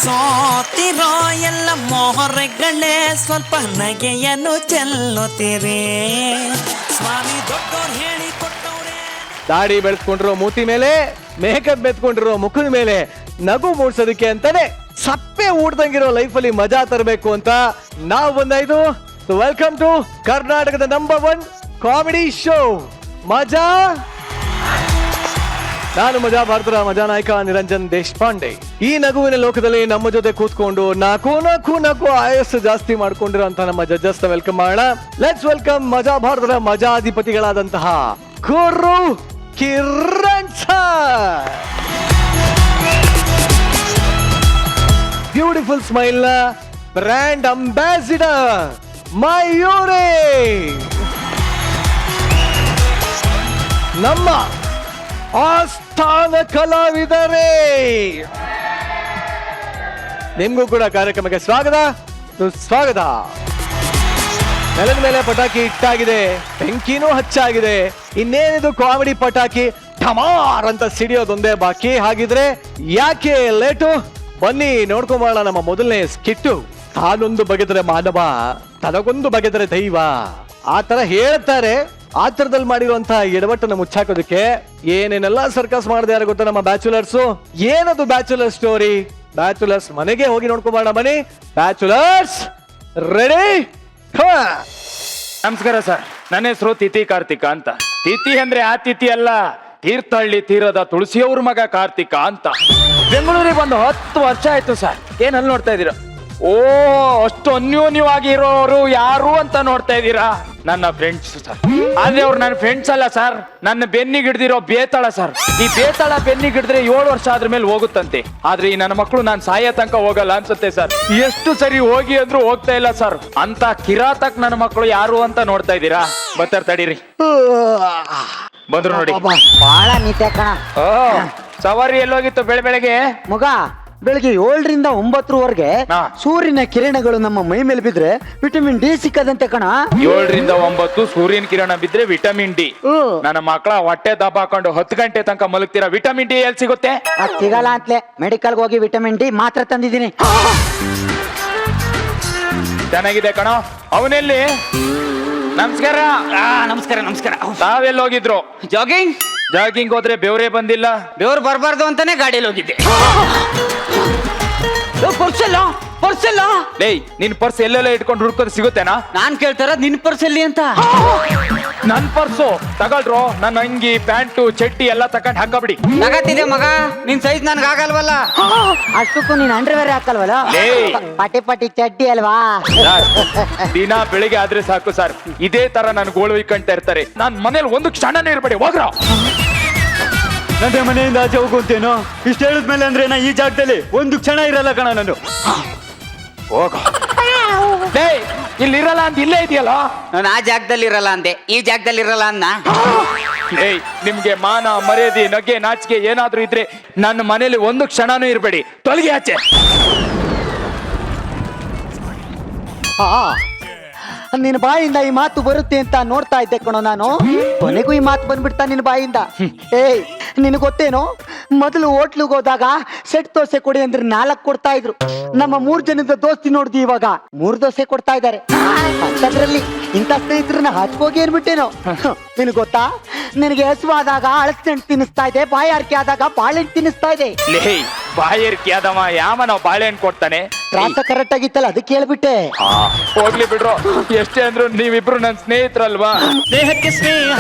ಸೋತಿರೋ ಎಲ್ಲ ಮೊಹರೆಗಳೇ ಸ್ವಲ್ಪ ನಗೆಯನ್ನು ಚೆಲ್ಲುತ್ತೀರಿ ಸ್ವಾಮಿ ದೊಡ್ಡೋರು ಹೇಳಿ ಕೊಟ್ಟವ್ರೆ. ದಾಡಿ ಬೆಳೆಸ್ಕೊಂಡಿರೋ ಮೂತಿ ಮೇಲೆ, ಮೇಕಪ್ ಬೆತ್ಕೊಂಡಿರೋ ಮುಖದ ಮೇಲೆ ನಗು ಮೂಡ್ಸೋದಕ್ಕೆ ಅಂತಾನೆ ಸಪ್ಪೆ ಊಡ್ದಂಗಿರೋ ಲೈಫಲ್ಲಿ ಮಜಾ ತರಬೇಕು ಅಂತ ನಾವು ಬಂದಾಯ್ತು. ವೆಲ್ಕಮ್ ಟು ಕರ್ನಾಟಕದ ನಂಬರ್ 1 ಕಾಮಿಡಿ ಶೋ ಮಜಾ. ನಾನು ಮಜಾ ಭಾರತದ ಮಜಾ ನಾಯಕ ನಿರಂಜನ್ ದೇಶಪಾಂಡೆ. ಈ ನಗುವಿನ ಲೋಕದಲ್ಲಿ ನಮ್ಮ ಜೊತೆ ಕೂತ್ಕೊಂಡು ನಾಕು ಆಯಸ್ಸು ಜಾಸ್ತಿ ಮಾಡ್ಕೊಂಡಿರೋಂತ ನಮ್ಮ ಜಡ್ಜಸ್ ವೆಲ್ಕಮ್ ಮಾಡೋಣ. ಲೆಟ್ಸ್ ವೆಲ್ಕಮ್ ಮಜಾ ಭಾರತದ ಮಜಾಧಿಪತಿಗಳಾದಂತಹ ಗುರು ಕಿರಣ್ ಸರ್, ಬ್ಯೂಟಿಫುಲ್ ಸ್ಮೈಲ್ ನ ಬ್ರ್ಯಾಂಡ್ ಅಂಬಾಸಿಡರ್ ಮಯೂರಿ, ನಮ್ಮ ಆಸ್ಥಾನ ಕಲಾವಿದರೆ. ನಿಮ್ಗೂ ಕೂಡ ಕಾರ್ಯಕ್ರಮಕ್ಕೆ ಸ್ವಾಗತ ಸುಸ್ವಾಗತ. ನೆಲದ ಮೇಲೆ ಪಟಾಕಿ ಇಟ್ಟಾಗಿದೆ, ಬೆಂಕಿನೂ ಹಚ್ಚಾಗಿದೆ. ಇನ್ನೇನಿದು ಕಾಮಿಡಿ ಪಟಾಕಿ ಠಮಾರ್ ಅಂತ ಸಿಡಿಯೋದೊಂದೇ ಬಾಕಿ. ಹಾಗಿದ್ರೆ ಯಾಕೆ ಲೇಟು? ಬನ್ನಿ ನೋಡ್ಕೊಂಬರೋಣ ನಮ್ಮ ಮೊದಲನೇ ಸ್ಕಿಟ್ಟು. ತಾನೊಂದು ಬಗೆದರೆ ಮಾನವ, ತನಗೊಂದು ಬಗೆದರೆ ದೈವ, ಆ ತರ ಹೇಳ್ತಾರೆ. ಆ ತರದಲ್ಲಿ ಮಾಡಿರುವಂತಹ ಎಡವಟ್ಟನ್ನು ಮುಚ್ಚಾಕೋದಕ್ಕೆ ಏನೇನೆಲ್ಲ ಸರ್ಕಸ್ ಮಾಡಿದೆ ಯಾರು ಗೊತ್ತಾ ನಮ್ಮ ಬ್ಯಾಚುಲರ್ಸ್. ಏನದು ಬ್ಯಾಚುಲರ್ ಸ್ಟೋರಿ? ಬ್ಯಾಚುಲರ್ಸ್ ಮನೆಗೆ ಹೋಗಿ ನೋಡ್ಕೊಂಬೋಣ ಬನ್ನಿ. Bachelors ready? ನಮಸ್ಕಾರ ಸರ್, ನನ್ನ ಹೆಸರು ತಿಥಿ ಕಾರ್ತಿಕ ಅಂತ. ತಿಥಿ ಅಂದ್ರೆ ಆ ತಿಥಿ ಅಲ್ಲ, ತೀರ್ಥಹಳ್ಳಿ ತೀರದ ತುಳಸಿಯವ್ರ ಮಗ ಕಾರ್ತಿಕ ಅಂತ. ಬೆಂಗಳೂರಿಗೆ ಬಂದು 10 ವರ್ಷ ಆಯ್ತು ಸರ್. ಏನ್ ಅಲ್ಲಿ ನೋಡ್ತಾ ಇದೀರಾ? ಓ, ಅಷ್ಟು ಅನ್ಯೋನ್ಯವಾಗಿ ಇರೋರು ಯಾರು ಅಂತ ನೋಡ್ತಾ ಇದ್ದೀರಾ? ನನ್ನ ಫ್ರೆಂಡ್ಸ್ ಸರ್. ಆದ್ರೆ ಅವ್ರು ನನ್ನ ಫ್ರೆಂಡ್ಸ್ ಅಲ್ಲ ಸರ್, ನನ್ನ ಬೆನ್ನಿಗೆ ಹಿಡ್ದಿರೋ ಬೇತಾಳ ಸರ್. ಈ ಬೇತಾಳ ಬೆನ್ನಿಗೆ ಹಿಡಿದ್ರೆ 7 ವರ್ಷ ಆದ್ರ ಮೇಲೆ ಹೋಗುತ್ತಂತೆ. ಆದ್ರೆ ಈ ನನ್ನ ಮಕ್ಕಳು ನಾನು ಸಾಯೋ ತನಕ ಹೋಗಲ್ಲ ಅನ್ಸುತ್ತೆ ಸರ್. ಎಷ್ಟು ಸರಿ ಹೋಗಿ ಅಂದ್ರೂ ಹೋಗ್ತಾ ಇಲ್ಲ ಸರ್. ಅಂತ ಕಿರಾತಕ್ ನನ್ನ ಮಕ್ಕಳು ಯಾರು ಅಂತ ನೋಡ್ತಾ ಇದ್ದೀರಾ? ಬರ್ತಾರ ತಡೀರಿ, ಬಂದ್ರು ನೋಡಿ. ಬಹಳ ನೀತೆ ಕಣ. ಓ, ಸವಾರಿ ಎಲ್ಲೋಗಿತ್ತು ಬೆಳಗ್ಗೆ? ಮಗ, ಬೆಳಿಗ್ಗೆ 7 ರಿಂದ 9 ಸೂರ್ಯನ ಕಿರಣಗಳು ನಮ್ಮ ಮೈ ಮೇಲೆ ಬಿದ್ರೆ ವಿಟಮಿನ್ ಡಿ ಸಿಕ್ಕದಂತೆ ಕಣ. 7 ರಿಂದ 9 ಸೂರ್ಯನ ಕಿರಣ ಬಿದ್ರೆ ವಿಟಮಿನ್ ಡಿ. ನನ್ನ ಮಕ್ಕಳ ಹೊಟ್ಟೆ ದಬ್ಬ ಹಾಕೊಂಡು 10 ಗಂಟೆ ತನಕ ಮಲಗ್ತೀರಾ, ವಿಟಮಿನ್ ಡಿ ಎಲ್ಲಿ ಸಿಗುತ್ತೆ? ಅದ್ ಸಿಗಲ್ಲ ಅಂತಲೇ ಮೆಡಿಕಲ್ ಹೋಗಿ ವಿಟಮಿನ್ ಡಿ ಮಾತ್ರ ತಂದಿದ್ದೀನಿ. ಚೆನ್ನಾಗಿದೆ ಕಣ. ಅವನೆಲ್ಲಿ? ನಮಸ್ಕಾರ. ನಮಸ್ಕಾರ ನಮಸ್ಕಾರ. ತಾವೆಲ್ಲಿ ಹೋಗಿದ್ರು? ಜಾಗಿಂಗ್ ಹೋದ್ರೆ ಬೆವರೇ ಬಂದಿಲ್ಲ? ಬೆವರು ಬರಬಾರ್ದು ಅಂತಾನೆ ಗಾಡಿಯಲ್ಲಿ ಹೋಗಿದ್ದೆ. ಪರ್ಸಲ್ಲ ಲೇ, ನಿನ್ ಪರ್ಸ್ ಎಲ್ಲೆಲ್ಲ ಇಟ್ಕೊಂಡು ಹುಡ್ಕೋದು ಸಿಗುತ್ತೇನಾ? ನಾನ್ ಕೇಳ್ತಾರ ನಿನ್ ಪರ್ಸ್ ಎಲ್ಲಿ ಅಂತ. ನನ್ ಪರ್ಸು ತಗೊಳ್ರು. ನನ್ನ ಅಂಗಿ ಪ್ಯಾಂಟು ಚಡ್ಡಿ ಎಲ್ಲ ತಕೊಂಡ್ ಹಾಕಬಿಡಿ. ತಗತ್ತಿದೆ ಮಗ, ನಿನ್ ಸೈಜ್ ನನ್ಗೆ ಆಗಲ್ವಲ್ಲ. ಅಷ್ಟಕ್ಕೂ ನೀನ್ ಅಂಡರ್ವೇರ್ ಹಾಕಲ್ವಲ್ಲ? ಪಟಿ ಚಡ್ಡಿ ಅಲ್ವಾ? ದಿನ ಬೆಳಿಗ್ಗೆ ಆದ್ರೆ ಸಾಕು ಸರ್, ಇದೇ ತರ ನನ್ ಗೋಳು ಇಕ್ಕಂತ ಇರ್ತಾರೆ. ನಾನ್ ಮನೇಲಿ ಒಂದು ಕ್ಷಣನೇ ಇರ್ಬೇಡಿ, ಹೋಗ್ರ. ನನ್ನ ಮನೆಯಿಂದ ಆಚೆ ಹೋಗುತ್ತೇನೋ ಇಷ್ಟ ಹೇಳಿದ್ಮೇಲೆ ಅಂದ್ರೆ ನಾ ಈ ಜಾಗದಲ್ಲಿ ಒಂದು ಕ್ಷಣ ಇರಲ್ಲ ಕಣ. ನಾನು ಹೋಗ. ಇಲ್ಲಿ ಇರಲ್ಲ ಅಂತ ಇಲ್ಲೇ ಇದೆಯಲ್ಲ. ನಾನು ಆ ಜಾಗದಲ್ಲಿ ಇರಲ್ಲ ಅಂದೆ, ಈ ಜಾಗದಲ್ಲಿ ಇರಲ್ಲ ಅನ್ನ. ಏಯ್, ನಿಮ್ಗೆ ಮಾನ ಮರ್ಯಾದೆ ನಗೆ ನಾಚಿಕೆ ಏನಾದ್ರೂ ಇದ್ರೆ ನನ್ನ ಮನೇಲಿ ಒಂದು ಕ್ಷಣನೂ ಇರ್ಬೇಡಿ, ತೊಲಗಿ ಆಚೆ. ನಿನ್ ಬಾಯಿಂದ ಈ ಮಾತು ಬರುತ್ತೆ ಅಂತ ನೋಡ್ತಾ ಇದ್ದೆ ಕಣೋ ನಾನು. ಕೊನೆಗೂ ಈ ಮಾತು ಬಂದ್ಬಿಡ್ತಾ ನಿನ್ ಬಾಯಿಂದ. ಏಯ್, ನಿನ್ ಗೊತ್ತೇನೋ, ಮೊದಲು ಹೋಟ್ಲಿಗೆ ಹೋದಾಗ ಸೆಟ್ ದೋಸೆ ಕೊಡಿ ಅಂದ್ರೆ 4 ಕೊಡ್ತಾ ಇದ್ರು. ನಮ್ಮ 3 ಜನದ ದೋಸ್ತಿ ನೋಡ್ದಿ ಇವಾಗ 3 ದೋಸೆ ಕೊಡ್ತಾ ಇದ್ದಾರೆ. ಅಂತದ್ರಲ್ಲಿ ಇಂಥ ಸ್ನೇಹಿತರನ್ನ ಹಚ್ಕೋಗಿ ಏನ್ಬಿಟ್ಟೇನೋ. ನಿನ್ ಗೊತ್ತಾ, ನಿನಗೆ ಹಸುವಾದಾಗ ಅಳಸೆಣ್ಣು ತಿನ್ನಿಸ್ತಾ ಇದೆ, ಬಾಯಾರಿಕೆ ಆದಾಗ ಬಾಳೆಹಣ್ಣು ತಿನ್ನಿಸ್ತಾ ಇದೆ. ಬಾಯರ್ಕಿ ಆದವ ಯಾವ ನಾವು ಬಾಳೆಹಣ್ಣು ಕೊಡ್ತಾನೆ? ತ್ರಾಸ ಕರೆಕ್ಟ್ ಆಗಿತ್ತಲ್ಲ, ಅದಕ್ಕೆ ಹೇಳ್ಬಿಟ್ಟೆ. ಹೋಗ್ಲಿ ಬಿಡ್ರು, ಎಷ್ಟೇ ಅಂದ್ರು ನೀವಿಬ್ರು ನನ್ ಸ್ನೇಹಿತರಲ್ವಾ? ದೇಹಕ್ಕೆ ಸ್ನೇಹ.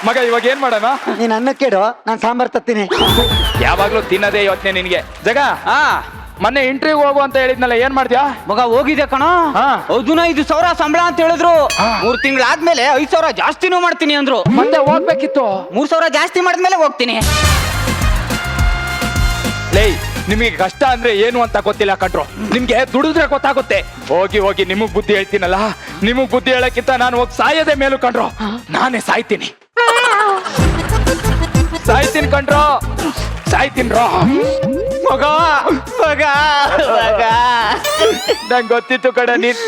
ಮಗ, ಇವಾಗ ಏನ್ ಮಾಡೋಣ? ನೀನ್ ಅನ್ನ ಕೇಳು, ನಾನ್ ಸಾಂಬಾರ್ ತತ್ತೀನಿ. ಯಾವಾಗ್ಲೂ ತಿನ್ನೋದೇ ಯೋಚನೆ ನಿನ್ಗೆ. ಜಗ, ಮೊನ್ನೆ ಇಂಟರ್ವ್ಯೂ ಹೋಗು ಅಂತ ಹೇಳಿದ್ನಲ್ಲ, ಏನ್ ಮಾಡ್ತೀಯಾ? ಮಗ ಹೋಗಿದೆ ಕಣ. ಹೌದು, 5,000 ಸಂಬಳ ಅಂತ ಹೇಳಿದ್ರು. 3 ತಿಂಗಳಾದ್ಮೇಲೆ 5,000 ಜಾಸ್ತಿನೂ ಮಾಡ್ತೀನಿ ಅಂದ್ರು. ಮತ್ತೆ ಹೋಗ್ಬೇಕಿತ್ತು. 3,000 ಜಾಸ್ತಿ ಮಾಡಿದ್ಮೇಲೆ ಹೋಗ್ತೀನಿ. ಲೇ, ನಿಮಗೆ ಕಷ್ಟ ಅಂದ್ರೆ ಏನು ಅಂತ ಗೊತ್ತಿಲ್ಲ ಕಣ್ರು. ನಿಮ್ಗೆ ದುಡಿದ್ರೆ ಗೊತ್ತಾಗುತ್ತೆ. ಹೋಗಿ ಹೋಗಿ ನಿಮಗ್ ಬುದ್ಧಿ ಹೇಳ್ತೀನಲ್ಲ, ನಿಮಗ್ ಬುದ್ಧಿ ಹೇಳಕ್ಕಿಂತ ನಾನು ಹೋಗಿ ಸಾಯದೆ ಮೇಲೂ ಕಣ್ರು. ನಾನೇ ಸಾಯ್ತೀನಿ ಕಣ್ರು, ಸಾಯ್ತೀನ್ರೋ. ಮಗ ಮಗ ಮಗ, ನಂಗೆ ಗೊತ್ತಿತ್ತು ಕಡ, ನೀನ್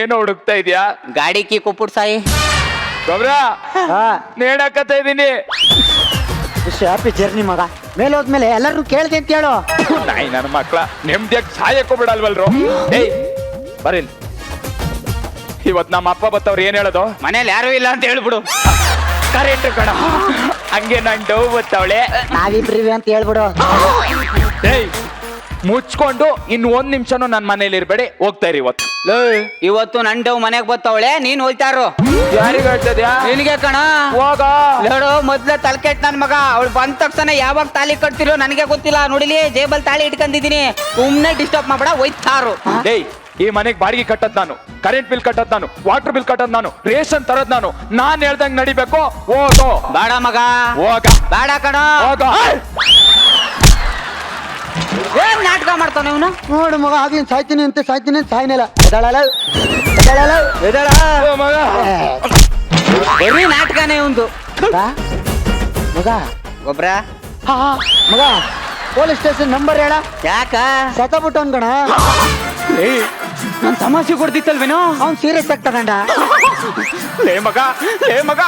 ಏನೋ ಹುಡುಕ್ತಾ ಇದ್ಯಾ? ಗಾಡಿ ಕೀ ಕೊಟ್ಬಿಟ್ಟು ಸಾಯಿ. ಗೊಬ್ರ ನೇಣಾಕತ್ತಾ ಇದೀನಿ. ಹ್ಯಾಪಿ ಜರ್ನಿ ಮಗ. ಮೇಲೆ ಹೋದ್ಮೇಲೆ ಎಲ್ಲರೂ ಕೇಳ್ದೆ ಅಂತ ಹೇಳು. ನಾಯಿ ನನ್ನ ಮಕ್ಳ ನೆಮ್ಮದಿಯಾಗಿ ಸಾಯಕ್ಕೂ ಬಿಡಲ್ವಲ್ರು. ಏಯ್ ಬರೀ ಇವತ್ ನಮ್ಮ ಅಪ್ಪ ಬತ್ತವ್ರು ಏನ್ ಹೇಳೋದು? ಮನೇಲಿ ಯಾರು ಇಲ್ಲ ಅಂತ ಹೇಳ್ಬಿಡು. ಕರೆಕ್ಟ್ ಕಣ. ಹಂಗೆ ನಾನ್ ಡವ್ ಬತ್ತವಳೆ. ನಾವಿಬ್ರಿವಿ ಅಂತ ಹೇಳ್ಬಿಡು. ಏಯ್ ಮುಚ್ಕೊಂಡು ಇನ್ ಒಂದ್ ನಿಮಿಷನು ನನ್ ಮನೇಲಿ ಇರ್ಬೇಡಿ, ಹೋಗ್ತಾ ಇರಿ ಇವತ್ತು. ಇವತ್ತು ನಂಡವ್ ಮನೆಗ್ ಬತ್ತವಳೆ, ನೀನ್ ಹೋಯ್ತಾರು. ಯಾರಿಗ ಹೇಳ್ತದ್ಯಾ? ನಿನಗೆ ಕಣ. ಹೋಗ ನೋಡು ಮೊದ್ಲ ತಲ್ಕೆಟ್ ನನ್ ಮಗ. ಅವಳು ಬಂದ ತಕ್ಷಣ ಯಾವಾಗ ತಾಳಿ ಕಟ್ತಿರೋ ನನಗೆ ಗೊತ್ತಿಲ್ಲ. ನೋಡಿಲಿ ಜೇಬಲ್ ತಾಳಿ ಇಟ್ಕೊಂಡಿದೀನಿ. ಸುಮ್ನೆ ಡಿಸ್ಟರ್ಬ್ ಮಾಡ್ಬೇಡ, ಹೋಯ್ತಾರು. ಏಯ್ ಈ ಮನೆಗ್ ಬಾಡಿಗೆ ಕಟ್ಟದ್ ನಾನು, ಕರೆಂಟ್ ಬಿಲ್ ಕಟ್ಟದ್ ನಾನು, ವಾಟರ್ ಬಿಲ್ ಕಟ್ಟದ್ ನಾನು, ರೇಷನ್ ತರದ್ ನಾನು. ನಾನ್ ಹೇಳ್ದಂಗ್ ನಡಿಬೇಕು. ಹೋಗೋ. ಬೇಡ ಮಗ, ಹೋಗ. ಬೇಡ ಕಣ. ಹೋಗ. ಏನ್ ನಾಟಕ ಮಾಡ್ತಾನೆ ಇವನು? ನೋಡು ಮಗ, ಹಾಗೇನ್ ಸಾಯ್ತೀನಿ ಅಂತ ಸಾಯ್ನಿಲ್ಲ. ಓ ಮಗ. ಬರೀ ನಾಟಕನೇ ಒಂದು. ಮಗ ಗೊಬ್ರ ಮಗ ಪೊಲೀಸ್ ಸ್ಟೇಷನ್ ನಂಬರ್ ಹೇಳ. ಯಾಕ? ಸತ್ತಬಿಟ್ಟು ಅನ್ಕಣ. ನಾನ್ ತಮಾಷೆ ಕೊಡ್ತಿತ್ತಲ್ವೇನೋ. ಅವ್ನ್ ಸೀರಿಯಸ್ ಆಗಿ ತಗೊಂಡ. ಲೇ ಮಗ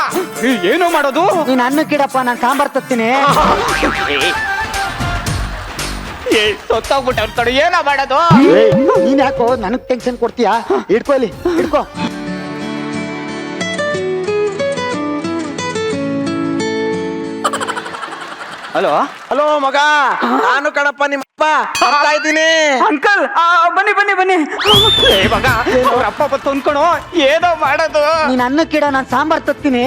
ಏನು ಮಾಡೋದು? ನೀನ್ ಅನ್ನಕ್ಕಿಡಪ್ಪ, ನಾನ್ ಸಾಂಬಾರ್ ತತ್ತೀನಿ. ಸೊತ್ತೋಗ್ಬಿಟ್ಟು ಏನ ಮಾಡೋದು? ನೀನ್ ಯಾಕೋ ನನಗ್ ಟೆನ್ಷನ್ ಕೊಡ್ತೀಯಾ? ಹಿಡ್ಕೊ. ಹಲೋ ಮಗ, ನಾನು ಕಣಪ್ಪ ನಿಮ್ಮಪ್ಪ. ಬರ್ತಾ ಇದ್ದೀನಿ. ಅಂಕಲ್ ಬನ್ನಿ. ಏ ಮಗ, ಅವ್ರ ಅಪ್ಪ ಬತ್ತು ಅನ್ಕೊಣು. ಏನೋ ಮಾಡೋದು? ನೀನ್ ಅನ್ನಕ್ಕಿಡ, ನಾನ್ ಸಾಂಬಾರ್ ತತ್ತೀನಿ.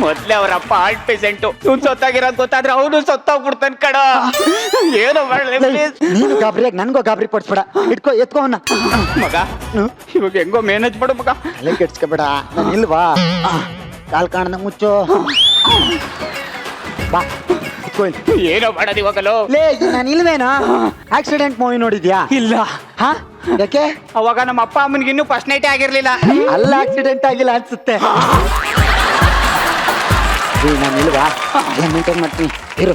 ಮೊದ್ಲೇ ಅವ್ರ ಅಪ್ಪ ಹಾರ್ಟ್ ಪೇಷಂಟ್. ಇವ್ನು ಸೊತ್ತಾಗಿರೋದ್ ಗೊತ್ತಾದ್ರೆ ಅವನು ಸೊತ್ತೋಗ್ಬಿಡ್ತಾನ ಕಣ. ಏನೋ ಮಾಡ್ಲಿ ನೀನು ಗಾಬರಿಯಾಗಿ ನನ್ಗೋ ಗಾಬರಿ ಪಡಿಸ್ಬೇಡ. ಎತ್ಕೋ ಅವನ್ನ. ಮಗ. ಇವಾಗ ಹೆಂಗೋ ಮ್ಯಾನೇಜ್ ಮಾಡು ಮಗ. ತಲೆ ಕೆಡ್ಸ್ಕೊಬೇಡ. ನಾನು ಇಲ್ವಾ? ಕಾಲ್ ಕಾಣದ ಮುಚ್ಚು. ಬಾ ಏನೋ ಮಾಡೋದು ಇವಾಗಲೋ? ಲೇ, ನಾನು ಇಲ್ವೇನಾ? ಆಕ್ಸಿಡೆಂಟ್ ಮೂವಿ ನೋಡಿದ್ಯಾ? ಇಲ್ಲ. ಹಾ, ಯಾಕೆ? ಅವಾಗ ನಮ್ಮ ಅಪ್ಪ ಅಮ್ಮನಿಗೆ ಇನ್ನೂ ಫಸ್ಟ್ ನೈಟೇ ಆಗಿರ್ಲಿಲ್ಲ. ಅಲ್ಲ, ಆಕ್ಸಿಡೆಂಟ್ ಆಗಿಲ್ಲ ಅನ್ಸುತ್ತೆ. ನಾನು ಇಲ್ವಾ? ಮೇಂಟೈನ್ ಮಾಡ್ತೀನಿ ಇರು.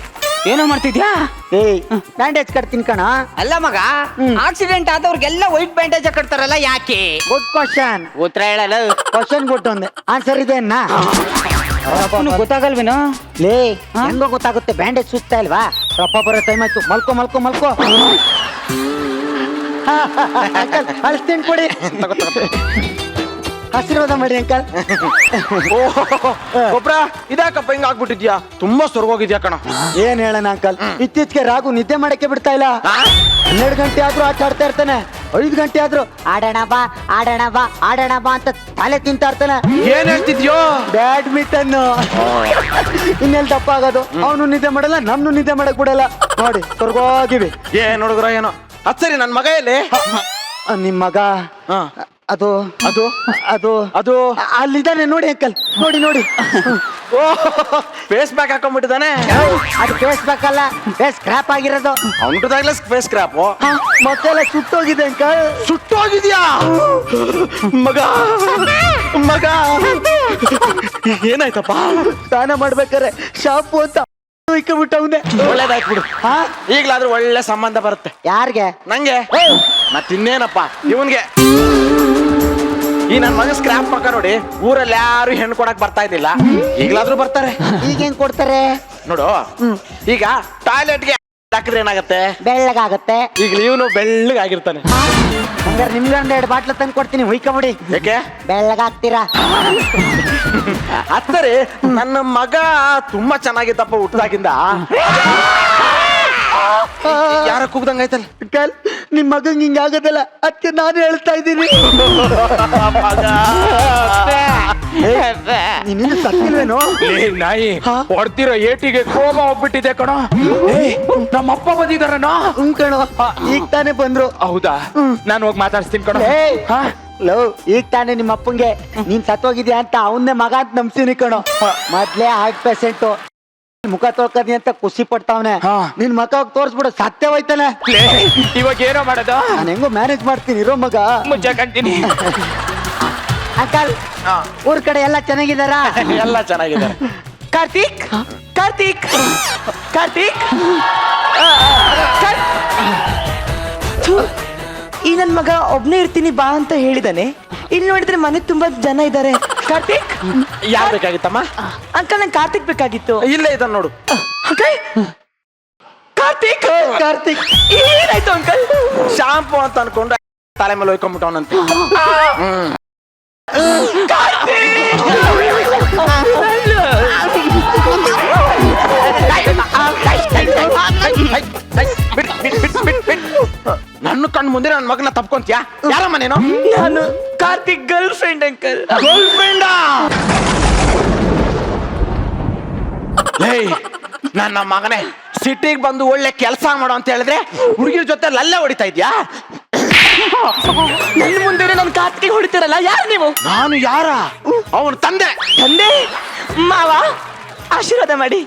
ಏನೋ ಮಾಡ್ತಿದ್ಯಾ? ಬ್ಯಾಂಡೇಜ್ ಕಟ್ತೀನಿ ಕಣ. ಅಲ್ಲ ಮಗ, ಆಕ್ಸಿಡೆಂಟ್ ಆದವ್ರಿಗೆಲ್ಲ ವೈಟ್ ಬ್ಯಾಂಡೇಜ್ ಕಟ್ತಾರಲ್ಲ, ಯಾಕೆ? Good question. ಉತ್ತರ ಹೇಳಲ್ಲ. ಕ್ವಶನ್ ಗುಡ್ ಒಂದು ಆನ್ಸರ್ ಇದೆ ಅನ್ನ. ಗೊತ್ತಾಗಲ್ವೇನೋ? ಲೇ, ಹೆಂಗೋ ಗೊತ್ತಾಗುತ್ತೆ? ಬ್ಯಾಂಡೇಜ್ ಸುತ್ತಾ ಇಲ್ವಾ? ರಪ್ಪ ಬರೋ ಟೈಮ್ ಆಯ್ತು. ಮಲ್ಕೋ. ಅಳಿಸ್ತೀನಿ ಕೊಡಿ. ಆಶೀರ್ವಾದ ಮಾಡಿ ಅಂಕಲ್. ಗೊಬ್ರ ಇದಾಕಪ್ಪ ಹಿಂಗ ಆಗ್ಬಿಟ್ಟಿದ್ಯಾ? ತುಂಬಾ ಸೊರ್ಗೋಗಿದ್ಯಾ ಕಣ. ಏನ್ ಹೇಳೋಣ ಅಂಕಲ್, ಇತ್ತೀಚೆಗೆ ರಾಗು ನಿದ್ದೆ ಮಾಡಕ್ಕೆ ಬಿಡ್ತಾ ಇಲ್ಲ. 12 ಗಂಟೆ ಆದ್ರೂ ಆಟ ಆಡ್ತಾ ಇರ್ತಾನೆ. 5 ಗಂಟೆ ಆದ್ರೂ ಆಡೋಣ ಬಾ ಅಂತ ತಲೆ ತಿಂತಾ ಇರ್ತಾನೆ. ಏನ್ ಹೇಳ್ತಿದ್ಯೋ? ಬ್ಯಾಡ್ಮಿಂಟನ್. ಇನ್ನೆಲ್ ತಪ್ಪ ಆಗೋದು? ಅವನು ನಿದ್ದೆ ಮಾಡಲ್ಲ, ನಮ್ನು ನಿದ್ದೆ ಮಾಡಕ್ ಬಿಡಲ್ಲ. ನೋಡಿ ಸ್ವರ್ಗೋಗಿವಿ. ಏನ್ ಹುಡುಗ್ರ ಏನೋ. ಅದ್ ಸರಿ, ನನ್ ಮಗ ಎಲ್ಲಿ? ನಿಮ್ ಮಗ ಅದು ಅಲ್ಲಿದ್ದಾನೆ ನೋಡಿ ಅಂಕಲ್. ನೋಡಿ. ಫೇಸ್ ಬ್ಯಾಕ್ ಹಾಕೊಂಡ್ಬಿಟ್ಟಿದ್ದಾನೆ. ಅದು ಫೇಸ್ ಬೇಕಲ್ಲ, ಫೇಸ್ ಕ್ರಾಪ್ ಆಗಿರೋದು. ಅವನ್ದಾಗ್ಲೇ ಫೇಸ್ ಕ್ರಾಪ್. ಮತ್ತೆಲ್ಲ ಸುಟ್ಟೋಗಿದೆ ಅಂಕಲ್. ಸುಟ್ಟೋಗಿದ್ಯಾ? ಮಗ ಏನಾಯ್ತಪ್ಪ? ಸ್ನಾನ ಮಾಡ್ಬೇಕಾರೆ ಶಾಂಪು ಅಂತ ಇಕ್ಬಿಟ್ಟ ಅವನೇ. ಒಳ್ಳೇದಾಯ್ತು ಬಿಡು. ಈಗ್ಲಾದ್ರೂ ಒಳ್ಳೆ ಸಂಬಂಧ ಬರುತ್ತೆ. ಯಾರಿಗೆ? ನಂಗೆ. ಮತ್ತಿನ್ನೇನಪ್ಪ ಇವನ್ಗೆ. ಈ ನನ್ ಮಗ ಸ್ಕ್ರಾಪ್ ಮಕ್ಕ ನೋಡಿ, ಊರಲ್ಲಿ ಯಾರು ಹೆಣ್ಣು ಕೊಡಕ್ ಬರ್ತಾ ಇದ್ದಿಲ್ಲ. ಈಗ್ಲಾದ್ರೂ ಬರ್ತಾರೆ. ಈಗ ಹೆಂಗ್ ಕೊಡ್ತಾರೆ ನೋಡು, ಈಗ ಟಾಯ್ಲೆಟ್ಗೆ ಹಾಕಿದ್ರೆ ಏನಾಗತ್ತೆ? ಬೆಳ್ಳಗಾಗತ್ತೆ. ಈಗ ಇವನು ಬೆಳ್ಳಗಾಗಿರ್ತಾನೆ. ಹಂಗಾರೆ ನಿಮ್ಗೊಂದು 2 ಬಾಟ್ಲ ತಂದು ಕೊಡ್ತೀನಿ, ಹುಯ್ಕೊಬಿಡಿ. ಯಾಕೆ? ಬೆಳ್ಳಗಾಗ್ತೀರಾ? ಅತ್ತರಿ, ನನ್ನ ಮಗ ತುಂಬಾ ಚೆನ್ನಾಗಿತ್ತಪ್ಪ ಹುಟ್ಟದಾಗಿಂದ. ಯಾರ ಕೂಗ್ದಂಗಾಯ್ತಲ್ಲ ಅಂಕಲ್, ನಿಮ್ ಮಗಂಗ್ ಹಿಂಗ ಆಗೋದಲ್ಲ, ಅದಕ್ಕೆ ನಾನು ಹೇಳ್ತಾ ಇದ್ದೀನಿ. ನೀನಿನ್ನು ಸತ್ತಿಲ್ವೇನೋ? ನಾಯಿ ಹೊಡ್ತಿರೋ ಏಟಿಗೆ ಕೋಪ ಹೋಗ್ಬಿಟ್ಟಿದೆ ಕಣ. ನಮ್ಮಪ್ಪ ಬಂದಿದಾರನ? ಕಣೋ, ಈಗ ತಾನೇ ಬಂದ್ರು. ಹೌದಾ? ನಾನು ಹೋಗಿ ಮಾತಾಡ್ಸ್ತೀನಿ ಕಣ. ಲವ್, ಈಗ ತಾನೇ ನಿಮ್ಮ ಅಪ್ಪಂಗೆ ನೀನ್ ಸತ್ತೋಗಿದ್ಯಾ ಅಂತ ಅವನ್ನೇ ಮಗ ಅಂತ ನಂಬ್ಸಿನಿ ಕಣೋ. ಮೊದ್ಲೇ ಹಾರ್ಟ್ ಪೇಷಂಟ್. ಮುಖ ತೊಳ್ಕದಿ ಅಂತ ಖುಷಿ ಪಡ್ತಾವನೆ. ನಿನ್ ಮಗ ತೋರ್ಸ್ಬಿಡು, ಸತ್ಯ ಹೋಯ್ತಾನೆ. ಇವಾಗ ಏನೋ ಮಾಡೋದು? ನಾನು ಹೆಂಗೋ ಮ್ಯಾನೇಜ್ ಮಾಡ್ತೀನಿ, ಇರೋ ಮಗ. ಮುಚ್ಚಾಕಂತೀನಿ. ಅಂಕಲ್, ಊರ್ ಕಡೆ ಎಲ್ಲ ಚೆನ್ನಾಗಿದಾರ? ಎಲ್ಲ ಚೆನ್ನಾಗಿದ್ದಾರೆ. ಕಾರ್ತಿಕ್. ಈ ನನ್ ಮಗ ಒಬ್ನೇ ಇರ್ತೀನಿ ಬಾ ಅಂತ ಹೇಳಿದಾನೆ. ಇಲ್ಲಿ ನೋಡಿದ್ರೆ ಮನೆ ತುಂಬಾ ಜನ ಇದ್ದಾರೆ. ಕಾರ್ತಿಕ್, ಯಾರ್ ಬೇಕಾಗಿತ್ತಮ್ಮ? ಅಂಕಲ್ ನಂಗೆ ಕಾರ್ತಿಕ್ ಬೇಕಾಗಿತ್ತು. ಇಲ್ಲೇ ಇದ್ದಾನೆ ನೋಡು. ಅಂಕಲ್ ಕಾರ್ತಿಕ್ ಕಾರ್ತಿಕ್ ಏನಾಯ್ತು ಅಂಕಲ್? ಶಾಂಪು ಅಂತ ಅನ್ಕೊಂಡ್ರೆ ತಲೆ ಮೇಲೆ ಹೋಯ್ಕೊಂಡ್ಬಿಟ್ಟವನಂತೆ. ನನ್ನ ಕಣ್ಣು ಮುಂದೆ ನನ್ನ ಮಗನ ತಪ್ಕೊಂತೀಯಾ? ಯಾರಮ್ಮ ನೀನು? ನಾನು Karthik girl friend uncle. Girl ಫ್ರೆಂಡಾ? ನನ್ನ ಮಗನೇ, ಸಿಟಿಗೆ ಬಂದು ಒಳ್ಳೆ ಕೆಲಸ ಮಾಡೋ ಅಂತ ಹೇಳಿದ್ರೆ ಹುಡುಗಿರ ಜೊತೆ ಲಲ್ಲೆ ಹೊಡಿತಾ ಇದ್ಯಾ? ನನ್ನ ಮುಂದೆ ನನ್ನ ಕಾರ್ತಿಕ್ ಹೊಡಿತೀರಲ್ಲ, ಯಾರು ನೀವು? ನಾನು ಯಾರ? ಅವನ ತಂದೆ. ತಂದೆ ಮಾವ ಆಶೀರ್ವಾದ ಮಾಡಿ.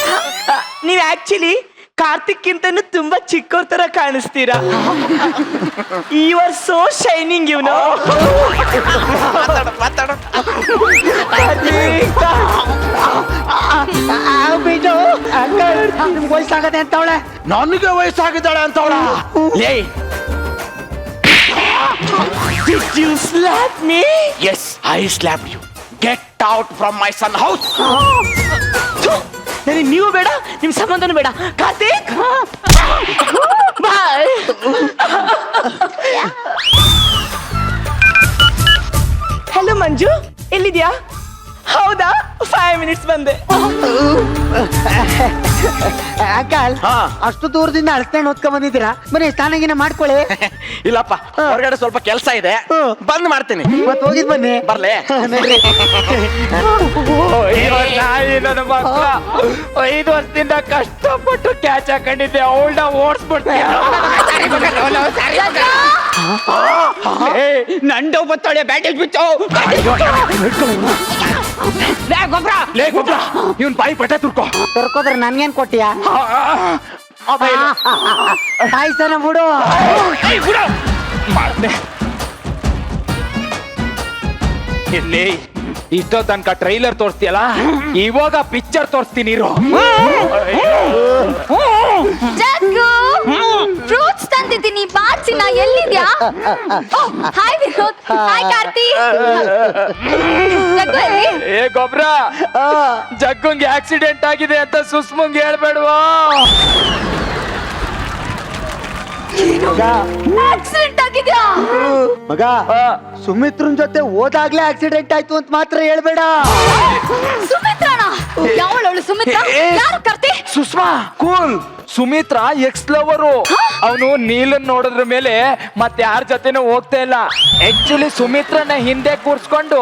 ನೀವು ಆಕ್ಚುಲಿ ಕಾರ್ತಿಕ್ ಗಿಂತನೂ ತುಂಬಾ ಚಿಕ್ಕವ್ರ ತರ ಕಾಣಿಸ್ತೀರಾ. You are so shining you know. ಬಿಡು ಅಂಕಲ್, ನಿಮ್ಗೆ ವಯಸ್ಸಾಗದೆ ಅಂತವಳೆ. ನನಗೆ ವಯಸ್ಸಾಗಿದ್ದಾಳೆ ಅಂತವಳ. Did you slap me? Yes, I slapped you. Get out from my son house. ನನಗೆ ನೀವು ಬೇಡ, ನಿಮ್ ಸಂಬಂಧನೂ ಬೇಡ. ಕಾರ್ತಿಕ್ ಬಾಯ್. ಹಲೋ ಮಂಜು, ಎಲ್ಲಿದ್ಯಾ? ಹೌದಾ, 5 ಮಿನಿಟ್ಸ್ ಬಂದೆ. ಅಂಕಲ್, ಹಾ. ಅಷ್ಟು ದೂರದಿಂದ ಅಳಸ್ಕೊಂಡು ಓದ್ಕೊಂಡ್ ಬಂದಿದ್ದೀರಾ? ಬನ್ನಿ ಸ್ನಾನಗಿನ ಮಾಡ್ಕೊಳ್ಳಿ. ಇಲ್ಲಪ್ಪ, ಹೊರಗಡೆ ಸ್ವಲ್ಪ ಕೆಲಸ ಇದೆ, ಬಂದ್ ಮಾಡ್ತೀನಿ. ಮತ್ ಹೋಗಿದ್ ಬನ್ನಿ. ಬರ್ಲೆ? ನಡ್ರಿ. ನನ್ನ ಮಕ್ಕಳ 5 ವರ್ಷದಿಂದ ಕಷ್ಟಪಟ್ಟು ಕ್ಯಾಚ್ ಹಾಕೊಂಡಿದ್ದೆ, ಅವಳನ್ನ ಓಡಿಸ್ಬಿಡ್ತೀಯ. ನಂಡು ಬತ್ತೊಳೆ ಬ್ಯಾಟೇಜ್ ಬಿಚ್ಚು. ಲೇ ಗೊಬ್ಬರ, ಇವನ್ ಬಾಯಿ ಪಟ್ಟೆ ತುರ್ಕೋ. ತರ್ಕೋದ್ರೆ ನನ್ಗೇನ್ ಕೊಟ್ಟಿಯಾ? ಸಾಯ್ಸನ ಬಿಡು. ಇಲ್ಲಿ ಇಷ್ಟೋ ತನಕ ಟ್ರೈಲರ್ ತೋರಿಸ್ತೀಯಲ್ಲ, ಇವಾಗ ಪಿಕ್ಚರ್ ತೋರಿಸ್ತೀನಿ ಇರು. ಜಗ್ಗು, ಫ್ರೂಟ್ಸ್ ತಂದಿದ್ದೀನಿ, ಬಾಚಿನ ಎಲ್ಲಿದ್ಯಾ? Hi Vinod, hi Karthi. ಜಗ್ಗು ಎಲ್ಲಿ? ಏ ಗೊಬ್ರ, ಜಗ್ಗಂಗೆ ಆಕ್ಸಿಡೆಂಟ್ ಆಗಿದೆ ಅಂತ ಸುಸ್ಮಂಗ್ ಹೇಳ್ಬೇಡ್ವಾ? ಆಕ್ಸಿಡೆಂಟ್ ಆಗಿದ್ಯಾ? ಮಗ, ಸುಮಿತ್ರನ್ ಜೊತೆ ಹೋದಾಗ್ಲೇ ಆಕ್ಸಿಡೆಂಟ್ ಆಯ್ತು ಅಂತ ಮಾತ್ರ ಹೇಳ್ಬೇಡ. ಸುಮಿತ್ರಣ? ಯಾವಳವಳು ಸುಮಿತ್ರ? ಯಾರು Karti? Sushma cool. Sumitra X lover. ಅವನು ನೀಲನ್ ನೋಡಿದ್ರ ಮೇಲೆ ಮತ್ತೆ ಯಾರ ಜೊತೆನೂ ಹೋಗ್ತಾ ಇಲ್ಲ. ಆಕ್ಚುಲಿ ಸುಮಿತ್ರನ ಹಿಂದೆ ಕೂರ್ಸ್ಕೊಂಡು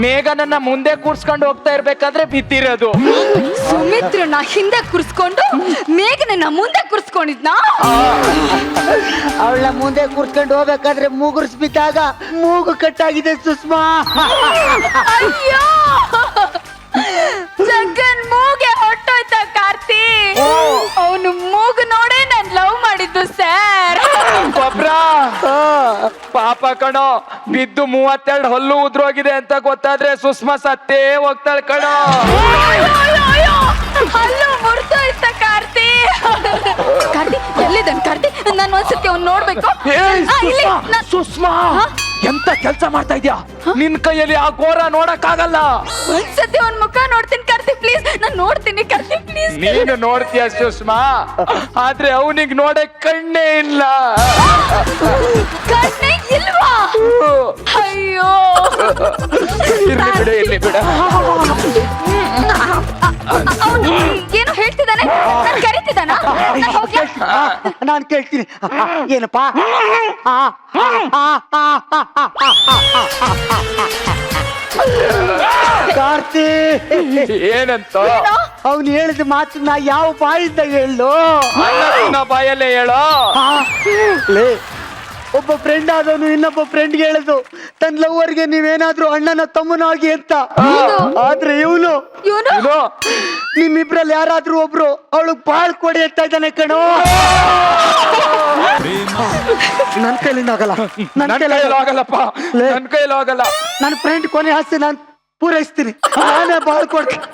ಮೇಘನನ್ನ ಮುಂದೆ ಕೂರ್ಸ್ಕೊಂಡು ಹೋಗ್ತಾ ಇರ್ಬೇಕಾದ್ರೆ ಬಿದ್ದಿರೋದು. ಸುಮಿತ್ರನ ಹಿಂದೆ ಕೂರಿಸ್ಕೊಂಡು ಮೇಘನನ್ನ ಮುಂದೆ ಕೂರಿಸ್ಕೊಂಡಿದ್ನಾ? ಅವಳ ಮುಂದೆ ಕೂರ್ಸ್ಕೊಂಡು ಹೋಗ್ಬೇಕಾದ್ರೆ ಮೂಗುರ್ಸ್ ಬಿದ್ದಾಗ ಮೂಗು ಕಟ್ಟಾಗಿದೆ ಸುಷ್ಮಾ. ಅಯ್ಯೋ, ಜಗನ್ ಮೂಗೆ ಹೊಟ್ಟೋಯ್ತ ಕಾರ್ತಿ. ಅವನು ಮೂಗು ನೋಡೇ ನಾನ್ ಲವ್ ಮಾಡಿದ್ದು ಸರ್. ಗೊಬ್ರ ಪಾಪ ಕಣೋ, ಬಿದ್ದು 32 ಹಲ್ಲು ಉದ್ರೋಗಿದೆ ಅಂತ ಗೊತ್ತಾದ್ರೆ ಸುಷ್ಮಾ ಸತ್ತೇ ಹೋಗ್ತಾಳೆ ಕಣೋ. ಹಲ್ಲು ಮುರಿದೋಯ್ತ ಕಾರ್ತಿ. ಕಾರ್ತಿ ಎಲ್ಲಿದ್ದಾನೆ ಕಾರ್ತಿ? ನಾನು ಒಂದ್ಸತಿ ಅವ್ನು ನೋಡ್ಬೇಕು. ಸುಷ್ಮಾ, ಎಂತ ಕೆಲ್ಸ ಮಾಡ್ತಾ ಇದ್ಯಾ? ನಿನ್ ಕೈಯಲ್ಲಿ ಆ ಘೋರ ನೋಡಕ್ಕಾಗಲ್ಲ. ಒಂದ್ಸತಿ ಅವ್ನ ಮುಖ ನೋಡ್ತೀನಿ ಕಾರ್ತಿ, ಪ್ಲೀಸ್. ನಾನು ನೋಡ್ತೀನಿ ಕಾರ್ತಿ, ಪ್ಲೀಸ್. ನೀನು ನೋಡ್ತೀಯ ಸುಷ್ಮಾ, ಆದ್ರೆ ಅವನಿಗೆ ನೋಡಕ್ ಕಣ್ಣೇ ಇಲ್ಲ. ಕಣ್ಣೇ ಇಲ್ವಾ? ಅಯ್ಯೋ, ಇರ್ಲಿ ಬಿಡು, ಇರ್ಲಿ ಬಿಡು. ಅವನು ಏನೋ ಹೇಳ್ತಿದ್ದಾನೆ, ನಾನು ಕರೀತಿದ್ದಾನ? ನಾನು ಕೇಳ್ತೀನಿ. ಏನಪ್ಪಾ? ಕಾರ್ತಿ, ಏನಂತ? ಅವ್ನು ಹೇಳಿದ ಮಾತನ್ನ ಯಾವ ಬಾಯಿಂದ ಹೇಳು? ಅಣ್ಣ ಬಾಯಲ್ಲೇ ಹೇಳೋ. ಲೇ, ಒಬ್ಬ ಫ್ರೆಂಡ್ ಆದವನು ಇನ್ನೊಬ್ಬ ಫ್ರೆಂಡ್ಗೆ ಹೇಳುದು ತನ್ನ ಲವ್ವರ್ಗೆ ನೀವೇನಾದ್ರೂ ಅಣ್ಣನ ತಮ್ಮನಾಗಿ ಅಂತ. ಆದ್ರೆ ಇವನು ನಿಮ್ಮಿಬ್ರಲ್ಲಿ ಯಾರಾದ್ರೂ ಒಬ್ರು ಅವಳಿಗೆ ಬಾಳ್ ಕೊಡಿ ಅಂತ ಇದ್ದಾನೆ ಕಣೋ. ನನ್ ಕೈಲಿಂದ ಆಗಲ್ಲ, ನನ್ ಕೈಯಲ್ಲಿ ಆಗಲ್ಲಪ್ಪ, ನನ್ ಕೈಯಲ್ಲಿ ಆಗಲ್ಲ. ನನ್ನ ಫ್ರೆಂಡ್ ಕೊನೆ ಆಸೆ ನಾನು ಪೂರೈಸ್ತೀನಿ. ನಾನೇ ಬಾಳ್ ಕೊಡ್ತೀನಿ.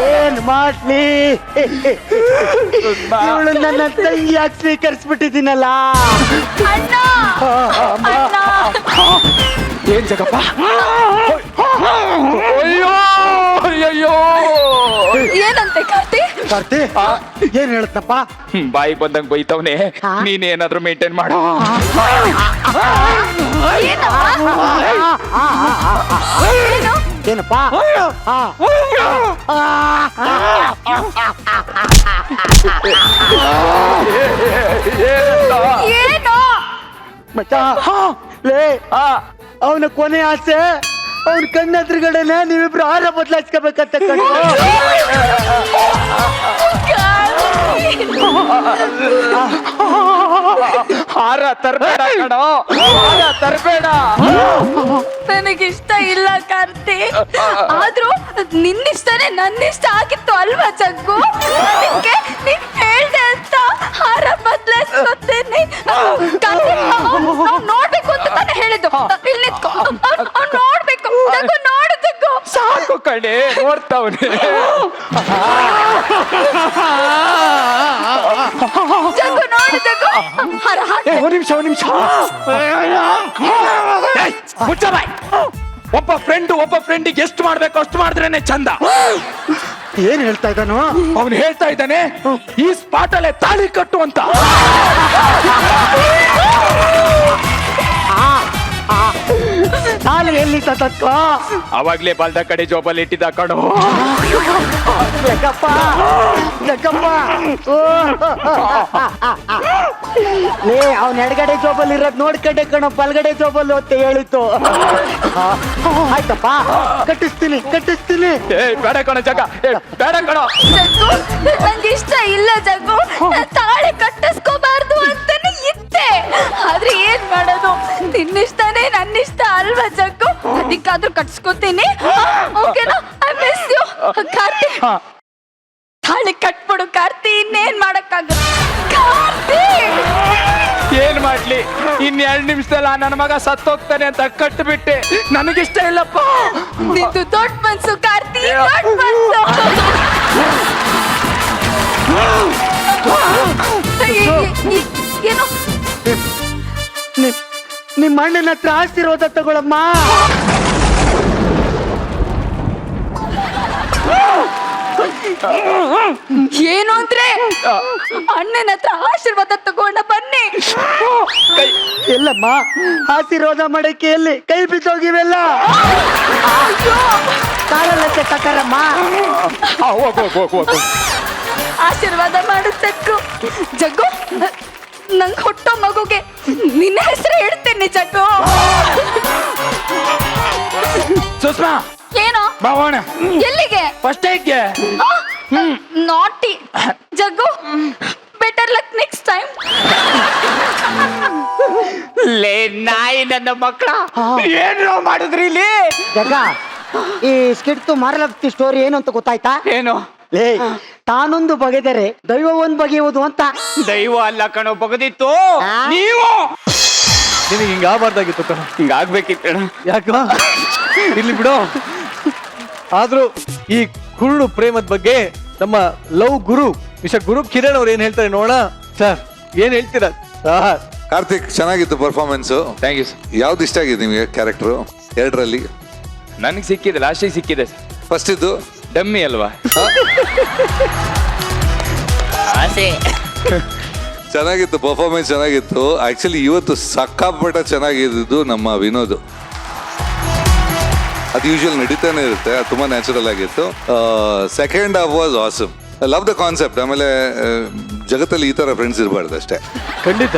ಏನ್ ಮಾಡ್ಲಿ? ಇವಳು ನನ್ನ ತಂಗಿಯಾಗಿ ಸ್ವೀಕರಿಸ್ಬಿಟ್ಟಿದ್ದೀನಲ್ಲ. ಏನ್ ಜಗಪ್ಪ? ಅಯ್ಯೋ ಏನಂತೆ ಕಾರ್ತಿ? ಕಾರ್ತಿ ಏನ್ ಹೇಳತ್ತಪ್ಪ? ಬಾಯಿಗೆ ಬಂದಂಗ್ ಬೈತವ್ನೆ. ನೀನೇನಾದ್ರೂ ಮೇಂಟೈನ್ ಮಾಡು. ಏನು? ಏನಪ್ಪ? ಏನು? ಮಚ್ಚ ಲೇ ಅವನ ಕೊನೆ ಆಸೆ ಅವನ ಕಣ್ಣೆದ್ರುಗಡೆನೆ ನೀವಿಬ್ರು ಆರ ಬದಲಾಯಿಸ್ಕೋಬೇಕಂತ ಕಣ್ಣು. ಹಾರ ತರಬೇಡ ಕಣೋ, ಹಾರ ತರಬೇಡ. ನನಗಿಷ್ಟ ಇಲ್ಲ ಕಾರ್ತಿ. ಆದ್ರೂ ನಿನ್ನಿಷ್ಟನೇ ನನ್ನಿಷ್ಟ ಆಗಿತ್ತು ಅಲ್ವಾ ಜಗ್ಗು? ಅದಕ್ಕೆ ನೀನ್ ಹೇಳ್ದೆ ಅಂತ ಹಾರ ಬದಲಾಯಿಸ್ಕೊತೇನೆ. ನೋಡ್ಬೇಕು ಅಂತ ತಾನೇ ಹೇಳಿದ್ದು. ಇಲ್ಲಿ ನಿಂತ್ಕೊ. ಅವ್ನ್ ನೋಡ್ಬೇಕು. ಜಗ್ಗು ನೋಡು ಜಗ್ಗು. ಸಾಕು ಕಣೆ, ನೋಡ್ತಾವ್ನೆ. ಜಗ್ಗು ನೋಡು ಜಗ್ಗು. ಹಾರ ಹಾಕ್ತೆ. ಒಂದ್ ನಿಮಿಷ ಮುಚ್ಚ ಬಾಯ್. ಒಬ್ಬ ಫ್ರೆಂಡಿಗೆ ಎಷ್ಟು ಮಾಡ್ಬೇಕು ಅಷ್ಟು ಮಾಡಿದ್ರೇನೆ ಚಂದ. ಏನ್ ಹೇಳ್ತಾ ಇದ್ದಾನು? ಅವನು ಹೇಳ್ತಾ ಇದ್ದಾನೆ ಈ ಸ್ಪಾಟ್ ಅಲ್ಲೇ ತಾಳಿ ಕಟ್ಟು ಅಂತ. ತಾಳಿ ಎಲ್ಲಿ ತಕ್ಕ? ಅವಾಗ್ಲೇ ಬಲ್ದ ಕಡೆ ಜೋಬಲ್ಲಿ ಇಟ್ಟಿದ್ದ ಕಣೋ. ಜಗ್ಗಪ್ಪ ಜಗ್ಗಪ್ಪ ಲೇ ಅವ್ನ ಎಡಗಡೆ ಜೋಬಲ್ಲಿ ಇರೋದ್ ನೋಡ್ಕಂಡೆ ಕಣೋ, ಬಲ್ಗಡೆ ಜೋಬಲ್ಲಿ ಅಂತ ಹೇಳಿತ್ತು. ಆಯ್ತಪ್ಪ, ಕಟ್ಟಿಸ್ತೀನಿ. ಏ ಬೇಡ ಕಣೋ ಜಗ, ಬೇಡ ಕಣೋ. ಜಗ್ಗು ನಂಗೆ ಇಷ್ಟ ಇಲ್ಲ ಜಗ್ಗು. ನಾನ್ ತಾಳಿ ಕಟ್ಟಿಸ್ಕೋಬಾರ್ದು ಅಂತಾನೆ ಇದ್ದೆ. ಆದ್ರೆ ಏನ್ ಮಾಡೋದು, ನಿನ್ನಿಷ್ಟನೇ ನನ್ನಿಷ್ಟ ಅಲ್ವಾ ಜಗ್ಗು? ಅದಕ್ಕಾದ್ರೂ ಕಟ್ಸ್ಕೊತೀನಿ. ಓಕೆನಾ? I miss you Karthi. ತಾಳಿ ಕಟ್ಬಿಡು ಕಾರ್ತಿ. ಇನ್ನೇನ್ ಮಾಡಕ್ಕಾಗುತ್ತೆ ಕಾರ್ತಿ? ಏನ್ ಮಾಡ್ಲಿ, ಇನ್ 2 ನಿಮಿಷದಲ್ಲಿ ನನ್ನ ಮಗ ಸತ್ತೋಗ್ತಾನೆ ಅಂತ ಕಟ್ಬಿಟ್ಟೆ. ನನಗಿಷ್ಟ ಇಲ್ಲಪ್ಪ. ನಿಂದು ದೊಡ್ಡ ಮನ್ಸು ಕಾರ್ತಿ, ದೊಡ್ಡ ಮನ್ಸು. ಏನು? ನಿಮ್ಮ ಅಣ್ಣನ ಹತ್ರ ಆಶೀರ್ವಾದ ತಗೊಳಮ್ಮ. ಏನು ಅಂದ್ರೆ ಅಣ್ಣನ ಹತ್ರ ಆಶೀರ್ವಾದ ತಗೊಂಡ ಬನ್ನಿ. ಎಲ್ಲಮ್ಮ ಆಶೀರ್ವಾದ ಮಾಡಕ್ಕೆ ಎಲ್ಲಿ ಕೈ ಬಿದ್ದೋಗಿವೆಲ್ಲ. ಕಾಲಲ್ಲಕ್ಕೆ ತಕರಮ್ಮ. ಆಶೀರ್ವಾದ ಮಾಡು ಜಗ್ಗು. ಜಗ್ಗು ನಂಗೆ ಹುಟ್ಟೋ ಮಗುಗೆ ನಿನ್ನ ಹೆಸರು ಹೇಳ್ತೇನೆ ಜಗ್ಗು. ಸುಷ್ಮಾ ಏನೋ ಬಾವಣ ಎಲ್ಲಿಗೆ? ಫಸ್ಟ್ ಟೈಮ್ಗೆ. Naughty Jaggu. Better luck next time. ಲೇ ನಾಯಿ ನನ್ನ ಮಕ್ಕಳ ಏನು ಮಾಡಿದ್ರಿ ಇಲ್ಲಿ? ಜಗ ಈ ಸ್ಕಿಟ್ ಮಾರಲಪ್ತಿ ಸ್ಟೋರಿ ಏನು ಅಂತ ಗೊತ್ತಾಯ್ತಾ? ಏನು? ಲೇ ತಾನೊಂದು ಬಗೆದರೆ ದೈವ ಒಂದ್ ಬಗೆಯುವುದು ಅಂತ. ದೈವ ಅಲ್ಲ ಕಣೋ ಬಗದಿತ್ತು ನೀವು. ನಿನಗೆ ಹಿಂಗಾಗಬಾರ್ದಾಗಿತ್ತು ಕಣ, ಹಿಂಗಾಗ್ಬೇಕಿತ್ತು ಕಣ. ಯಾಕ ಇರ್ಲಿ ಬಿಡು. ಆದ್ರೂ ಈ ಕುರುಡು ಪ್ರೇಮದ ಬಗ್ಗೆ ನಮ್ಮ ಲವ್ ಗುರು ಮಿಸ್ಟರ್ ಗುರು ಕಿರಣ್ ಅವ್ರು ಏನ್ ಹೇಳ್ತಾರೆ ನೋಡೋಣ. ಸರ್ ಏನ್ ಹೇಳ್ತೀರಾ ಸರ್? ಕಾರ್ತಿಕ್ ಚೆನ್ನಾಗಿತ್ತು ಪರ್ಫಾರ್ಮೆನ್ಸು. Thank you sir. ಯಾವ್ದು ಇಷ್ಟ ಆಗಿದೆ ನಿಮಗೆ ಕ್ಯಾರೆಕ್ಟರು 2ರಲ್ಲಿ? ನನಗೆ ಸಿಕ್ಕಿದೆ, ಲಾಸ್ಟಿಗೆ ಸಿಕ್ಕಿದೆ ಸರ್. ಫಸ್ಟ್ ಇದ್ದು ಡಮ್ಮಿ ಅಲ್ವಾ? ಚೆನ್ನಾಗಿತ್ತು, ಪರ್ಫಾರ್ಮೆನ್ಸ್ ಚೆನ್ನಾಗಿತ್ತು. ಆಕ್ಚುಲಿ ಇವತ್ತು ಸಕ್ಕಾಪಟ್ಟ ಚೆನ್ನಾಗಿದ್ದು ನಮ್ಮ ವಿನೋದ್. ಅದು ಯೂಶುವಲ್ ನಡೀತಾನೆ ಇರುತ್ತೆ, ಅದು ತುಂಬ ನ್ಯಾಚುರಲ್ ಆಗಿತ್ತು. Second half was awesome. Love the concept. ಆಮೇಲೆ ಜಗತ್ತಲ್ಲಿ ಈ ಥರ ಫ್ರೆಂಡ್ಸ್ ಇರಬಾರ್ದು ಅಷ್ಟೇ. ಖಂಡಿತ.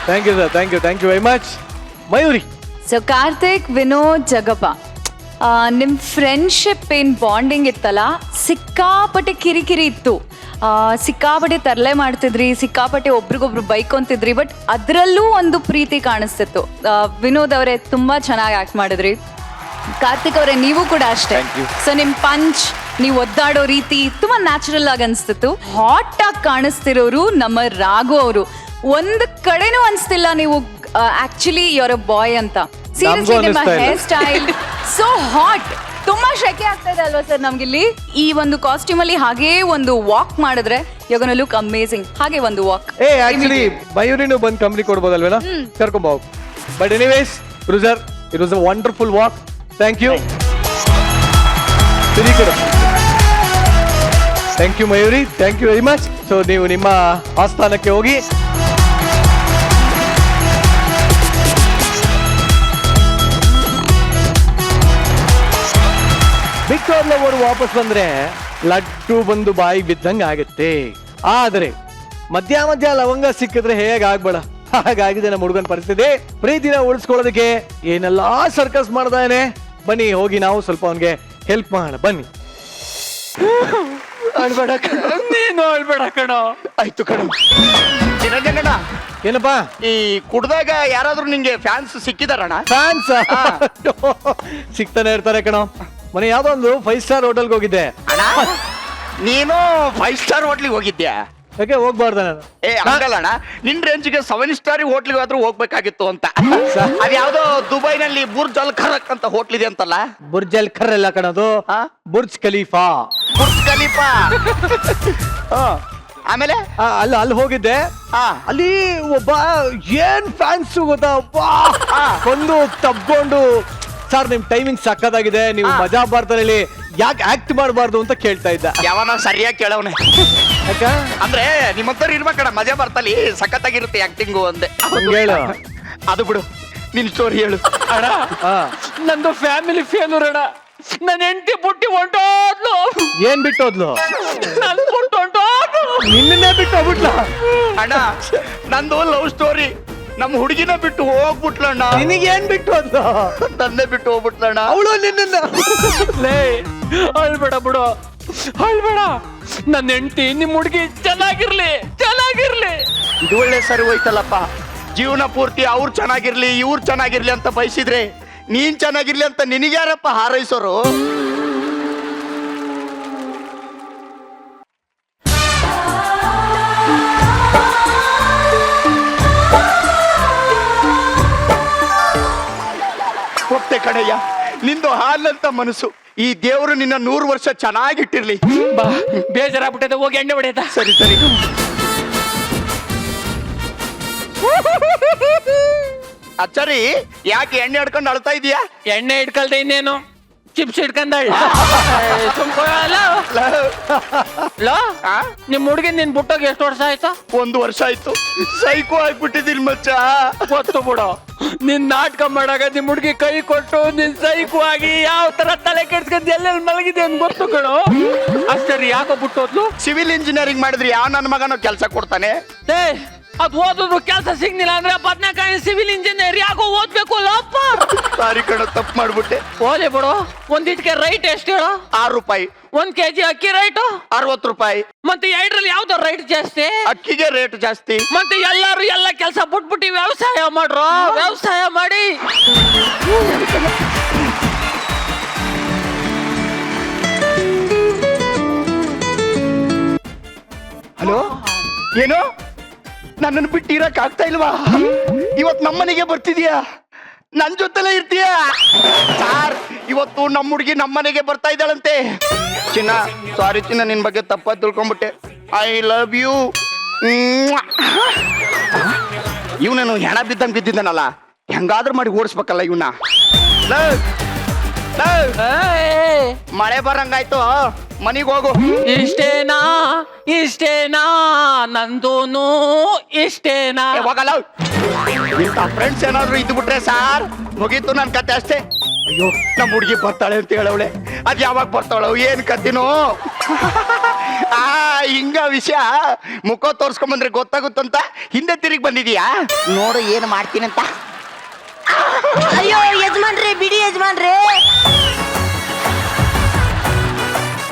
Thank you sir, thank you very much. Mayuri. So Karthik, Vinod, Jagappa, ನಿಮ್ಮ ಫ್ರೆಂಡ್ಶಿಪ್ ಏನು ಬಾಂಡಿಂಗ್ ಇತ್ತಲ್ಲ, ಸಿಕ್ಕಾಪಟ್ಟೆ ಕಿರಿಕಿರಿ ಇತ್ತು. ಸಿಕ್ಕಾಪಟ್ಟೆ ತರಲೆ ಮಾಡ್ತಿದ್ರಿ, ಸಿಕ್ಕಾಪಟ್ಟೆ ಒಬ್ರಿಗೊಬ್ರು ಬೈಕೊಂತಿದ್ರಿ, ಬಟ್ ಅದರಲ್ಲೂ ಒಂದು ಪ್ರೀತಿ ಕಾಣಿಸ್ತಿತ್ತು. ವಿನೋದ್ ಅವರೇ ತುಂಬ ಚೆನ್ನಾಗಿ ಆ್ಯಕ್ಟ್ ಮಾಡಿದ್ರಿ. ಕಾರ್ತಿಕ್ ಅವರೇ ನೀವು ಕೂಡ ಅಷ್ಟೇ. ಸೊ ನಿಮ್ಮ ಪಂಚ್, ನೀವು ಒದ್ದಾಡೋ ರೀತಿ ತುಂಬ ನ್ಯಾಚುರಲ್ ಆಗಿ ಅನಿಸ್ತಿತ್ತು. ಹಾಟ್ ಆಗಿ ಕಾಣಿಸ್ತಿರೋರು ನಮ್ಮ ರಾಘು ಅವರು. ಒಂದು ಕಡೆನೂ ಅನಿಸ್ತಿಲ್ಲ ನೀವು ಆಕ್ಚುಲಿ ಯುವರ್ ಅ ಬಾಯ್ ಅಂತ. ಸೀರಿಯಸ್ಲಿ ನಿಮ್ಮ ಹೇರ್ ಸ್ಟೈಲ್ ಸೋ ಹಾಟ್. ತುಂಬಾ ಶೆಕೆ ಆಗ್ತಾ ಇದೆ ಅಲ್ವಾ ಸರ್ ನಮ್ಗಿಲ್ಲಿ? ಈ ಒಂದು ಕಾಸ್ಟ್ಯೂಮ್ ಅಲ್ಲಿ ಹಾಗೇ ಒಂದು ವಾಕ್ ಮಾಡಿದ್ರೆ ಯು ಗೋನಾ ಲುಕ್ ಅಮೇಜಿಂಗ್. ಹಾಗೆ ಒಂದು ವಾಕ್. ಆಕ್ಚುಲಿ ಮಯೂರಿನೂ ಬಂದು ಕಂಪ್ನಿ ಕೊಡ್ಬೋದಲ್ವೇನಾ? ಕರ್ಕೊಂಡ್ ಹೋಗ್. But anyways bruiser, it was a wonderful walk. Thank you. Thank you Mayuri, thank you very much. So ನೀವು ನಿಮ್ಮ ಆಸ್ಥಾನಕ್ಕೆ ಹೋಗಿ. ಬಿಟ್ಟೋರ್ಲವರು ವಾಪಸ್ ಬಂದ್ರೆ ಲಡ್ಡು ಬಂದು ಬಾಯಿಗೆ ಬಿದ್ದಂಗೆ ಆಗುತ್ತೆ. ಆದ್ರೆ ಮಧ್ಯ ಲವಂಗ ಸಿಕ್ಕಿದ್ರೆ ಹೇಗಾಗ್ಬೇಡ, ಹಾಗಾಗಿದೆ ನಮ್ಮ ಹುಡುಗನ ಪರಿಸ್ಥಿತಿ. ಪ್ರೀತಿನ ಉಳಿಸ್ಕೊಳ್ಳೋದಕ್ಕೆ ಏನೆಲ್ಲಾ ಸರ್ಕಸ್ ಮಾಡ್ದಾನೆ. ಬನ್ನಿ ಹೋಗಿ ನಾವು ಸ್ವಲ್ಪ ಅವನ್ಗೆ ಹೆಲ್ಪ್ ಮಾಡೋಣ ಬನ್ನಿ. ಅಳ್ಬೇಡ ಕಣ, ನೀನು ಅಳ್ಬೇಡ ಕಣೋ. ಆಯ್ತು ಕಣ. ಚಿರಂಜನಣ್ಣ, ಏನಪ್ಪಾ ಈ ಕುಡ್ದಾಗ ಯಾರಾದ್ರೂ ನಿಂಗೆ ಫ್ಯಾನ್ಸ್ ಸಿಕ್ಕಿದಾರಣ್ಣ? ಫ್ಯಾನ್ಸ್ ಸಿಗ್ತಾನೆ ಇರ್ತಾರೆ ಕಣೋ. ಮನೆ ಯಾವ್ದೋ ಒಂದು 5 ಸ್ಟಾರ್ ಹೋಟೆಲ್ಗೆ ಹೋಗಿದ್ದೆ. ಅಣ್ಣ, ನೀನು 5 ಸ್ಟಾರ್ ಹೋಟ್ಲಿಗೆ ಹೋಗಿದ್ಯಾ? ಯಾಕೆ ಹೋಗ್ಬಾರ್ದ ನಾನು? ಹಂಗಲ್ಲ ಅಣ್ಣ, ನಿನ್ ರೇಂಜ್ಗೆ 7 ಸ್ಟಾರ್ ಹೋಟ್ಲಿಗೆ ಆದ್ರೂ ಹೋಗ್ಬೇಕಾಗಿತ್ತು ಅಂತ. ಅದ್ಯಾವ್ದೋ ದುಬೈನಲ್ಲಿ ಬುರ್ಜ್ ಅಲ್ ಖರಕ್ ಅಂತ ಹೋಟ್ಲ್ ಇದೆ ಅಂತಲ್ಲ? ಬುರ್ಜ್ ಅಲ್ ಖರ್ ಎಲ್ಲ ಕಣದು, ಬುರ್ಜ್ ಖಲೀಫಾ. Burj Khalifa. ಆಮೇಲೆ ಅಲ್ಲಿ ಹೋಗಿದ್ದೆ. ಅಲ್ಲಿ ಒಬ್ಬ ಏನ್ ಫ್ಯಾನ್ಸ್ ಗೊತ್ತಾ, ಒಂದು ತಬ್ಕೊಂಡು ಸರ್ ನಿಮ್ ಟೈಮಿಂಗ್ ಸಕ್ಕದಾಗಿದೆ, ನೀವು ಮಜಾ ಬರ್ತಾರೆ, ಯಾಕೆ ಆಕ್ಟ್ ಮಾಡಬಾರ್ದು ಅಂತ ಕೇಳ್ತಾ ಇದ್ದ. ಯಾವನ ಸರಿಯಾಗಿ ಕೇಳವನೆ. ಅಂದ್ರೆ ನಿಮ್ಮಂತವ್ರು ಇರ್ಬೇಕಣ್ಣ, ಮಜಾ ಬರ್ತಲ್ಲಿ, ಸಖತ್ತಾಗಿರುತ್ತೆ ಆಕ್ಟಿಂಗು ಅಂದೆ. ಹೇಳು. ಅದು ಬಿಡು, ನಿನ್ ಸ್ಟೋರಿ ಹೇಳು. ಅಣ್ಣ, ನಂದು ಫ್ಯಾಮಿಲಿ ಫೇಲ್ಯೂರ್ ಅಣ್ಣ. ನನ್ನ ಹೆಂಡತಿ ಬುಟ್ಟಿ ಹೊಂಟೋದ್ಲು. ಏನ್ ಬಿಟ್ಟೋದ್ಲು? ನನ್ ಬುಟ್ಟು ಹೊಂಟೋದ್ಲು. ನಿನ್ನೆ ಬಿಟ್ಟು ಹೋಗ್ಬಿಟ್ಲ? ಅಣ್ಣ, ನಂದು ಲವ್ ಸ್ಟೋರಿ. ನಮ್ಮ ಹುಡುಗಿನ ಬಿಟ್ಟು ಹೋಗ್ಬಿಟ್ಲಣ್ಣ. ನಿನಗೇನ್ ಬಿಟ್ಟು ಹೋದ್ಲು? ತಂದೆ ಬಿಟ್ಟು ಹೋಗ್ಬಿಟ್ಲಣ್ಣ. ಅವಳು ನಿನ್ನ ಅಳ್ಬೇಡ ಬಿಡು, ಅಳ್ಬೇಡ. ನನ್ನ ಹೆಂಡತಿ ನಿಮ್ ಹುಡುಗಿ ಚೆನ್ನಾಗಿರ್ಲಿ. ಇದು ಒಳ್ಳೆ ಸರಿ ಹೋಯ್ತಲ್ಲಪ್ಪ. ಜೀವನ ಪೂರ್ತಿ ಅವ್ರು ಚೆನ್ನಾಗಿರ್ಲಿ ಇವ್ರು ಚೆನ್ನಾಗಿರ್ಲಿ ಅಂತ ಬಯಸಿದ್ರೆ ನೀನ್ ಚೆನ್ನಾಗಿರ್ಲಿ ಅಂತ ನಿನಗ್ಯಾರಪ್ಪ ಹಾರೈಸೋರು? ಹೋಗ್ತೆ ಕಣಯ್ಯ, ನಿಂದು ಹಾಲಂತ ಮನಸ್ಸು. ಈ ದೇವರು ನಿನ್ನ 100 ವರ್ಷ ಚೆನ್ನಾಗಿಟ್ಟಿರ್ಲಿ. ಬಾ, ಬೇಜಾರಾಗ್ಬಿಟ್ಟೈತೆ, ಹೋಗಿ ಎಣ್ಣೆ ಹೊಡೆಯದ. ಸರಿ. ಅಚ್ಚರಿ, ಯಾಕೆ ಎಣ್ಣೆ ಹಿಡ್ಕೊಂಡು ಅಳ್ತಾ ಇದೀಯಾ? ಎಣ್ಣೆ ಇಟ್ಕಲ್ದೆ ಇನ್ನೇನು, ಚಿಪ್ಸ್ ಇಟ್ಕೊಂಡಾಳ. ನಿಮ್ ಹುಡುಗಿ ನಿನ್ ಬುಟ್ಟೋಗಿ ಎಷ್ಟು ವರ್ಷ ಆಯ್ತಾ? 1 ವರ್ಷ ಆಯ್ತು. ಸೈಕೋ ಆಗ್ಬಿಟ್ಟಿದಿಲ್ ಮಚ್ಚ. ಗೊತ್ತು ಬಿಡು, ನಿನ್ ನಾಟಕ ಮಾಡಾಗ ನಿಮ್ ಹುಡುಗಿ ಕೈ ಕೊಟ್ಟು ನಿನ್ ಸೈಕು ಆಗಿ ಯಾವ ತರ ತಲೆ ಕೆಡ್ಸ್ಕೊಂಡ್ ಎಲ್ಲೆಲ್ಲಿ ಮಲಗಿದೆ ಅಂತ ಗೊತ್ತು ಕಣೋ. ಅಷ್ಟರಿ ಯಾಕೋ ಬಿಟ್ಟೋದ್ಲು? ಸಿವಿಲ್ ಇಂಜಿನಿಯರಿಂಗ್ ಮಾಡಿದ್ರಿ ಯಾವ ನನ್ನ ಮಗನೋ ಕೆಲಸ ಕೊಡ್ತಾನೆ? ಅದ್ ಓದಿದ್ರು ಕೆಲಸ ಸಿಗ್ಲಿಲ್ಲ ಅಂದ್ರೆ ಬದ್ನೆಕಾಯಿ ಸಿವಿಲ್ ಇಂಜಿನಿಯರ್ ಯಾಕೋ ಓದ್ಬೇಕು ಅಲ್ಲಪ್ಪ. ಸಾರಿ ಕಣ, ತಪ್ಪು ಮಾಡ್ಬಿಟ್ಟೆ. ಓದಿ ಬಿಡು. ಒಂದಿಟ್ಕೆ ರೈಟ್ ಎಷ್ಟು ಹೇಳು? 6 ರೂಪಾಯಿ. 1 kg ಅಕ್ಕಿ ರೈಟ್ 60 ರೂಪಾಯಿ. ಮತ್ತೆ ಎರಡರಲ್ಲಿ ಯಾವ್ದು ರೈಟ್ ಜಾಸ್ತಿ? ಅಕ್ಕಿಗೆ ರೇಟ್ ಜಾಸ್ತಿ. ಮತ್ತೆ ಎಲ್ಲಾರು ಎಲ್ಲ ಕೆಲಸ ಬಿಟ್ಬಿಟ್ಟು ವ್ಯವಸಾಯ ಮಾಡ್ರು. ವ್ಯವಸಾಯ ಮಾಡಿ. ಹಲೋ, ಏನು ನನ್ನನ್ನು ಬಿಟ್ಟು ಇರಕ್ ಆಗ್ತಾ ಇಲ್ವಾ? ಇವತ್ತು ನಮ್ಮನೆಗೆ ಬರ್ತಿದ್ಯಾ? ನನ್ ಜೊತೆಲೇ ಇರ್ತೀಯಾ? ಸಾರ್, ಇವತ್ತು ನಮ್ಮ ಹುಡುಗಿ ನಮ್ಮನೆಗೆ ಬರ್ತಾ ಇದ್ದಾಳಂತೆ. ಚಿನ್ನ, ಸಾರಿ ಚಿನ್ನ, ನಿನ್ ಬಗ್ಗೆ ತಪ್ಪಾಗಿ ತಿಳ್ಕೊಂಡ್ಬಿಟ್ಟೆ. I love you. ಇವನೇನು ಹೆಣ ಬಿದ್ದಂಗೆ ಬಿದ್ದಿದ್ದಾನಲ್ಲ, ಹೆಂಗಾದ್ರೂ ಮಾಡಿ ಓಡಿಸ್ಬೇಕಲ್ಲ ಇವನ್ನ. ಮಳೆ ಬರಂಗಾಯ್ತು, ಮನಿಗ್ ಹೋಗು. ಇಷ್ಟೇನಾ ನಂದೂನು ಇಷ್ಟೇನಾ? ಹೋಗಲ್ಲ. ಇಂಥ ಫ್ರೆಂಡ್ಸ್ ಏನಾದ್ರು ಇದ್ದು ಬಿಟ್ರೆ ಸಾರ್, ಮುಗೀತು ನನ್ ಕತೆ ಅಷ್ಟೇ. ಅಯ್ಯೋ, ನಮ್ಮ ಹುಡುಗಿ ಬರ್ತಾಳೆ ಅಂತ ಹೇಳವಳೆ. ಅದ್ ಯಾವಾಗ ಬರ್ತಾಳು, ಏನ್ ಕತ್ತಿನೋ? ಹಿಂಗ ವಿಷಯ ಮುಖ ತೋರ್ಸ್ಕೊಂಬಂದ್ರೆ ಗೊತ್ತಾಗುತ್ತಂತ ಹಿಂದೆ ತಿರುಗಿ ಬಂದಿದೀಯಾ? ನೋಡು ಏನ್ ಮಾಡ್ತೀನಂತ. ಅಯ್ಯೋ ಯಜಮಾನ್ರಿ, ಬಿಡಿ ಯಜಮಾನ್ರಿ.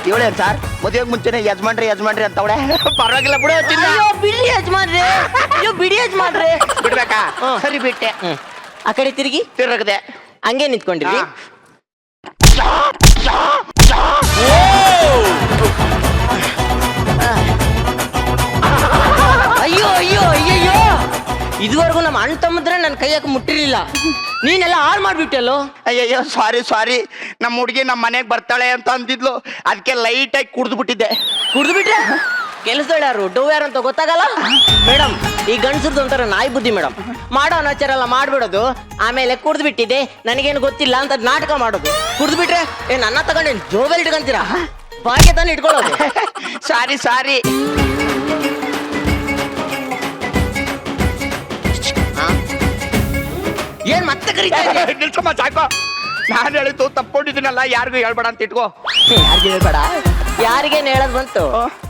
ಇವಳೇನ್ ಸಾರ್ ಮದುವೆಗೆ ಮುಂಚೆನೆ ಯಜಮಾನ್ರಿ ಅಂತವಳೆ? ಪರವಾಗಿಲ್ಲ ಬಿಡು. ಅಯ್ಯೋ ಬಿಡಿ ಯಜಮಾನ್ರಿ, ಬಿಡಿ ಯಜಮಾನ್ರಿ. ಬಿಡ್ಬೇಕಾ? ಸರಿ ಬಿಟ್ಟೆ. ಆ ಕಡೆ ತಿರುಗದೆ ಹಂಗೆ ನಿಂತ್ಕೊಂಡಿರಿ. ಅಯ್ಯೋ ಇದುವರೆಗೂ ನಮ್ಮ ಅಣ್ಣ ತಮ್ಮದ್ರೆ ನನ್ನ ಕೈಯಾಕ ಮುಟ್ಟಿರ್ಲಿಲ್ಲ, ನೀನೆಲ್ಲ ಹಾಳು ಮಾಡ್ಬಿಟ್ಟೆಲ್ಲೋ. ಅಯ್ಯಯ್ಯೋ, ಸಾರಿ. ನಮ್ಮ ಹುಡುಗಿ ನಮ್ಮ ಮನೆಗೆ ಬರ್ತಾಳೆ ಅಂತ ಅಂದಿದ್ಲು, ಅದಕ್ಕೆ ಲೈಟಾಗಿ ಕುಡ್ದು ಬಿಟ್ಟಿದ್ದೆ. ಕುಡ್ದು ಬಿಟ್ರೆ ಕೆಲಸದವ್ರು ಯಾರು, ಡವ್ ಯಾರು ಅಂತ ಗೊತ್ತಾಗಲ್ಲ ಮೇಡಮ್. ಈ ಗಂಡಸರ್ದು ಒಂಥರ ನಾಯಿ ಬುದ್ಧಿ ಮೇಡಮ್. ಮಾಡೋ ಅನಾಚಾರ ಎಲ್ಲ ಮಾಡ್ಬಿಡೋದು, ಆಮೇಲೆ ಕುಡ್ದು ಬಿಟ್ಟಿದೆ ನನಗೇನು ಗೊತ್ತಿಲ್ಲ ಅಂತ ನಾಟಕ ಮಾಡೋದು. ಕುಡ್ದು ಬಿಟ್ರೆ ನನ್ನ ತಗೊಂಡೇನು ಜೋಬಲ್ಲಿ ಇಟ್ಕೊಂತೀರಾ? ಬಾಯಿಗೆ ತಾನೇ ಇಟ್ಕೊಳ್ಳೋದು. ಸಾರಿ ಸಾರಿ. ಏನ್ ಮತ್ತೆ ಕರೀತಾ ಇದ್ಯಾ? ನಿಲ್ಸಮ್ಮ ಸಾಕು. ನಾನು ಹೇಳಿದ್ದು ತಪ್ಕೊಂಡಿದ್ದೀನಲ್ಲ, ಯಾರಿಗೂ ಹೇಳ್ಬೇಡ ಅಂತ ಇಟ್ಕೋ. ಯಾರಿಗೆ ಹೇಳ್ಬೇಡ. ಯಾರಿಗೇನ್ ಹೇಳದ್ ಬಂತು?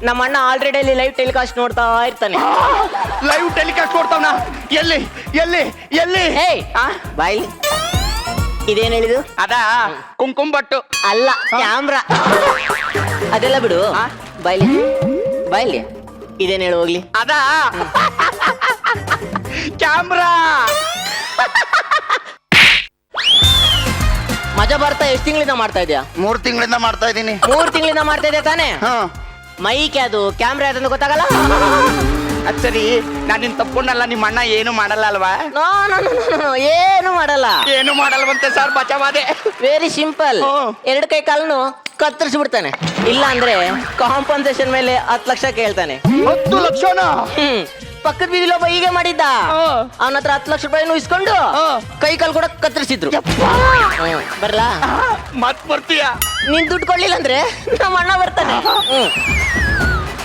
ನಮ್ಮ ಅಣ್ಣ ಆಲ್ರೆಡಿ ಅಲ್ಲಿ ಲೈವ್ ಟೆಲಿಕಾಸ್ಟ್ ನೋಡ್ತಾ ಇರ್ತಾನೆ. ಲೈವ್ ಟೆಲಿಕಾಸ್ಟ್ ನೋಡ್ತಾವನ? ಎಲ್ಲಿ ಎಲ್ಲಿ ಎಲ್ಲಿ? ಏಯ್ ಬಾಯ್ಲಿ, ಇದೇನ್ ಹೇಳಿದು? ಅದ ಕುಂಕುಮ ಬಟ್ಟು ಅಲ್ಲ, ಕ್ಯಾಮ್ರಾ. ಅದೆಲ್ಲ ಬಿಡು. ಬಾಯ್ಲಿ ಬಾಯ್ಲಿ, ಇದೇನ್ ಹೇಳು ಹೋಗ್ಲಿ. ಅದ ಕ್ಯಾಮ್ರಾ. ಮಜಾ ಬರ್ತಾ ಎಷ್ಟು ತಿಂಗಳಿಂದ ಮಾಡ್ತಾ ಇದ್ಯಾ? 3 ತಿಂಗಳಿಂದ ಮಾಡ್ತಾ ಇದ್ದೀನಿ. 3 ತಿಂಗಳಿಂದ ಮಾಡ್ತಾ ಇದ್ಯಾ ತಾನೇ? ಮೈಕ್ ಅದು ಕ್ಯಾಮ್ರಾ ಅದಂತ ಗೊತ್ತಾಗಲ್ಲ. ಅದ್ ಸರಿ, ನಾನು ನಿನ್ ತಪ್ಕೊಂಡಲ್ಲ, ನಿಮ್ಮ ಅಣ್ಣ ಏನು ಮಾಡಲ್ಲ ಅಲ್ವಾ? ನೋ ನೋ ನೋ, ಏನು ಮಾಡಲ್ಲ. ಏನು ಮಾಡಲ್ವಂತೆ ಸರ್, ಬಚಾವಾದೆ. Very simple. 2 ಕೈ ಕಾಲನ್ನು ಕತ್ತರಿಸ್ಬಿಡ್ತಾನೆ. ಇಲ್ಲ ಅಂದ್ರೆ ಕಾಂಪನ್ಸೇಷನ್ ಮೇಲೆ 10 ಲಕ್ಷ ಕೇಳ್ತಾನೆ. 10 ಲಕ್ಷನಾ? ಪಕ್ಕದ ಬೀದಿలో ಹೀಗೆ ಮಾಡಿದ್ದ. ಅವನ ಹತ್ರ 10 ಲಕ್ಷ ರೂಪಾಯಿನೂ ಇಸ್ಕೊಂಡು ಕೈ ಕಾಲು ಕೂಡ ಕತ್ತರಿಸಿದ್ರು. ಬರ್ಲಾ? ಮತ್ ಬರ್ತೀಯ? ನೀನ್ ದುಡ್ಡು ಕೊಡ್ಲಿಲ್ಲ ಅಂದ್ರೆ ನಮ್ಮ ಅಣ್ಣ ಬರ್ತಾನೆ.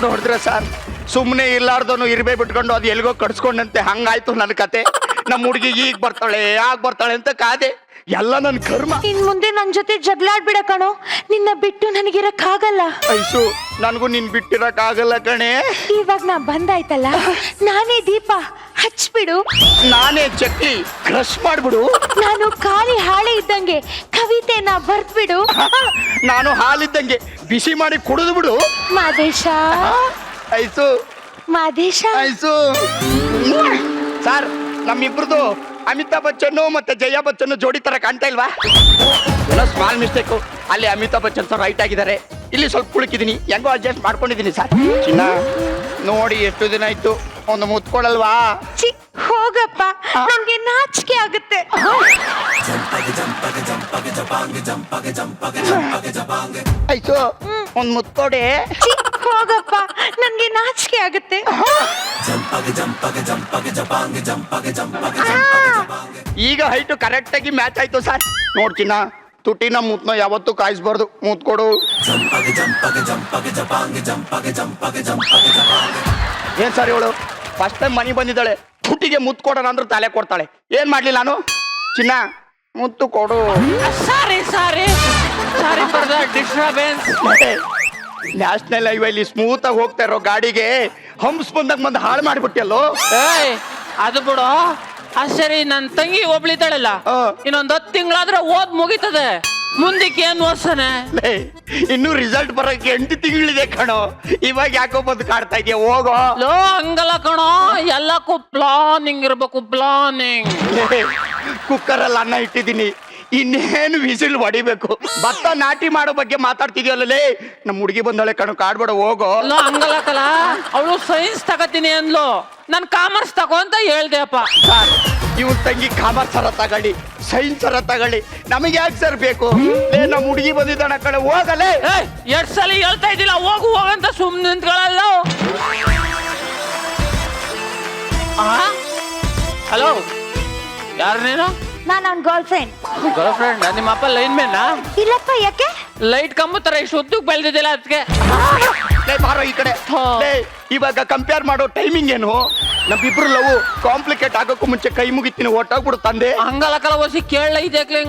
ನೋಡಿದ್ರೆ ಸರ್, ಸುಮ್ನೆ ಇಲ್ಲಾರ್ದನು ಇರ್ಬೇ ಬಿಟ್ಕೊಂಡು ಅದು ಎಲ್ಗೋ ಕಡ್ಸ್ಕೊಂಡಂತೆ ಹಂಗಾಯ್ತು ನನ್ನ ಕತೆ. ನಮ್ಮ ಹುಡುಗಿ ಈಗ ಬರ್ತಾಳೆ ಆಗ ಬರ್ತಾಳೆ ಅಂತ ಕಾದೆ. ಎಲ್ಲ ನನ್ ಕರ್ಮ. ಇನ್ ಮುಂದೆ ನನ್ ಜೊತೆ ಜಗಳಾಡ್ಬಿಡ ಕಣೋ, ನಿನ್ನ ಬಿಟ್ಟು ನನಗಿರಕ್ಕಾಗಲ್ಲ. ಐಸು, ನನಗೂ ನಿನ್ ಬಿಟ್ಟಿರಕ್ ಆಗಲ್ಲ ಕಣೆ. ಇವಾಗ ನಾ ಬಂದಾಯ್ತಲ್ಲ, ನಾನೇ ದೀಪ ಹಚ್ಬಿಡು. ನಾನೇ ಚಕ್ಲಿ ಕ್ರಶ್ ಮಾಡ್ಬಿಡು. ನಾನು ಖಾಲಿ ಹಾಳೆ ಇದ್ದಂಗೆ ಕವಿತೆನ ಬರ್ದ್ಬಿಡು. ನಾನು ಹಾಲಿದ್ದಂಗೆ ಬಿಸಿ ಮಾಡಿ ಕುಡಿದು ಬಿಡು. ಮಾದೇಶ ಐಸು ಮಾದೇಶ. ಐಸು. ಸರ್, ನಮ್ಮಿಬ್ರದು ಅಮಿತಾಬ್ ಬಚ್ಚನ್ ಮತ್ತೆ ಜಯಾ ಬಚ್ಚನ್ ಜೋಡಿ ತರ ಕಾಣ್ತಾ ಇಲ್ವಾ? ಏನೋ ಸ್ಮಾಲ್ ಮಿಸ್ಟೇಕು. ಅಲ್ಲಿ ಅಮಿತಾಬ್ ಬಚ್ಚನ್ ಸರ್ ರೈಟ್ ಆಗಿದ್ದಾರೆ, ಇಲ್ಲಿ ಸ್ವಲ್ಪ ಕುಳುಕಿದೀನಿ, ಹೆಂಗೋ ಅಡ್ಜಸ್ಟ್ ಮಾಡ್ಕೊಂಡಿದೀನಿ ಸರ್. ಚಿನ್ನ ನೋಡಿ, ಎಷ್ಟು ದಿನ ಆಯ್ತು, ಒಂದು ಮುತ್ಕೊಳಲ್ವಾ? ಚಿ ಹೋಗಪ್ಪ, ನನ್ಗೆ ನಾಚಿಕೆ ಆಗುತ್ತೆ. ಆಯ್ತು, ಒಂದ್ ಮುತ್ಕೊಡೆ. ಚಿ ಹೋಗಪ್ಪ, ನನ್ಗೆ ನಾಚಿಕೆ ಆಗುತ್ತೆ. ಈಗ ಹೈಟು ಕರೆಕ್ಟ್ ಆಗಿ ಮ್ಯಾಚ್ ಆಯ್ತು ಸರ್. ನೋಡ್ತೀನ ತುಟಿನ ಮುತ್ನ ಯಾವತ್ತೂ ಕಾಯಿಸ್ಬಾರ್ದು. ಮುತ್ಕೊಡು. ಏನ್ ಸರ್ ಇವಳು ಫಸ್ಟ್ ಟೈಮ್ ಮನೆ ಬಂದಿದ್ದಾಳೆ, ತುಟಿಗೆ ಮುತ್ತು ಕೊಡೋಣ ಅಂದ್ರೆ ತಲೆ ಕೊಡ್ತಾಳೆ. ಏನ್ ಮಾಡ್ಲಿ ನಾನು? ಚಿನ್ನ ಮುತ್ತು ಕೊಡು. Sorry sorry sorry for the disturbance. National ಹೈವೇಲಿ ಸ್ಮೂತ್ ಆಗಿ ಹೋಗ್ತಾ ಇರೋ ಗಾಡಿಗೆ ಹಂಪ್ಸ್ ಬಂದಾಗ ಹಾಳು ಮಾಡ್ಬಿಟ್ಟಲ್ಲೋ. ಅದು ಬಿಡು. ಸರಿ, ನನ್ ತಂಗಿ ಒಬ್ಳಿದ್ದಾಳಲ್ಲ, ಇನ್ನೊಂದ್ 10 ತಿಂಗಳಾದ್ರೆ ಓದ್ ಮುಗಿತದೆ. ಮುಂದಕ್ಕೆ ಏನ್ ವರ್ಷನೆ? ಇನ್ನು ರಿಸಲ್ಟ್ ಬರಕ್ಕೆ 8 ತಿಂಗಳಿದೆ ಕಣೋ. ಇವಾಗ ಯಾಕೋ ಬಂದು ಕಾಡ್ತಾ ಇದೆಯಾ? ಹೋಗೋ. ಲೋ ಹಂಗಲ್ಲ ಕಣೋ, ಎಲ್ಲಕ್ಕೂ ಪ್ಲಾನಿಂಗ್ ಇರ್ಬೇಕು, ಪ್ಲಾನಿಂಗ್. ಕುಕ್ಕರ್ ಅಲ್ಲಿ ಅನ್ನ ಇಟ್ಟಿದ್ದೀನಿ, ಇನ್ನೇನು ವಿಸಿಲ್ ಹೊಡಿಬೇಕು. ಭತ್ತ ನಾಟಿ ಮಾಡೋ ಬಗ್ಗೆ ಮಾತಾಡ್ತಿದ್ಯಲ್ಲೇ. ನಮ್ಮ ಹುಡುಗಿ ಬಂದಳೆ ಕಣೋ, ಕಾಡ್ಬೇಡ, ಹೋಗೋ. ಲೋ ಹಂಗಲ್ಲ ಕಲ, ಅವಳು ಸೈನ್ಸ್ ತಗತೀನಿ ಅಂದ್ಲು, ನನ್ ಕಾಮರ್ಸ್ ತಗೋ ಅಂತ ಹೇಳ್ದೆಪ್ಪ. ಸರ್, ಇವನ್ ತಂಗಿ ಕಾಮರ್ಸ್ ಸರ ತಗೊಳ್ಳಿ, ಸೈನ್ಸ್ ಸರ ತಗೊಳ್ಳಿ, ನಮಗೆ ಯಾಕೆ ಸರ್ ಬೇಕು? ನಮ್ಮ ಹುಡುಗಿ ಬಂದಿದ್ದಾಳ ಕಡೆ, ಹೋಗಲೇ. 2 ಸಲ ಹೇಳ್ತಾ ಇದ್ದಿಲ್ಲ ಹೋಗು ಹೋಗಂತ ಸುಮ್ಮನೆ ನಿಂತ್ಕೊಳ್ಳಲ್ಲ. ಹಲೋ, ಯಾರು ನೀನು? ನಾನು ಅವ್ನ ಗರ್ಲ್ ಫ್ರೆಂಡ್. Girl friend? ನಿಮ್ಮ ಅಪ್ಪ ಲೈನ್ ಮ್ಯಾನ್? ಇಲ್ಲಪ್ಪ, ಯಾಕೆ? ಲೈಟ್ ಕಂಬ ತರ ಇಷ್ಟು ಉದ್ದಕ್ಕೆ ಬೆಳೆದಿದ್ದಿಲ್ಲ ಅದಕ್ಕೆ. ಬಾರೋ ಈ ಕಡೆ. ಇವಾಗ ಕಂಪೇರ್ ಮಾಡೋ ಟೈಮಿಂಗ್ ಏನು? ನಮ್ಮಿಬ್ರು ಲವ್ ಕಾಂಪ್ಲಿಕೇಟ್ ಆಗೋಕ್ಕೂ ಮುಂಚೆ ಕೈ ಮುಗಿತೀನಿ, ಹೊಟ್ಟಾಗ್ಬಿಡು ತಂದೆ. ಹಂಗಲ್ಲ ಕಲ ಹೊಸಿ ಕೇಳ ಇದಕ್ಕೆ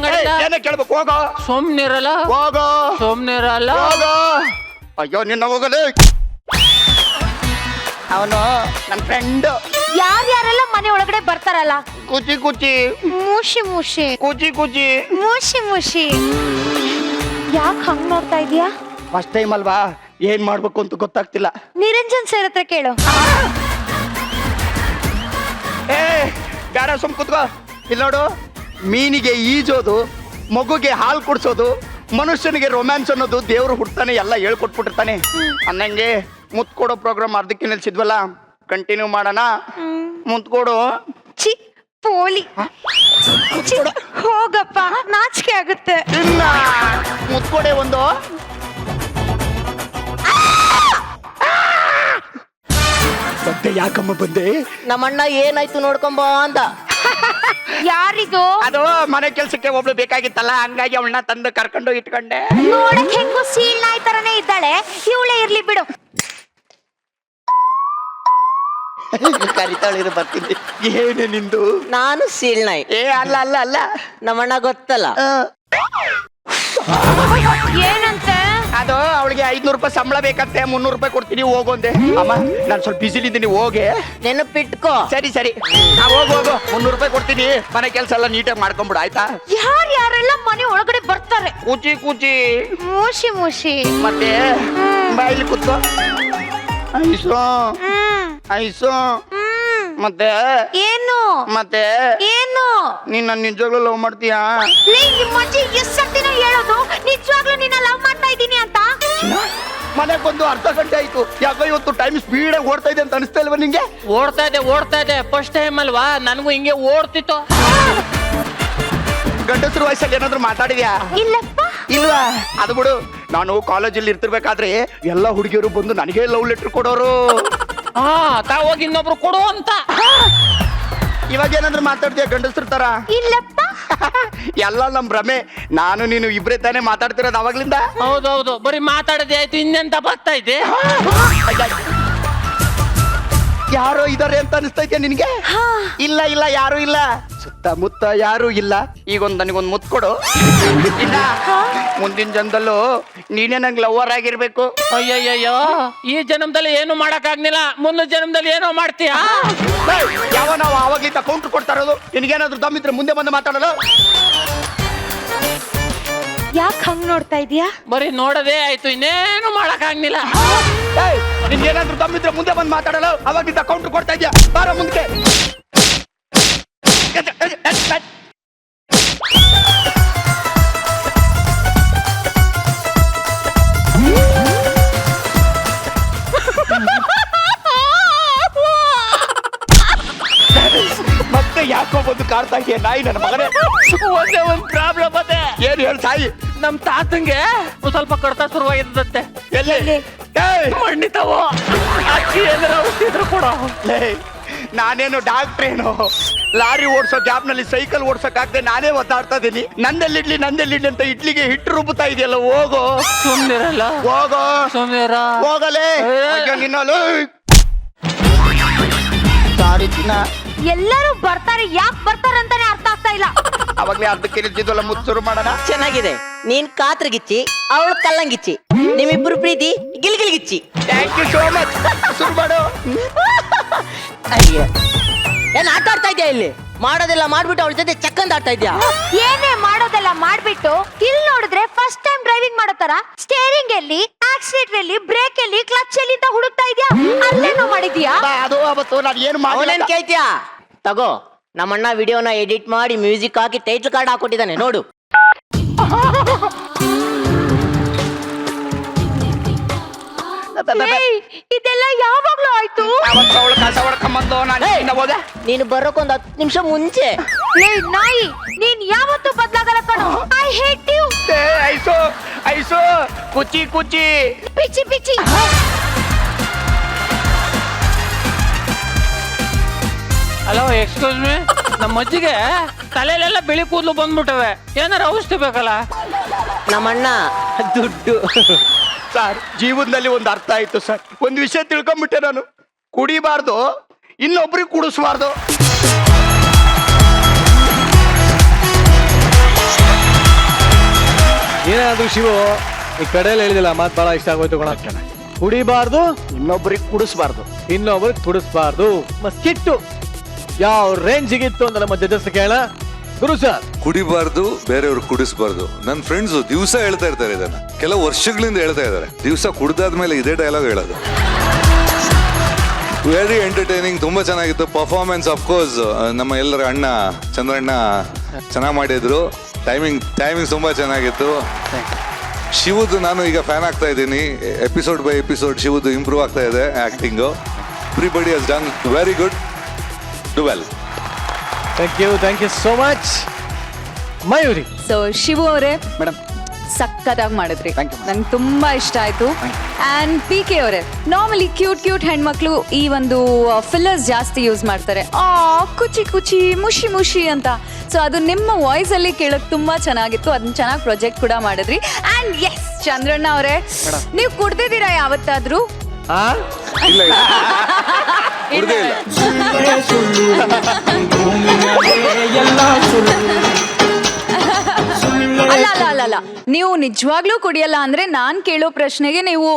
ಏನೇ ಕೇಳ್ಬೇಕು? ಹೋಗೋ. ಸುಮ್ನಿರಲ್ಲ, ಹೋಗೋ. ಸುಮ್ನಿರಲ್ಲ, ಹೋಗೋ. ಅಯ್ಯೋ ನಿನ್ನ ಹೋಗಲೇ. ಅವನು ನನ್ನ ಫ್ರೆಂಡ್. ಯಾರ್ಯಾರೆಲ್ಲ ಮನೆ ಒಳಗಡೆ ಬರ್ತಾರಲ್ಲ, ಕುಚಿ ಕುಚಿ, ಮೂಶಿ ಮೂಶಿ, ಕುಚಿ ಕುಚಿ, ಮೂಶಿ ಮೂಶಿ. ಯಾಕೆ ಹಂಗ್ ನೋಡ್ತಾ ಇದೀಯಾ? ಫಸ್ಟ್ ಟೈಮ್ ಅಲ್ವಾ, ಏನ್ ಮಾಡ್ಬೇಕು ಅಂತ ಗೊತ್ತಾಗ್ತಿಲ್ಲ. ನಿರಂಜನ್ ಸರ್ ಹತ್ರ ಕೇಳು. ಏ ಗಾಡ ಸುಮ್ ಕುತ್ಕೋ. ಇಲ್ಲಿ ನೋಡು, ಮೀನಿಗೆ ಈಜೋದು, ಮಗುಗೆ ಹಾಲು ಕುಡ್ಸೋದು, ಮನುಷ್ಯನಿಗೆ ರೊಮ್ಯಾನ್ಸ್ ಅನ್ನೋದು ದೇವ್ರು ಹುಡ್ತಾನೆ ಎಲ್ಲ ಹೇಳ್ಕೊಟ್ಬಿಟ್ಟಿರ್ತಾನೆ. ಅನ್ನಂಗೆ ಮುತ್ಕೊಡೋ ಪ್ರೋಗ್ರಾಮ್ ಅರ್ಧಕ್ಕೆ ನಿಲ್ಸಿದ್ವಲ್ಲ, ಕಂಟಿನ್ಯೂ ಮಾಡೋಣ. ಮುತ್ಕೊಡು. ಚಿ ಪೋಲಿ. ಚಿ, ಹೋಗಪ್ಪ, ನಾಚಿಕೆ ಆಗುತ್ತೆ. ಇಲ್ಲ, ಮುತ್ಕೊಡೆ ಒಂದು. ಮತ್ತೆ ಯಾಕಮ್ಮ ಬಂದೆ? ನಮ್ಮಣ್ಣ ಏನಾಯ್ತು ನೋಡ್ಕೊಂಬ ಅಂತ. ಯಾರಿದು? ಅದು ಮನೆ ಕೆಲ್ಸಕ್ಕೆ ಒಬ್ಳು ಬೇಕಾಗಿತ್ತಲ್ಲ, ಹಂಗಾಗಿ ಅವಳನ್ನ ತಂದು ಕರ್ಕೊಂಡು ಇಟ್ಕೊಂಡೆ. ನೋಡಕ್ ಹೆಂಗೋ ಸೀಲ್ ನಾಯಿ ತರನೇ ಇದ್ದಾಳೆ. ಕರೀತಾಳೆ, ಇವಳೇ ಇರ್ಲಿ ಬಿಡು. ಕರಿತಾಳಿರು ಬರ್ತೀನಿ. ಏನೇ ನಿಂದು? ನಾನು ಸೀಳ್ನಾಯಿ. ಏ ಅಲ್ಲ ಅಲ್ಲ ಅಲ್ಲ, ನಮ್ಮಣ್ಣ ಗೊತ್ತಲ್ಲ. ಏನಂತೆ? ಅದು ಅವಳಿಗೆ 500 ರೂಪಾಯಿ ಸಂಬಳ ಬೇಕಂತೆ, 300 ರೂಪಾಯಿ ಕೊಡ್ತೀನಿ ಹೋಗೋಂದೆ. ಅಮ್ಮ ನಾನು ಸ್ವಲ್ಪ ಬಿಸಿಲಿದ್ದೀನಿ, ಹೋಗೆ. ನೆನಪಿಟ್ಕೋ. ಸರಿ ಸರಿ, ಹೋಗು ಹೋಗು, 300 ರೂಪಾಯಿ ಕೊಡ್ತೀನಿ. ಮನೆ ಕೆಲಸ ಎಲ್ಲ ನೀಟಾಗಿ ಮಾಡ್ಕೊಂಬಿಡು ಆಯ್ತಾ? ಯಾರೆಲ್ಲ ಮನೆ ಒಳಗಡೆ ಬರ್ತಾರೆ? ಕೂಚಿ ಕೂಚಿ ಮೂಶಿ ಮೂಶಿ. ಮತ್ತೆ ಬಾಯಿಲಿ ಕೂತ್ಕೋ. Iso iso. ಮತ್ತೆ ಏನು ಮತ್ತೆ ಏನು? ನೀನ್ ನಿಜವಾಗ್ಲೂ ಲವ್ ಮಾಡ್ತೀಯಾ? ನಿಮ್ಮ ಅಜ್ಜಿ ಎಷ್ಟು ಸರ್ತಿನ ಹೇಳೋದು ನಿಜವಾಗ್ಲೂ ನಿನ್ನ ಲವ್ ಮಾಡ್ತಾ ಇದ್ದೀನಿ ಅಂತ? ಮನೆಗೆ ಬಂದು ಅರ್ಧ ಗಂಟೆ ಆಯ್ತು, ಯಾಕೋ ಇವತ್ತು ಟೈಮ್ ಸ್ಪೀಡ್ ಆಗಿ ಓಡ್ತಾ ಇದೆ ಅಂತ ಅನಿಸ್ತಾ ಇಲ್ವಾ ನಿಂಗೆ? ಓಡ್ತಾ ಇದೆ ಫಸ್ಟ್ ಟೈಮ್ ಅಲ್ವಾ, ನನಗೂ ಹಿಂಗೆ ಓಡ್ತಿತ್ತು. ಗಂಡಸರು ವಯಸ್ಸಲ್ಲಿ ಏನಾದ್ರು ಮಾತಾಡಿದ್ಯಾ? ಇಲ್ಲಪ್ಪ. ಇಲ್ವಾ? ಅದು ಬಿಡು, ನಾನು ಕಾಲೇಜಲ್ಲಿ ಇರ್ತಿರ್ಬೇಕಾದ್ರೆ ಎಲ್ಲ ಹುಡುಗಿಯರು ಬಂದು ನನಗೆ ಲವ್ ಲೆಟರ್ ಕೊಡೋರು. ಹೋಗಿ ಇನ್ನೊಬ್ರು ಕೊಡು ಅಂತ. ಇವಾಗ ಏನಾದ್ರು ಮಾತಾಡ್ತೀಯ ಗಂಡಸ್ರ ತರ? ಇಲ್ಲಪ್ಪ. ಎಲ್ಲ ನಮ್ ಭ್ರಮೆ. ನಾನು ನೀನು ಇಬ್ರೇ ತಾನೇ ಮಾತಾಡ್ತಿರೋದು ಅವಾಗ್ಲಿಂದ. ಹೌದೌದು, ಬರೀ ಮಾತಾಡದೆ ಆಯ್ತು, ಇನ್ನೆಂತ ಬರ್ತಾ ಇದೆ. ಯಾರೋ ಇದಾರೆ ಅಂತ ಅನಿಸ್ತಾ ಇದೆಯಾ ನಿನ್ಗೆ? ಇಲ್ಲ ಇಲ್ಲ, ಯಾರು ಇಲ್ಲ, ಸುತ್ತಮುತ್ತ ಯಾರು ಇಲ್ಲ. ಈಗೊಂದು ನನಗೊಂದು ಮುತ್ತು ಕೊಡು. ಇಲ್ಲ, ಮುಂದಿನ ಜನ್ಮದಲ್ಲೂ ನೀನೇ ನಂಗೆ ಲವರ್ ಆಗಿರ್ಬೇಕು. ಅಯ್ಯಯ್ಯೋ, ಈ ಜನ್ಮದಲ್ಲಿ ಏನು ಮಾಡಕ್ ಆಗ್ಲಿಲ್ಲ, ಮುಂದಿನ ಜನ್ಮದಲ್ಲಿ ಏನೋ ಮಾಡ್ತೀಯಾ? ಯಾವ ನಾವು ಆವಾಗ್ಲಿಂದ ಕೌಂಟರ್ ಕೊಡ್ತಾ ಇರೋದು. ನಿನ್ಗೇನಾದ್ರು ದಮ್ಮಿದ್ರೆ ಮುಂದೆ ಬಂದು ಮಾತಾಡೋದು. ಯಾಕೆ ಹಂಗ್ ನೋಡ್ತಾ ಇದೀಯಾ? ಬರೀ ನೋಡದೇ ಆಯ್ತು, ಇನ್ನೇನು ಮಾಡಕ್ ಆಗ್ಲಿಲ್ಲ. ನಿನ್ಗೇನಾದ್ರು ದಮ್ಮಿದ್ರೆ ಮುಂದೆ ಬಂದು ಮಾತಾಡಲು. ಅವಾಗಿಂದ ಕೌಂಟರ್ ಕೊಡ್ತಾ ಇದ್ಯಾ, ಬಾರ ಮುಂದಕ್ಕೆ. ಮತ್ತೆ ಯಾಕೋ ಬಂದು ಕಾಡ್ತಾ ಇದೆಯಾ ನಾಯಿ ನನ್ನ ಮಗನೇ? ಒಂದೇ ಒಂದು ಪ್ರಾಬ್ಲಮ್ ಅದೇ. ಏನ್ ಹೇಳ ತಾಯಿ? ನಮ್ ತಾತಂಗೆ ಒಂದ್ ಸ್ವಲ್ಪ ಕಡ್ತ ಶುರುವಾಗಿದ್ದತ್ತೆ. ಎಲ್ಲಿ? ಮಣ್ಣಿತಾವೋ ಅಕ್ಕಿ ಏನಾರ ಔಷಧಿದ್ರು ಕೊಡೋ. ನಾನೇನು ಡಾಕ್ಟ್ರ್ ಏನು, ಲಾರಿ ಓಡ್ಸೋ ಗ್ಯಾಪ್ನಲ್ಲಿ ಸೈಕಲ್ ಓಡ್ಸಕ್ಕಾಗದೆ ನಾನೇ ಒದ್ದಾಡ್ತಾ ಇದೀನಿ. ನಂದೆಲ್ಲಿಡ್ಲಿ ಅಂತ ಇಡ್ಲಿಗೆ ಹಿಟ್ಟು ರುಬ್ಬುತ್ತಾ ಇದೆಯಲ್ಲ. ಹೋಗೋ, ಸುಮ್ನಿರಲ್ಲ, ಹೋಗೋ, ಸುಮ್ನಿರ, ಹೋಗಲೇ. ನಿನ್ನಲು ಸಾರಿ ಚಿನ್ನ. ಎಲ್ಲರೂ ಬರ್ತಾರೆ, ಯಾಕೆ ಬರ್ತಾರೆ ಅಂತಾನೆ ಅರ್ಥ ಆಗ್ತಾ ಇಲ್ಲ. ಅವಾಗ್ಲೇ ಅರ್ಧಕ್ಕೆ ನಿಂತಿದ್ವಲ್ಲ, ಮುತ್ತು ಶುರು ಮಾಡೋಣ. ಚೆನ್ನಾಗಿದೆ. ನೀನ್ ಕಾತ್ರಗಿಚ್ಚಿ, ಅವಳು ಕಲ್ಲಂಗಿಚ್ಚಿ, ನಿಮ್ಮಿಬ್ರು ಪ್ರೀತಿ ಗಿಲ್ಗಿಲ್ಗಿಚ್ಚಿ. Thank you so much. ಶುರು ಮಾಡು. ಅಯ್ಯ, ಏನ್ ಆಟ ಆಡ್ತಾ ಇದ್ಯಾ? ಇಲ್ಲಿ ಮಾಡೋದೆಲ್ಲ ಮಾಡ್ಬಿಟ್ಟು ಅವಳ ಜೊತೆ ಚಕ್ಕಂದ ಆಡ್ತಾ ಇದ್ಯಾ? ಏನೇ ಮಾಡೋದೆಲ್ಲ ಮಾಡ್ಬಿಟ್ಟು ಇಲ್ಲಿ ನೋಡಿದ್ರೆ ಫಸ್ಟ್ ಟೈಮ್ ಡ್ರೈವಿಂಗ್ ಮಾಡೋ ತರ ಸ್ಟೇರಿಂಗ್ ಎಲ್ಲಿ, ಆಕ್ಸಿಲೇಟರ್ ಎಲ್ಲಿ, ಬ್ರೇಕ್ ಎಲ್ಲಿ, ಕ್ಲಚ್ ಎಲ್ಲಿ ಅಂತ ಹುಡುಕ್ತಾ ಇದ್ಯಾ? ಅಲ್ಲೇನೋ ಮಾಡಿದ್ಯಾ? ಅದು ಅವತ್ತು ನಾನು ಏನು ಅವನೇನ್ ಮಾಡಿ ಕೇಳ್ತೀಯಾ? ತಗೋ, ನಮ್ಮಣ್ಣ ವಿಡಿಯೋನ ಎಡಿಟ್ ಮಾಡಿ ಮ್ಯೂಸಿಕ್ ಹಾಕಿ ಟೈಟ್ಲ್ ಕಾರ್ಡ್ ಹಾಕೊಟ್ಟಿದ್ದಾನೆ, ನೋಡು. ಇದೆಲ್ಲ ಯಾವಾಗ್ಲೂ ಆಯ್ತು? ಅವಳು ಕಸ ಹೊಡ್ಕೊಂಬಂದು ನಾನು ಹೋದೆ. ನೀನು ಬರೋಕೊಂದ್ 10 ನಿಮಿಷ ಮುಂಚೆ. ನಾಯಿ, ನೀನ್ ಯಾವತ್ತೂ ಬದ್ಲಾಗಲ್ಲ ಕಣೋ. I hate you. ಐಸು ಐಸು, ಕುಚಿ ಕುಚಿ, ಪಿಚಿ ಪಿಚಿ. ಹಲೋ, ಎಕ್ಸ್ಕ್ಯೂಸ್ ಮೀ, ನಮ್ಮ ಅಜ್ಜಿಗೆ ತಲೆಲೆಲ್ಲ ಬಿಳಿ ಕೂದಲು ಬಂದ್ಬಿಟ್ಟವೆ, ಏನಾರ ಔಷಧಿ ಬೇಕಲ್ಲ? ನಮ್ಮಣ್ಣ ದುಡ್ಡು. ಸರ್, ಜೀವನದಲ್ಲಿ ಒಂದು ಅರ್ಥ ಆಯ್ತು ಸರ್. ಒಂದು ವಿಷಯ ತಿಳ್ಕೊಂಡ್ಬಿಟ್ಟೆ ನಾನು. ಕುಡಿಬಾರ್ದು, ಇನ್ನೊಬ್ರಿಗೆ ಕುಡಿಸ್ಬಾರ್ದು. ಏನಾದ್ರು ಶಿವು, ಈ ಕಡೆಯಲ್ಲಿ ಹೇಳಿದಿಲ್ಲ ಮಾತು ಬಹಳ ಇಷ್ಟ ಆಗೋಯ್ತು ಕಣ. ಕುಡಿಬಾರ್ದು, ಇನ್ನೊಬ್ರಿಗೆ ಕುಡಿಸ್ಬಾರ್ದು. ಇನ್ನೊಬ್ರಿಗೆ ಕುಡಿಸ್ಬಾರ್ದು. ಸ್ಕಿಟ್ಟು ಯಾವ ರೇಂಜಿಗಿತ್ತು ಅಂತ ನಮ್ಮ ಜಡ್ಜಸ್ ಕೇಳ. ಗುರು ಸರ್, ಕುಡಿಬಾರ್ದು, ಬೇರೆಯವ್ರು ಕುಡಿಸ್ಬಾರ್ದು. ನನ್ನ ಫ್ರೆಂಡ್ಸ್ ದಿವಸ ಹೇಳ್ತಾ ಇರ್ತಾರೆ ಇದನ್ನ, ಕೆಲವು ವರ್ಷಗಳಿಂದ ಹೇಳ್ತಾ ಇದ್ದಾರೆ. ದಿವಸ ಕುಡ್ದಾದ್ಮೇಲೆ ಇದೇ ಡೈಲಾಗ್ ಹೇಳೋದು. ವೆರಿ ಎಂಟರ್ಟೈನಿಂಗ್, ತುಂಬಾ ಚೆನ್ನಾಗಿತ್ತು ಪರ್ಫಾರ್ಮೆನ್ಸ್. ಅಫ್ಕೋರ್ಸ್ ನಮ್ಮ ಎಲ್ಲರ ಅಣ್ಣ ಚಂದ್ರಣ್ಣ ಚೆನ್ನಾಗಿ ಮಾಡಿದ್ರು. ಟೈಮಿಂಗ್ ತುಂಬಾ ಚೆನ್ನಾಗಿತ್ತು. ಶಿವದು ನಾನು ಈಗ ಫ್ಯಾನ್ ಆಗ್ತಾ ಇದ್ದೀನಿ. ಎಪಿಸೋಡ್ ಬೈ ಎಪಿಸೋಡ್ ಶಿವದು ಇಂಪ್ರೂವ್ ಆಗ್ತಾ ಇದೆ acting. Everybody has done very good. Do well. Thank you so much. Mayuri. So Shivu ಅವರೇ, ಮೇಡಮ್ ಸಕ್ಕತ್ತಾಗಿ ಮಾಡಿದ್ರಿ, Thank you. ನಂಗೆ ತುಂಬಾ ಇಷ್ಟ ಆಯ್ತು. ಅಂಡ್ ಪಿ ಕೆ ಅವರೇ, ನಾರ್ಮಲಿ ಕ್ಯೂಟ್ ಹೆಣ್ಮಕ್ಳು ಈ ಒಂದು ಫಿಲ್ಲರ್ಸ್ ಜಾಸ್ತಿ ಯೂಸ್ ಮಾಡ್ತಾರೆ, ಕುಚಿ ಕುಚಿ, ಮುಷಿ ಮುಷಿ ಅಂತ. ಸೊ ಅದು ನಿಮ್ಮ ವಾಯ್ಸ್ ಅಲ್ಲಿ ಕೇಳಕ್ ತುಂಬಾ ಚೆನ್ನಾಗಿತ್ತು, ಅದನ್ನ ಚೆನ್ನಾಗಿ ಪ್ರೊಜೆಕ್ಟ್ ಕೂಡ ಮಾಡಿದ್ರಿ. ಅಂಡ್ ಎಸ್, ಚಂದ್ರಣ್ಣ ಅವರೇ, ನೀವು ಕುಡ್ದಿದ್ದೀರಾ ಯಾವತ್ತಾದ್ರೂ? ಇಲ್ಲ ಇಲ್ಲ. ಕುಡ್ದೇ ಇಲ್ಲ. ಅಲ್ಲ ಅಲ್ಲ ಅಲ್ಲ ಅಲ್ಲ, ನೀವು ನಿಜವಾಗ್ಲೂ ಕುಡಿಯಲ್ಲ ಅಂದ್ರೆ ನಾನ್ ಕೇಳೋ ಪ್ರಶ್ನೆಗೆ ನೀವು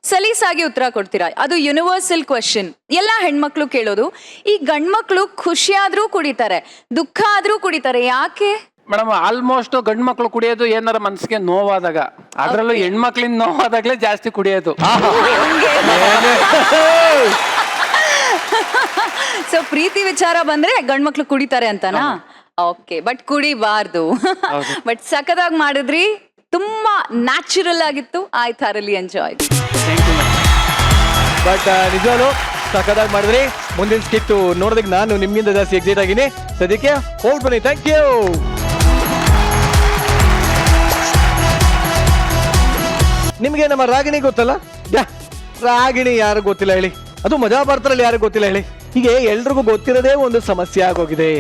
ಸಲೀಸಾಗಿ ಉತ್ತರ ಕೊಡ್ತೀರಾ. ಅದು ಯೂನಿವರ್ಸಲ್ ಕ್ವೆಶ್ಚನ್, ಎಲ್ಲ ಹೆಣ್ಮಕ್ಳು ಕೇಳೋದು. ಈ ಗಂಡ್ಮಕ್ಳು ಖುಷಿ ಆದ್ರೂ ಕುಡಿತಾರೆ, ದುಃಖ ಆದ್ರೂ ಕುಡಿತಾರೆ, ಯಾಕೆ? ಮೇಡಮ್, ಆಲ್ಮೋಸ್ಟ್ ಗಂಡು ಮಕ್ಳು ಕುಡಿಯೋದು ಏನಾರ ಮನ್ಸಿಗೆ ನೋವಾದಾಗ, ಅದ್ರಲ್ಲೂ ಹೆಣ್ಮಕ್ಳಿಂದ ನೋವಾದಾಗ್ಲೇ ಜಾಸ್ತಿ ಕುಡಿಯೋದು. ಸೊ ಪ್ರೀತಿ ವಿಚಾರ ಬಂದ್ರೆ ಗಂಡ್ಮಕ್ಳು ಕುಡಿತಾರೆ ಅಂತನಾ? Okay, but ಕುಡಿಬಾರ್ದು. ಬಟ್ ಸಖತ್ತಾಗಿ ಮಾಡಿದ್ರಿ, ತುಂಬಾ ನ್ಯಾಚುರಲ್ ಆಗಿತ್ತು. I ಥಾರಲಿ enjoy. ಬಟ್ ನಿಜವಾಗ್ಲು ಸಖತ್ತಾಗಿ ಮಾಡಿದ್ರಿ. ಮುಂದಿನ ಸ್ಕಿಟ್ ನೋಡೋದಕ್ಕೆ ನಾನು ನಿಮ್ಗಿಂತ ಜಾಸ್ತಿ ಎಕ್ಸೈಟ್ ಆಗಿನಿ. ಸದ್ಯಕ್ಕೆ ಹೋಗಿ ಬನ್ನಿ. Thank you. ನಿಮ್ಗೆ ನಮ್ಮ ರಾಗಿಣಿ ಗೊತ್ತಲ್ಲ? ರಾಗಿಣಿ ಯಾರು ಗೊತ್ತಿಲ್ಲ ಹೇಳಿ? ಅದು ಮಜಾ ಭಾರತದಲ್ಲಿ ಯಾರು ಗೊತ್ತಿಲ್ಲ ಹೇಳಿ? ಹೀಗೆ ಎಲ್ರಿಗೂ ಗೊತ್ತಿರೋದೇ ಒಂದು ಸಮಸ್ಯೆ ಆಗೋಗಿದೆ.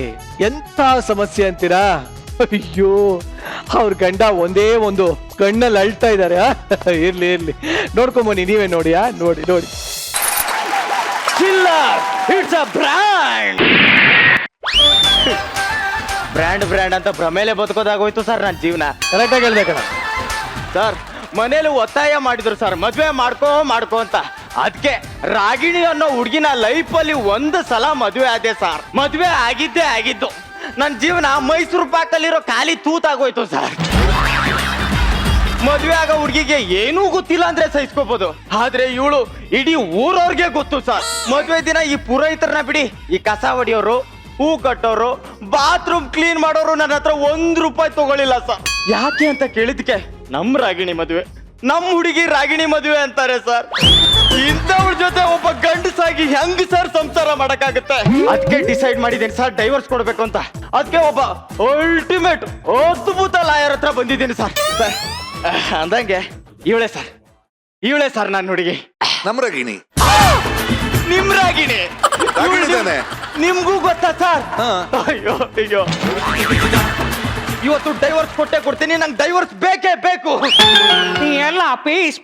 ಎಂತ ಸಮಸ್ಯೆ ಅಂತೀರಾ? ಅಯ್ಯೋ, ಅವ್ರ ಗಂಡ ಒಂದೇ ಒಂದು ಕಣ್ಣಲ್ಲಿ ಅಳ್ತಾ ಇದ್ದಾರೆ. ಇರ್ಲಿ ಇರ್ಲಿ, ನೋಡ್ಕೊಂಬನ್ನಿ, ನೀವೇ ನೋಡಿ. ನೋಡಿ ನೋಡಿ. It's a brand. ಬ್ರ್ಯಾಂಡ್ ಅಂತ ಭ್ರಮೇಲೆ ಬದುಕೋದಾಗೋಯ್ತು ಸರ್ ನನ್ನ ಜೀವನ. ಕರೆಕ್ಟ್ ಆಗಿ ಹೇಳ್ದೆ ಕಣ. ಸರ್ ಮನೇಲಿ ಒತ್ತಾಯ ಮಾಡಿದ್ರು ಸರ್, ಮದ್ವೆ ಮಾಡ್ಕೋ ಅಂತ. ಅದಕ್ಕೆ ರಾಗಿಣಿ ಅನ್ನೋ ಹುಡುಗಿನ ಲೈಫಲ್ಲಿ ಒಂದು ಸಲ ಮದ್ವೆ ಆದೆ ಸರ್. ಮದ್ವೆ ಆಗಿದ್ದು ನನ್ನ ಜೀವನ ಮೈಸೂರು ಪಾಕಲ್ಲಿರೋ ಖಾಲಿ ತೂತಾಗೋಯ್ತು ಸರ್. ಮದ್ವೆ ಆಗೋ ಹುಡುಗಿಗೆ ಏನೂ ಗೊತ್ತಿಲ್ಲ ಅಂದ್ರೆ ಸಹಿಸ್ಕೋಬಹುದು, ಆದ್ರೆ ಇವಳು ಇಡೀ ಊರವ್ರಿಗೆ ಗೊತ್ತು ಸರ್. ಮದ್ವೆ ದಿನ ಈ ಪುರೋಹಿತರನ್ನ ಬಿಡಿ, ಈ ಕಸ ಹೊಡಿಯೋರು, ಹೂ ಕಟ್ಟೋರು, ಬಾತ್ರೂಮ್ ಕ್ಲೀನ್ ಮಾಡೋರು ನನ್ನ ಹತ್ರ ₹1 ತಗೊಳ್ಳಿಲ್ಲ ಸರ್. ಯಾಕೆ ಅಂತ ಕೇಳಿದ್ಕೆ ನಮ್ ರಾಗಿಣಿ ಮದುವೆ, ನಮ್ ಹುಡುಗಿ ರಾಗಿಣಿ ಮದುವೆ ಅಂತಾರೆ ಸರ್. ಇಂಥವ್ರ ಜೊತೆ ಒಬ್ಬ ಗಂಡಸಾಗಿ ಹೆಂಗ್ ಸರ್ ಸಂಸಾರ ಮಾಡಕ್ಕಾಗುತ್ತೆ? ಅದಕ್ಕೆ ಡಿಸೈಡ್ ಮಾಡಿದ್ದೀನಿ ಸರ್, ಡೈವರ್ಸ್ ಕೊಡ್ಬೇಕು ಅಂತ. ಅದಕ್ಕೆ ಒಬ್ಬ ಅಲ್ಟಿಮೇಟ್ ಅದ್ಭುತ ಲಾಯರ್ ಹತ್ರ ಬಂದಿದ್ದೀನಿ ಸರ್. ಅಂದಂಗೆ ಇವಳೆ ಸರ್ ನನ್ನ ಹುಡುಗಿ. ನಮ್ ರಾಗಿಣಿ. ನಿಮ್ ರಾಗಿಣಿ ನಿಮ್ಗೂ ಗೊತ್ತಾ ಸರ್? ಅಯ್ಯೋ ಇವತ್ತು ಡೈವರ್ಸ್ ಕೊಡ್ತೀನಿ. ನಂಗೆ ಡೈವರ್ಸ್ ಬೇಕೇ ಬೇಕು. ಎಲ್ಲ ಪೀಸ್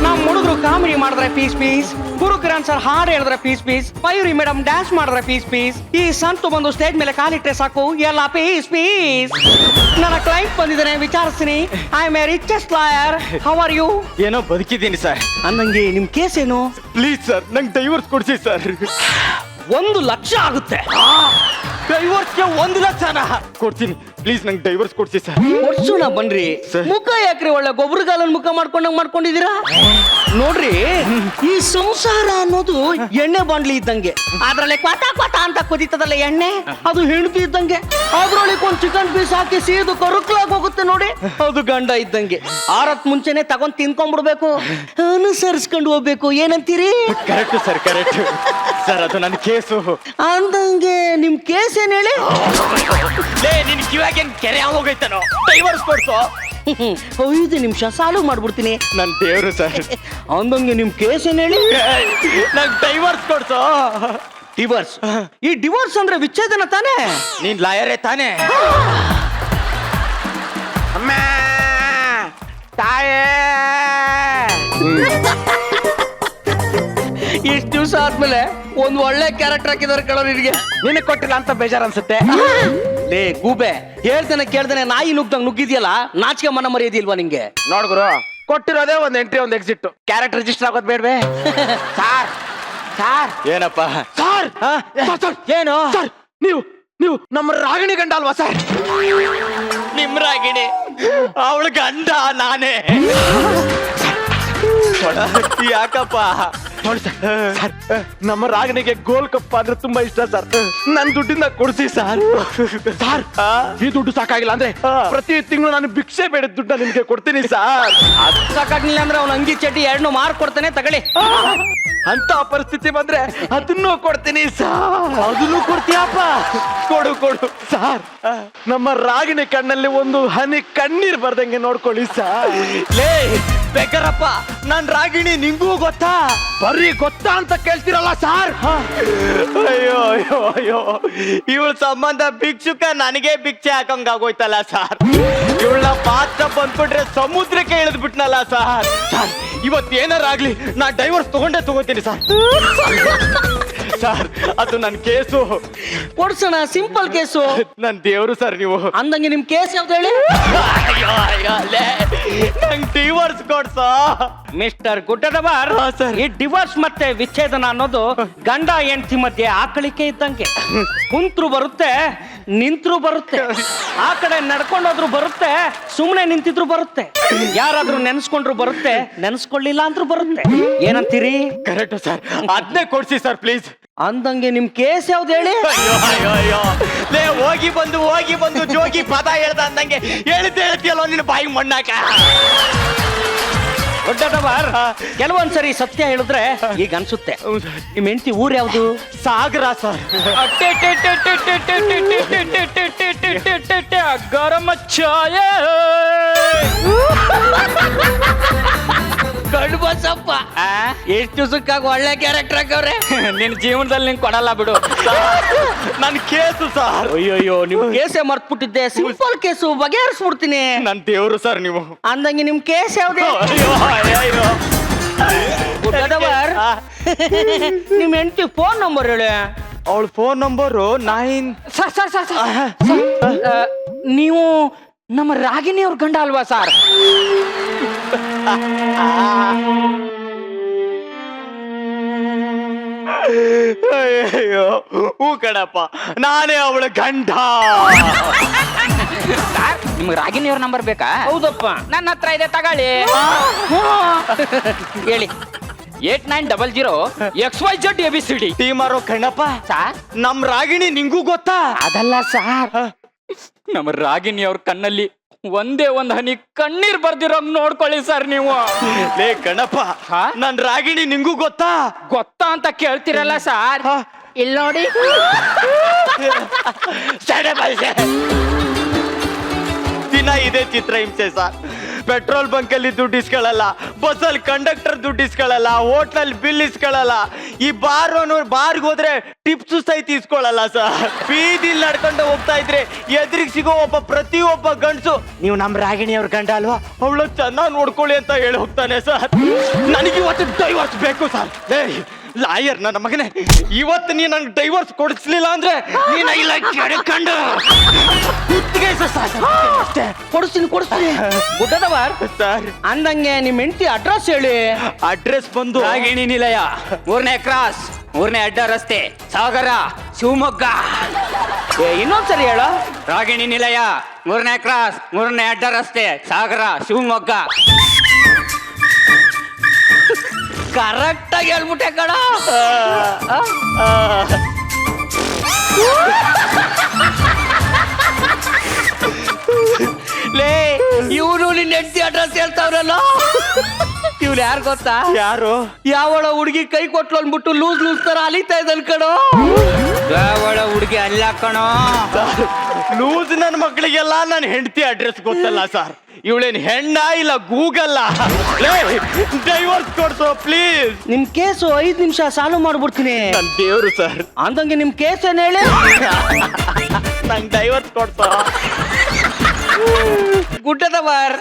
ನಮ್ಮ ಹುಡುಗರು ಕಾಮಿಡಿ ಮಾಡಿದ್ರೆ ಪೀಸ್, ಗುರುಕಿರಣ್ ಸರ್ ಹಾಡು ಹೇಳಿದ್ರೆ ಪೀಸ್, ಮಯೂರಿ ಮೇಡಮ್ ಡ್ಯಾನ್ಸ್ ಮಾಡಿದ್ರೆ ಪೀಸ್, ಈ ಸಂತು ಬಂದು ಸ್ಟೇಜ್ ಮೇಲೆ ಕಾಲಿಟ್ರೆ ಸಾಕು, ಎಲ್ಲ ಪೀಸ್. ನನ್ನ ಕ್ಲೈಂಟ್ ಬಂದಿದ್ದಾನೆ, ವಿಚಾರಿಸ್ತೀನಿ. I am a richest lawyer. How are you? ಏನೋ ಬದುಕಿದ್ದೀನಿ ಸರ್. ಅನ್ನಂಗೆ ನಿಮ್ ಕೇಸ್ ಏನು? ಪ್ಲೀಸ್ ಸರ್, ನಂಗೆ ಡೈವರ್ಸ್ ಕೊಡ್ಸಿ ಸರ್. 1 ಲಕ್ಷ ಆಗುತ್ತೆ. ಡೈವರ್ಸ್ಗೆ 1 ಲಕ್ಷನಾ? ಕೊಡ್ತೀನಿ ಪ್ಲೀಸ್, ನಂಗೆ ಡೈವರ್ಸ್ ಕೊಡ್ಸಿ ಸರ್. ವರ್ಷನ ಬನ್ರಿ. ಮುಖ ಯಾಕ್ರಿ ಒಳ್ಳೆ ಗೊಬ್ಬರಗಾಲನ್ ಮುಖ ಮಾಡ್ಕೊಂಡಿದ್ದೀರಾ? ನೋಡ್ರಿ, ಈ ಸಂಸಾರ ಅನ್ನೋದು ಎಣ್ಣೆ ಬಾಂಡ್ಲಿ ಇದ್ದಂಗೆ. ಅದ್ರಲ್ಲಿ ಕ್ವಾಟ ಅಂತ ಕುದಿತದಲ್ಲ ಎಣ್ಣೆ, ಅದು ಹೆಂಡತಿ ಇದ್ದಂಗೆ. ಅದ್ರೊಳಗೆ ಒಂದು ಚಿಕನ್ ಪೀಸ್ ಹಾಕಿ ಸೀದು ಕರುಕ್ಲಾಗಿ ಹೋಗುತ್ತೆ ನೋಡಿ, ಅದು ಗಂಡ ಇದ್ದಂಗೆ. ಆರತ್ ಮುಂಚೆನೆ ತಗೊಂಡ್ ತಿನ್ಕೊಂಡ್ಬಿಡ್ಬೇಕು, ಅನುಸರಿಸ್ಕೊಂಡು ಹೋಗ್ಬೇಕು. ಏನಂತೀರಿ? Correct sir, correct sir. ಅದು ನನ್ನ ಕೇಸು ಅಂದಂಗೆ. ನಿಮ್ ಕೇಸ್ ಏನ್ ಹೇಳಿ? ನಿನ್ ಕಿವಾಗೇನ್ ಕೆರೆ ಹೋಗೈತನೋ? ಡೈವರ್ಸ್ ಕೊಡ್ಸೋ. 5 ನಿಮಿಷ ಸಾಲು ಮಾಡ್ಬಿಡ್ತೀನಿ. ನನ್ ದೇವ್ರು ಸರ್. ಅಂದಂಗೆ ನಿಮ್ ಕೇಸ್ ಏನ್ ಹೇಳಿ? ನಂಗೆ ಡೈವರ್ಸ್ ಕೊಡ್ಸೋ. ಡಿವೋರ್ಸ್? ಈ ಡಿವೋರ್ಸ್ ಅಂದ್ರೆ ವಿಚ್ಛೇದನ ತಾನೇ? ನೀನ್ ಲಾಯರೇ ತಾನೇ? ಅಮ್ಮ ತಾಯೇ, ಇಷ್ಟು ದಿವಸ ಆದ್ಮೇಲೆ ಒಂದ್ ಒಳ್ಳೆ ಕ್ಯಾರೆಕ್ಟರ್ ಹಾಕಿದಾರೆ ಕಣೋ ನಿನಗೆ. ನಿನಗೆ ಕೊಟ್ಟಿಲ್ಲ ಅಂತ ಬೇಜಾರ್ ಅನ್ಸುತ್ತೆ. ಲೇ ಗೂಬೆ, ಕೇಳ್ದೇನೆ ನಾಯಿ ನುಗ್ದಂಗ್ ನುಗ್ಗಿದ್ಯಲ್ಲ, ನಾಚಿಕೆ ಮನ ಮರ್ಯಾದಿಲ್ವಾ ನಿಂಗೆ? ನೋಡ್ಗುರು, ಕೊಟ್ಟಿರೋದೇ ಒಂದ್ ಎಂಟ್ರಿ ಒಂದ್ ಎಕ್ಸಿಟ್, ಕ್ಯಾರೆಕ್ಟರ್ ರಿಜಿಸ್ಟರ್ ಆಗೋದ್ ಬೇಡ್ವೆ? ಸಾರ್ ಏನಪ್ಪ ಸಾರ್ ಏನು? ನೀವು ನಮ್ಮ ರಾಗಿಣಿ ಗಂಡ ಅಲ್ವಾ ಸರ್? ನಿಮ್ ರಾಗಿಣಿ ಅವಳ ಗಂಡ ನಾನೇ. ಯಾಕಪ್ಪ? ನೋಡಿ ಸರ್, ನಮ್ಮ ರಾಗಿಣಿಗೆ ಗೋಲ್ ಕಪ್ ಅಂದ್ರೆ ತುಂಬಾ ಇಷ್ಟ ಸರ್. ನನ್ ದುಡ್ಡಿಂದ ಕೊಡ್ಸಿ ಸರ್. ಸರ್, ಈ ದುಡ್ಡು ಸಾಕಾಗಿಲ್ಲ ಅಂದ್ರೆ ಪ್ರತಿ ತಿಂಗಳು ನಾನು ಭಿಕ್ಷೆ ಬೇಡ ದುಡ್ಡ ನಿಮ್ಗೆ ಕೊಡ್ತೀನಿ ಸರ್. ಅದು ಸಾಕಾಗ್ಲಿಲ್ಲ ಅಂದ್ರೆ ಅವ್ನ ಅಂಗಿ ಚಡ್ಡಿ 2 ಮಾರ್ಕೊಡ್ತಾನೆ, ತಗೊಳ್ಳಿ. ಅಂತ ಪರಿಸ್ಥಿತಿ ಬಂದ್ರೆ ಅದನ್ನು ಕೊಡ್ತೀನಿ ಸರ್. ಅದನ್ನು ಕೊಡ್ತೀಯಪ್ಪ? ಕೊಡು ಸರ್. ನಮ್ಮ ರಾಗಿಣಿ ಕಣ್ಣಲ್ಲಿ ಒಂದು ಹನಿ ಕಣ್ಣೀರ್ ಬರ್ದಂಗೆ ನೋಡ್ಕೊಳ್ಳಿ ಸರ್. ಲೇ ಬೇಕರಪ್ಪ, ನನ್ ರಾಗಿಣಿ ನಿಂಗೂ ಗೊತ್ತಾ? ಬರೀ ಗೊತ್ತಾ ಅಂತ ಕೇಳ್ತಿರಲ್ಲ ಸರ್. ಅಯ್ಯೋ ಇವಳ ಸಂಬಂಧ ಭಿಕ್ಷುಕ ನನಗೆ ಭಿಕ್ಷೆ ಹಾಕಂಗಾಗೋಯ್ತಲ್ಲ ಸರ್. ಇವಳ ಪಾತ್ರ ಬಂದ್ಬಿಟ್ರೆ ಸಮುದ್ರಕ್ಕೆ ಇಳಿದ್ ಬಿಟ್ನಲ್ಲ ಸರ್. ಇವತ್ತು ಏನಾರ ಆಗ್ಲಿ ನಾ ಡೈವರ್ಸ್ ತಗೋತೀನಿ ಸರ್. ಸರ್ ಅದು ನನ್ನ ಕೇಸು. ಕೊಡ್ಸೋಣ, simple case. ನನ್ ದೇವ್ರು ಸರ್ ನೀವು. ಅಂದಂಗೆ ನಿಮ್ ಕೇಸ್ ಯಾವ್ದು ಹೇಳಿ? ನಂಗೆ ಡಿವೋರ್ಸ್ ಕೊಡ್ಸ. ಮಿಸ್ಟರ್ ಗುಡ್ಡದವರ್, ಈ ಡಿವೋರ್ಸ್ ಮತ್ತೆ ವಿಚ್ಛೇದನ ಅನ್ನೋದು ಗಂಡ ಹೆಂಡತಿ ಮಧ್ಯೆ ಆಕಳಿಕೆ ಇದ್ದಂಗೆ. ಕುಂತ್ರು ಬರುತ್ತೆ, ನಿಂತ್ರು ಬರುತ್ತೆ, ಆ ಕಡೆ ನಡ್ಕೊಂಡೋದ್ರು ಬರುತ್ತೆ, ಸುಮ್ನೆ ನಿಂತಿದ್ರು ಬರುತ್ತೆ, ಯಾರಾದ್ರೂ ನೆನ್ಸ್ಕೊಂಡ್ರು ಬರುತ್ತೆ, ನೆನ್ಸ್ಕೊಳ್ಳಿಲ್ಲ ಅಂದ್ರೂ ಬರುತ್ತೆ. ಏನಂತೀರಿ? ಕರೆಕ್ಟ್ ಸರ್, ಅದನ್ನೇ ಕೊಡ್ಸಿ ಸರ್ ಪ್ಲೀಸ್. ಅಂದಂಗೆ ನಿಮ್ ಕೇಸ್ ಯಾವ್ದು ಹೇಳಿ? ಲೇ ಹೋಗಿ ಬಂದು ಜೋಗಿ ಪದ ಹೇಳ್ದ ಅಂದಂಗೆ ಹೇಳ್ತೀಯಲ್ಲ ನಿನ್ನ ಬಾಯಿ ಮಣ್ಣಾಕ. ದೊಡ್ಡದವರ್, ಕೆಲವೊಂದ್ಸರಿ ಸತ್ಯ ಹೇಳಿದ್ರೆ ಈಗ ಅನ್ಸುತ್ತೆ. ನಿಮ್ ಹೆಂಡತಿ ಊರ್ ಯಾವ್ದು? ಸಾಗರ ಸರ್. ಗರಂ ಚಾಯ ಗಂಡು ಬಸಪ್ಪ ಎಷ್ಟು ದಿವಸಕ್ಕಾಗ ಒಳ್ಳೆ ಕ್ಯಾರೆಕ್ಟರ್ ಹಾಕವ್ರೆ. ನಿನ್ ಜೀವನದಲ್ಲಿ ನಿಂಗೆ ಕೊಡಲ್ಲ ಬಿಡು. ನನ್ ಕೇಸು ಸರ್. ಅಯ್ಯೋ, ನಿಮ್ ಕೇಸೇ ಮರ್ತ್ಬಿಟ್ಟಿದ್ದೆ. Simple case, ಬಗೆಹರಿಸ್ಬಿಡ್ತೀನಿ. ನನ್ ದೇವ್ರು ಸರ್ ನೀವು. ಅಂದಂಗೆ ನಿಮ್ ಕೇಸ್ ಯಾವ್ದು? ಗುಡ್ಡದವರ್, ನಿಮ್ ಹೆಂಡತಿ ಫೋನ್ ನಂಬರ್ ಹೇಳಿ. ಅವಳ ಫೋನ್ ನಂಬರು 9. ನೀವು ನಮ್ಮ ರಾಗಿಣಿ ಅವ್ರ ಗಂಡ ಅಲ್ವಾ ಸರ್? ಅಯ್ಯೋ ಹೂ ಕಣಪ್ಪ, ನಾನೇ ಅವಳ ಗಂಡ. ನಿಮ್ಗೆ ರಾಗಿಣಿ ಅವ್ರ ನಂಬರ್ ಬೇಕಾ? ಹೌದಪ್ಪ, ನನ್ನ ಹತ್ರ ಇದೆ, ತಗೊಳ್ಳಿ. ಹೇಳಿ. 8900 XYZ ABCD. ಟೀಮಾರೋ ಕಣ್ಣಪ್ಪ, ನಮ್ ರಾಗಿಣಿ ನಿಂಗೂ ಗೊತ್ತಾ? ಅದಲ್ಲ ಸಾರ್, ನಮ್ಮ ರಾಗಿಣಿ ಅವ್ರ ಕಣ್ಣಲ್ಲಿ ಒಂದೇ ಒಂದ್ ಹನಿ ಕಣ್ಣೀರ್ ಬರ್ದಿರೋ ನೋಡ್ಕೊಳ್ಳಿ ಸರ್ ನೀವು. ಲೇ ಕಣಪ್ಪ, ನನ್ ರಾಗಿಣಿ ನಿಂಗೂ ಗೊತ್ತಾ? ಗೊತ್ತಾ ಅಂತ ಕೇಳ್ತಿರಲ್ಲ ಸಾರ್, ಇಲ್ಲಿ ನೋಡಿ. ದಿನ ಇದೇ ಚಿತ್ರ ಹಿಂಸೆ ಸರ್. ಪೆಟ್ರೋಲ್ ಬಂಕ್ ಅಲ್ಲಿ ದುಡ್ಡು ಇಸ್ಕೊಳ್ಳಲ್ಲ, ಬಸ್ಸಲ್ಲಿ ಕಂಡಕ್ಟರ್ ದುಡ್ಡು ಇಸ್ಕೊಳ್ಳಲ್ಲ, ಹೋಟ್ಲಲ್ಲಿ ಬಿಲ್ ಇಸ್ಕೊಳ್ಳಲ್ಲ, ಈ ಬಾರ್ಗೆ ಹೋದ್ರೆ ಟಿಪ್ಸು ಸಹಿತ ಇಸ್ಕೊಳ್ಳಲ್ಲ ಸರ್. ಬೀದಿಲ್ ನಡ್ಕೊಂಡು ಹೋಗ್ತಾ ಇದ್ರೆ ಎದುರಿಗೆ ಸಿಗೋ ಪ್ರತಿಯೊಬ್ಬ ಗಂಡಸು ನೀವು ನಮ್ ರಾಗಿಣಿ ಅವ್ರ ಗಂಡ ಅಲ್ವಾ, ಅವಳು ಚೆನ್ನಾಗಿ ನೋಡ್ಕೊಳ್ಳಿ ಅಂತ ಹೇಳಿ ಹೋಗ್ತಾನೆ ಸರ್. ನನಗೆ ಇವತ್ತು ಡೈವರ್ಸ್ ಬೇಕು ಸರ್. ಲಾಯರ್ ನನ್ನ ಮಗನೇ, ಇವತ್ತು ನೀ ನಂಗೆ ಡೈವರ್ಸ್ ಕೊಡಿಸ್ಲಿಲ್ಲ ಅಂದ್ರೆ ನೀನ ಇಲ್ಲ ಕೆಡ್ಕೊಂಡು ಕೊಡಿಸ್ತೀನಿ. ಗುಡ್ಡದವರ್ ಸರ್, ಅಂದಂಗೆ ನಿಮ್ ಹೆಂಡತಿ ಅಡ್ರೆಸ್ ಹೇಳಿ. ಅಡ್ರೆಸ್ ಬಂದು ರಾಗಿಣಿ ನಿಲಯ, 3ನೇ ಕ್ರಾಸ್, 3ನೇ ಅಡ್ಡ ರಸ್ತೆ, ಸಾಗರ, ಶಿವಮೊಗ್ಗ. ಇನ್ನೊಂದ್ಸರಿ ಹೇಳ. ರಾಗಿಣಿ ನಿಲಯ, 3ನೇ ಕ್ರಾಸ್, 3ನೇ ಅಡ್ಡ ರಸ್ತೆ, ಸಾಗರ, ಶಿವಮೊಗ್ಗ. ಕರೆಕ್ಟ್ ಆಗಿ ಹೇಳ್ಬಿಟ್ಟೆ ಕಣ. ಲೇ, ಇವ್ರು ನಿನ್ನ ಹೆಂಡತಿ ಅಡ್ರೆಸ್ ಹೇಳ್ತಾವ್ರಲ್ಲ. ಇವ್ರು ಯಾರು ಗೊತ್ತಾ? ಯಾರು? ಯಾವಳ ಹುಡುಗಿ ಕೈ ಕೊಟ್ಲು ಅಂದ್ಬಿಟ್ಟು ಲೂಸ್ ತರ ಅಲಿತಾ ಇದ್ದಲ್ ಕಣೋ. ಯಾವಳ ಹುಡುಗಿ ಅಲ್ಲ ಕಣೋ, ಲೂಸ್ ನನ್ನ ಮಕ್ಕಳಿಗೆಲ್ಲ ನನ್ನ ಹೆಂಡತಿ ಅಡ್ರೆಸ್ ಗೊತ್ತಲ್ಲ ಸರ್. ಇವಳೇನ್ ಹೆಣ್ಣ ಇಲ್ಲ ಗೂಗಲ್ಲ. ಡೈವರ್ಸ್ ಕೊಡ್ಸೋ ಪ್ಲೀಸ್. ನಿಮ್ ಕೇಸು 5 ನಿಮಿಷ ಸಾಲ್ವ್ ಮಾಡ್ಬಿಡ್ತೀನಿ. ನನ್ ದೇವ್ರು ಸರ್. ಅಂದಂಗೆ ನಿಮ್ ಕೇಸ್ ಏನ್ ಹೇಳಿ? ನಂಗೆ ಡೈವರ್ಸ್ ಕೊಡ್ಸೋ. ಗುಡ್ಡದವರ್,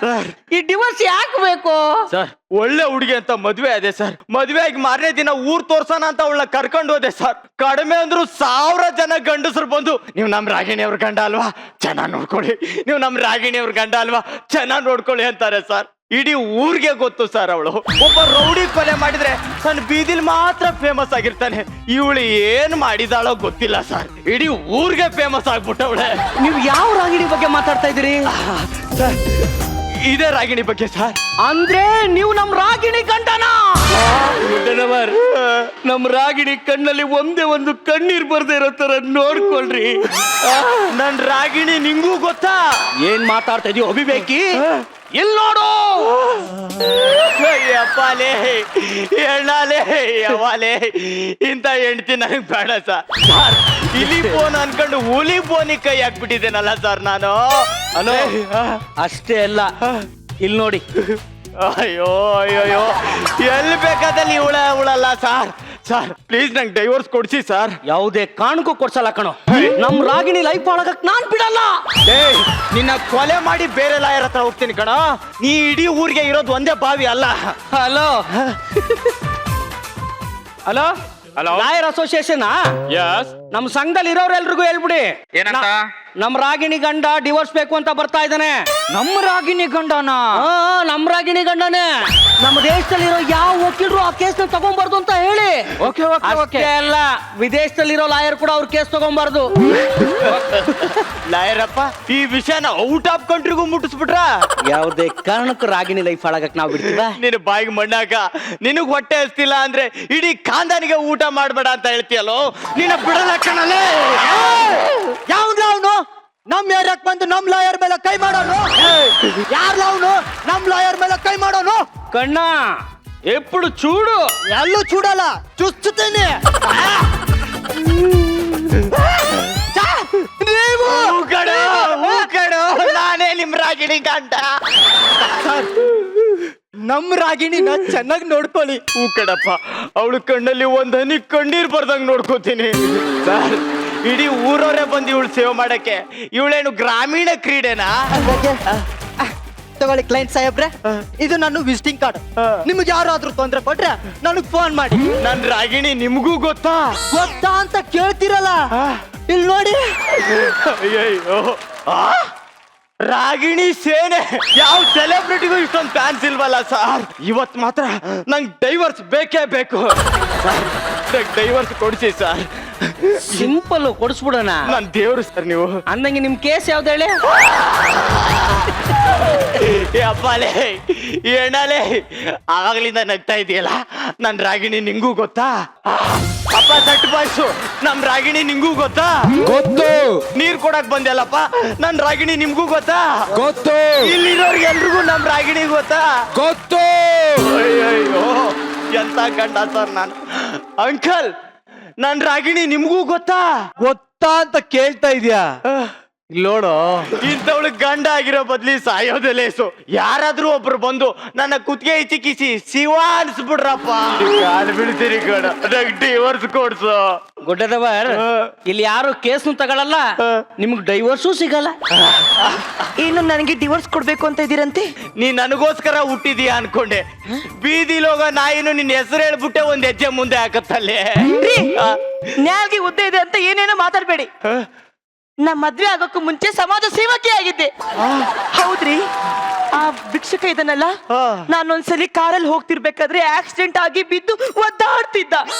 ಈ ಡಿವೋರ್ಸ್ ಯಾಕೆ ಬೇಕು ಸರ್? ಒಳ್ಳೆ ಹುಡುಗಿ ಅಂತ ಮದ್ವೆ ಅದೇ ಸರ್. ಮದ್ವೆ ಆಗಿ ಮಾರನೇ ದಿನ ಊರ್ ತೋರ್ಸೋಣ ಅಂತ ಅವಳ ಕರ್ಕೊಂಡು ಹೋದೆ ಸರ್. ಕಡಿಮೆ ಅಂದ್ರು 1000 ಜನ ಗಂಡಸರು ಬಂದು ನೀವು ನಮ್ ರಾಗಿಣಿ ಅವ್ರ ಗಂಡ ಅಲ್ವಾ, ಚೆನ್ನಾಗ್ ನೋಡ್ಕೊಳ್ಳಿ, ನೀವು ನಮ್ ರಾಗಿಣಿ ಅವ್ರ ಗಂಡ ಅಲ್ವಾ, ಚೆನ್ನಾಗ್ ನೋಡ್ಕೊಳ್ಳಿ ಅಂತಾರೆ ಸರ್. ಇಡೀ ಊರ್ಗೆ ಗೊತ್ತು ಸರ್. ಅವಳು ಒಬ್ಬ ರೌಡಿ ಕೊಲೆ ಮಾಡಿದ್ರೆ ತನ್ನ ಬೀದಿಲ್ ಮಾತ್ರ ಫೇಮಸ್ ಆಗಿರ್ತಾನೆ. ಇವಳು ಏನ್ ಮಾಡಿದಾಳೋ ಗೊತ್ತಿಲ್ಲ ಸರ್, ಇಡೀ ಊರ್ಗೆ ಫೇಮಸ್ ಆಗ್ಬಿಟ್ಟವಳೆ. ನೀವು ಯಾವ ರಾಗಿಣಿ ಬಗ್ಗೆ ಮಾತಾಡ್ತಾ ಇದ್ದೀರಿ? ಇದೇ ರಾಗಿಣಿ ಬಗ್ಗೆ ಸರ್. ಅಂದ್ರೆ ನೀವು ನಮ್ ರಾಗಿಣಿ ಗಂಡನ? ನಮ್ ರಾಗಿಣಿ ಕಣ್ಣಲ್ಲಿ ಒಂದೇ ಒಂದು ಕಣ್ಣೀರ್ ಬರ್ದೇ ಇರೋ ತರ ನೋಡ್ಕೊಳ್ರಿ. ನನ್ ರಾಗಿಣಿ ನಿಂಗೂ ಗೊತ್ತಾ? ಏನ್ ಮಾತಾಡ್ತಾ ಇದೀವಿ ಅವಿವೇಕಿ? ಎಲ್ ನೋಡು. ಅಯ್ಯಪ್ಪಾಲೇ, ಎಣ್ಣಾಲೇ, ಯವಾಲೇ, ಇಂಥ ಹೆಂಡ್ತಿ ನನಗ್ ಬೇಡ ಸರ್. ಇಲಿ ಫೋನ್ ಅನ್ಕೊಂಡು ಹುಲಿ ಫೋನಿಗೆ ಕೈ ಹಾಕ್ಬಿಟ್ಟಿದ್ದೇನಲ್ಲ ಸರ್ ನಾನು. ಅಲೋ, ಅಷ್ಟೇ ಅಲ್ಲ, ಇಲ್ಲಿ ನೋಡಿ. ಅಯ್ಯೋ ಅಯ್ಯೋ, ಎಲ್ಲಿ ಬೇಕಾದಲ್ಲಿ ಉಳಲ್ಲ ಸರ್. ಸರ್ ಪ್ಲೀಸ್ ನಂಗೆ ಡೈವರ್ಸ್ ಕೊಡ್ಸಿ ಸರ್. ಯಾವುದೇ ಕಾರಣಕ್ಕೂ ಕೊಡ್ಸಲ್ಲ ಕಣೋ. ನಮ್ ರಾಗಿಣಿ ಲೈಫ್ ಒಳಗಕ್ ನಾನ್ ಬಿಡಲ್ಲ. ಏ ನಿನ್ನ ಕೊಲೆ ಮಾಡಿ ಬೇರೆ ಲಾಯರ್ ಹತ್ರ ಹೋಗ್ತೀನಿ ಕಣ. ನೀ ಇಡೀ ಊರಿಗೆ ಇರೋದು ಒಂದೇ ಬಾವಿ ಅಲ್ಲ. Hello hello hello lawyer association yes ನಮ್ ಸಂಘದಲ್ಲಿ ಇರೋರೆಲ್ರಿಗೂ ಹೇಳ್ಬಿಡಿ ಏನಂತ? ನಮ್ ರಾಗಿಣಿ ಗಂಡ ಡಿವೋರ್ಸ್ ಬೇಕು ಅಂತ ಬರ್ತಾ ಇದ್ದಾನೆ. ನಮ್ಮ ರಾಗಿಣಿ ಗಂಡನ? ನಮ್ ರಾಗಿಣಿ ಗಂಡನೇ. ನಮ್ಮ ದೇಶದಲ್ಲಿರೋ ಯಾವ ವಕೀಲರು ಆ ಕೇಸ್ ತಗೊಂಬಾರ್ದು ಅಂತ ಹೇಳಿ. Okay okay okay. ಅಷ್ಟೇ ಅಲ್ಲ, ವಿದೇಶದಲ್ಲಿರೋ ಲಾಯರ್ ಕೂಡ ಅವ್ರ ಕೇಸ್ ತಗೊಂಬಾರ್ದು. ಲಾಯರಪ್ಪ, ಈ ವಿಷಯನ ಔಟ್ ಆಫ್ ಕಂಟ್ರಿಗೂ ಮುಟ್ಟಿಸ್ಬಿಟ್ರ? ಯಾವುದೇ ಕಾರಣಕ್ಕೂ ರಾಗಿಣಿ ಲೈಫ್ ಹಾಳಾಗಕ್ ನಾವ್ ಬಿಡ್ತೀವ? ನಿನ್ನ ಬಾಯಿಗೆ ಮಣ್ಣಾಕ. ನಿನಗ್ ಹೊಟ್ಟೆ ಹಸ್ತಿಲ್ಲ ಅಂದ್ರೆ ಇಡೀ ಖಾನ್ದಾನಿಗೆ ಊಟ ಮಾಡ್ಬೇಡ ಅಂತ ಹೇಳ್ತೀಯಲ್ಲೋ, ನಿನ್ನ ಬಿಡಲ್ಲ ಕಣಲೇ. ಯಾವ್ದು ಅವನು ನಮ್ ಏರಿಯಾಕ್ ಬಂದು ನಮ್ ಲಾಯರ್ ಮೇಲೆ ಕೈ ಮಾಡೋನು? ಯಾರ್ಲ ಅವನು ನಮ್ ಲಾಯರ್ ಮೇಲೆ ಕೈ ಮಾಡೋನು? ಕಣ್ಣ ಎప్పుడు చూడు. ಎಲ್ಲೂ ಚೂಡಲ್ಲ, ಚುಚ್ಚುತ್ತೇನೆ. ನಾನೇ ನಿಮ್ ರಾಗಿಣಿ ಗಂಡ. ನಮ್ ರಾಗಿಣಿನ ಚೆನ್ನಾಗಿ ನೋಡ್ಕೊಳ್ಳಿ. ಹೂ ಕಡಪ್ಪ, ಅವಳು ಕಣ್ಣಲ್ಲಿ ಒಂದ್ ಹನಿ ಕಣ್ಣೀರ್ ಬರ್ದಂಗ್ ನೋಡ್ಕೋತೀನಿ. ಸರ್, ಇಡೀ ಊರವರೇ ಬಂದು ಇವಳು ಸೇವೆ ಮಾಡಕ್ಕೆ. ಇವಳೇನು ಗ್ರಾಮೀಣ ಕ್ರೀಡೆನಾ? ತಗೊಳ್ಳಿ ಕ್ಲೈಂಟ್ ಸಾಹೇಬ್ರೆ, ಇದು ನನ್ನ ವಿಸಿಟಿಂಗ್ ಕಾರ್ಡ್. ನಿಮ್ಗೆ ಯಾರಾದ್ರೂ ತೊಂದ್ರೆ ಕೊಟ್ರೆ ನನಗ್ ಫೋನ್ ಮಾಡಿ. ನನ್ ರಾಗಿಣಿ ನಿಮ್ಗೂ ಗೊತ್ತಾ? ಗೊತ್ತಾ ಅಂತ ಕೇಳ್ತಿರಲ್ಲ, ಇಲ್ಲಿ ನೋಡಿ. ಅಯ್ಯಯ್ಯೋ, ರಾಗಿಣಿ ಸೇನೆ. ಯಾವ ಸೆಲೆಬ್ರಿಟಿಗೂ ಇಷ್ಟೊಂದು ಫ್ಯಾನ್ಸ್ ಇಲ್ವಲ್ಲ ಸರ್. ಇವತ್ ಮಾತ್ರ ನಂಗೆ ಡೈವರ್ಸ್ ಬೇಕೇ ಬೇಕು. ಡೈವರ್ಸ್ ಕೊಡಿಸಿ ಸರ್. ಸಿಂಪಲ್ ಕೊಡಿಸ್ಬಿಡೋಣ. ನನ್ ದೇವ್ರು ಸರ್ ನೀವು. ಅಂದಂಗೆ ನಿಮ್ ಕೇಸ್ ಯಾವ್ದು ಹೇಳಿ? ಅಪ್ಪಲೇ, ಈ ಅಣ್ಣಲೇ, ಆವಾಗ್ಲಿಂದ ನಗ್ತಾ ಇದೆಯಲ್ಲ. ನನ್ ರಾಗಿಣಿ ನಿಂಗೂ ಗೊತ್ತಾ? ಅಪ್ಪ ಸಟ್ ಬಾಯ್ಸು, ನಮ್ ರಾಗಿಣಿ ನಿಂಗೂ ಗೊತ್ತಾ? ಗೊತ್ತು ನೀರ್ ಕೊಡಕ್ ಬಂದ್ಯಲ್ಲಪ್ಪ, ನನ್ ರಾಗಿಣಿ ನಿಮ್ಗೂ ಗೊತ್ತಾ? ಗೊತ್ತು ಇಲ್ಲಿರೋರ್ಗೆ ಎಲ್ರಿಗೂ ನಮ್ ರಾಗಿಣಿ ಗೊತ್ತಾ? ಗೊತ್ತು. ಅಯ್ಯಯ್ಯೋ, ಎಂತ ಗಂಡ ಸರ್ ನಾನು. ಅಂಕಲ್, ನನ್ ರಾಗಿಣಿ ನಿಮ್ಗೂ ಗೊತ್ತಾ? ಗೊತ್ತಾ ಅಂತ ಕೇಳ್ತಾ ಇದ್ಯಾ? ನೋಡು, ಇಂಥವಳು ಗಂಡ ಆಗಿರೋ ಬದ್ಲಿ ಸಾಯೋದೇ ಲೇಸು. ಯಾರಾದ್ರೂ ಒಬ್ರು ಬಂದು ನನ್ನ ಕುತ್ತಿಗೆ ಚಿಕ್ಕಿಸಿ ಶಿವ ಅನ್ಸ್ಬಿಡ್ರಪ್ಪ. ಕಾಲು ಬೀಳ್ತೀರಿ ಗಡ, ಡೈವರ್ಸ್ ಕೊಡ್ಸು. ಗುಡ್ಡದವರ್, ಇಲ್ಲಿ ಯಾರು ಕೇಸ್ನು ತಗೊಳಲ್ಲ, ನಿಮ್ಗೆ ಡೈವರ್ಸು ಸಿಗಲ್ಲ. ಇನ್ನು ನನಗೆ ಡಿವೋರ್ಸ್ ಕೊಡ್ಬೇಕು ಅಂತ ಇದೀರಂತೆ? ನೀ ನನಗೋಸ್ಕರ ಹುಟ್ಟಿದೀಯ ಅನ್ಕೊಂಡೆ. ಬೀದಿಲೋಗ ನಾಯಿನು ನಿನ್ನ ಹೆಸರು ಹೇಳ್ಬಿಟ್ಟೆ ಒಂದ್ ಹೆಜ್ಜೆ ಮುಂದೆ ಹಾಕತ್ತಲ್ಲೇ. ನ್ಯಾಲ್ಗೆ ಉದ್ದೆ ಇದೆ ಅಂತ ಏನೇನೋ ಮಾತಾಡ್ಬೇಡಿ. ನಾ ಮದ್ವೆ ಆಗೋಕ್ಕೂ ಮುಂಚೆ ಸಮಾಜ ಸೇವಕಿ ಆಗಿದ್ದೆ. ಹೌದ್ರಿ, ಆ ಭಿಕ್ಷಕ ಇದನ್ನಲ್ಲ, ನಾನೊಂದ್ಸಲಿ ಕಾರಲ್ಲಿ ಹೋಗ್ತಿರ್ಬೇಕಾದ್ರೆ ಆಕ್ಸಿಡೆಂಟ್ ಆಗಿ ಬಿದ್ದು ಒದ್ದಾಡ್ತಿದ್ದ.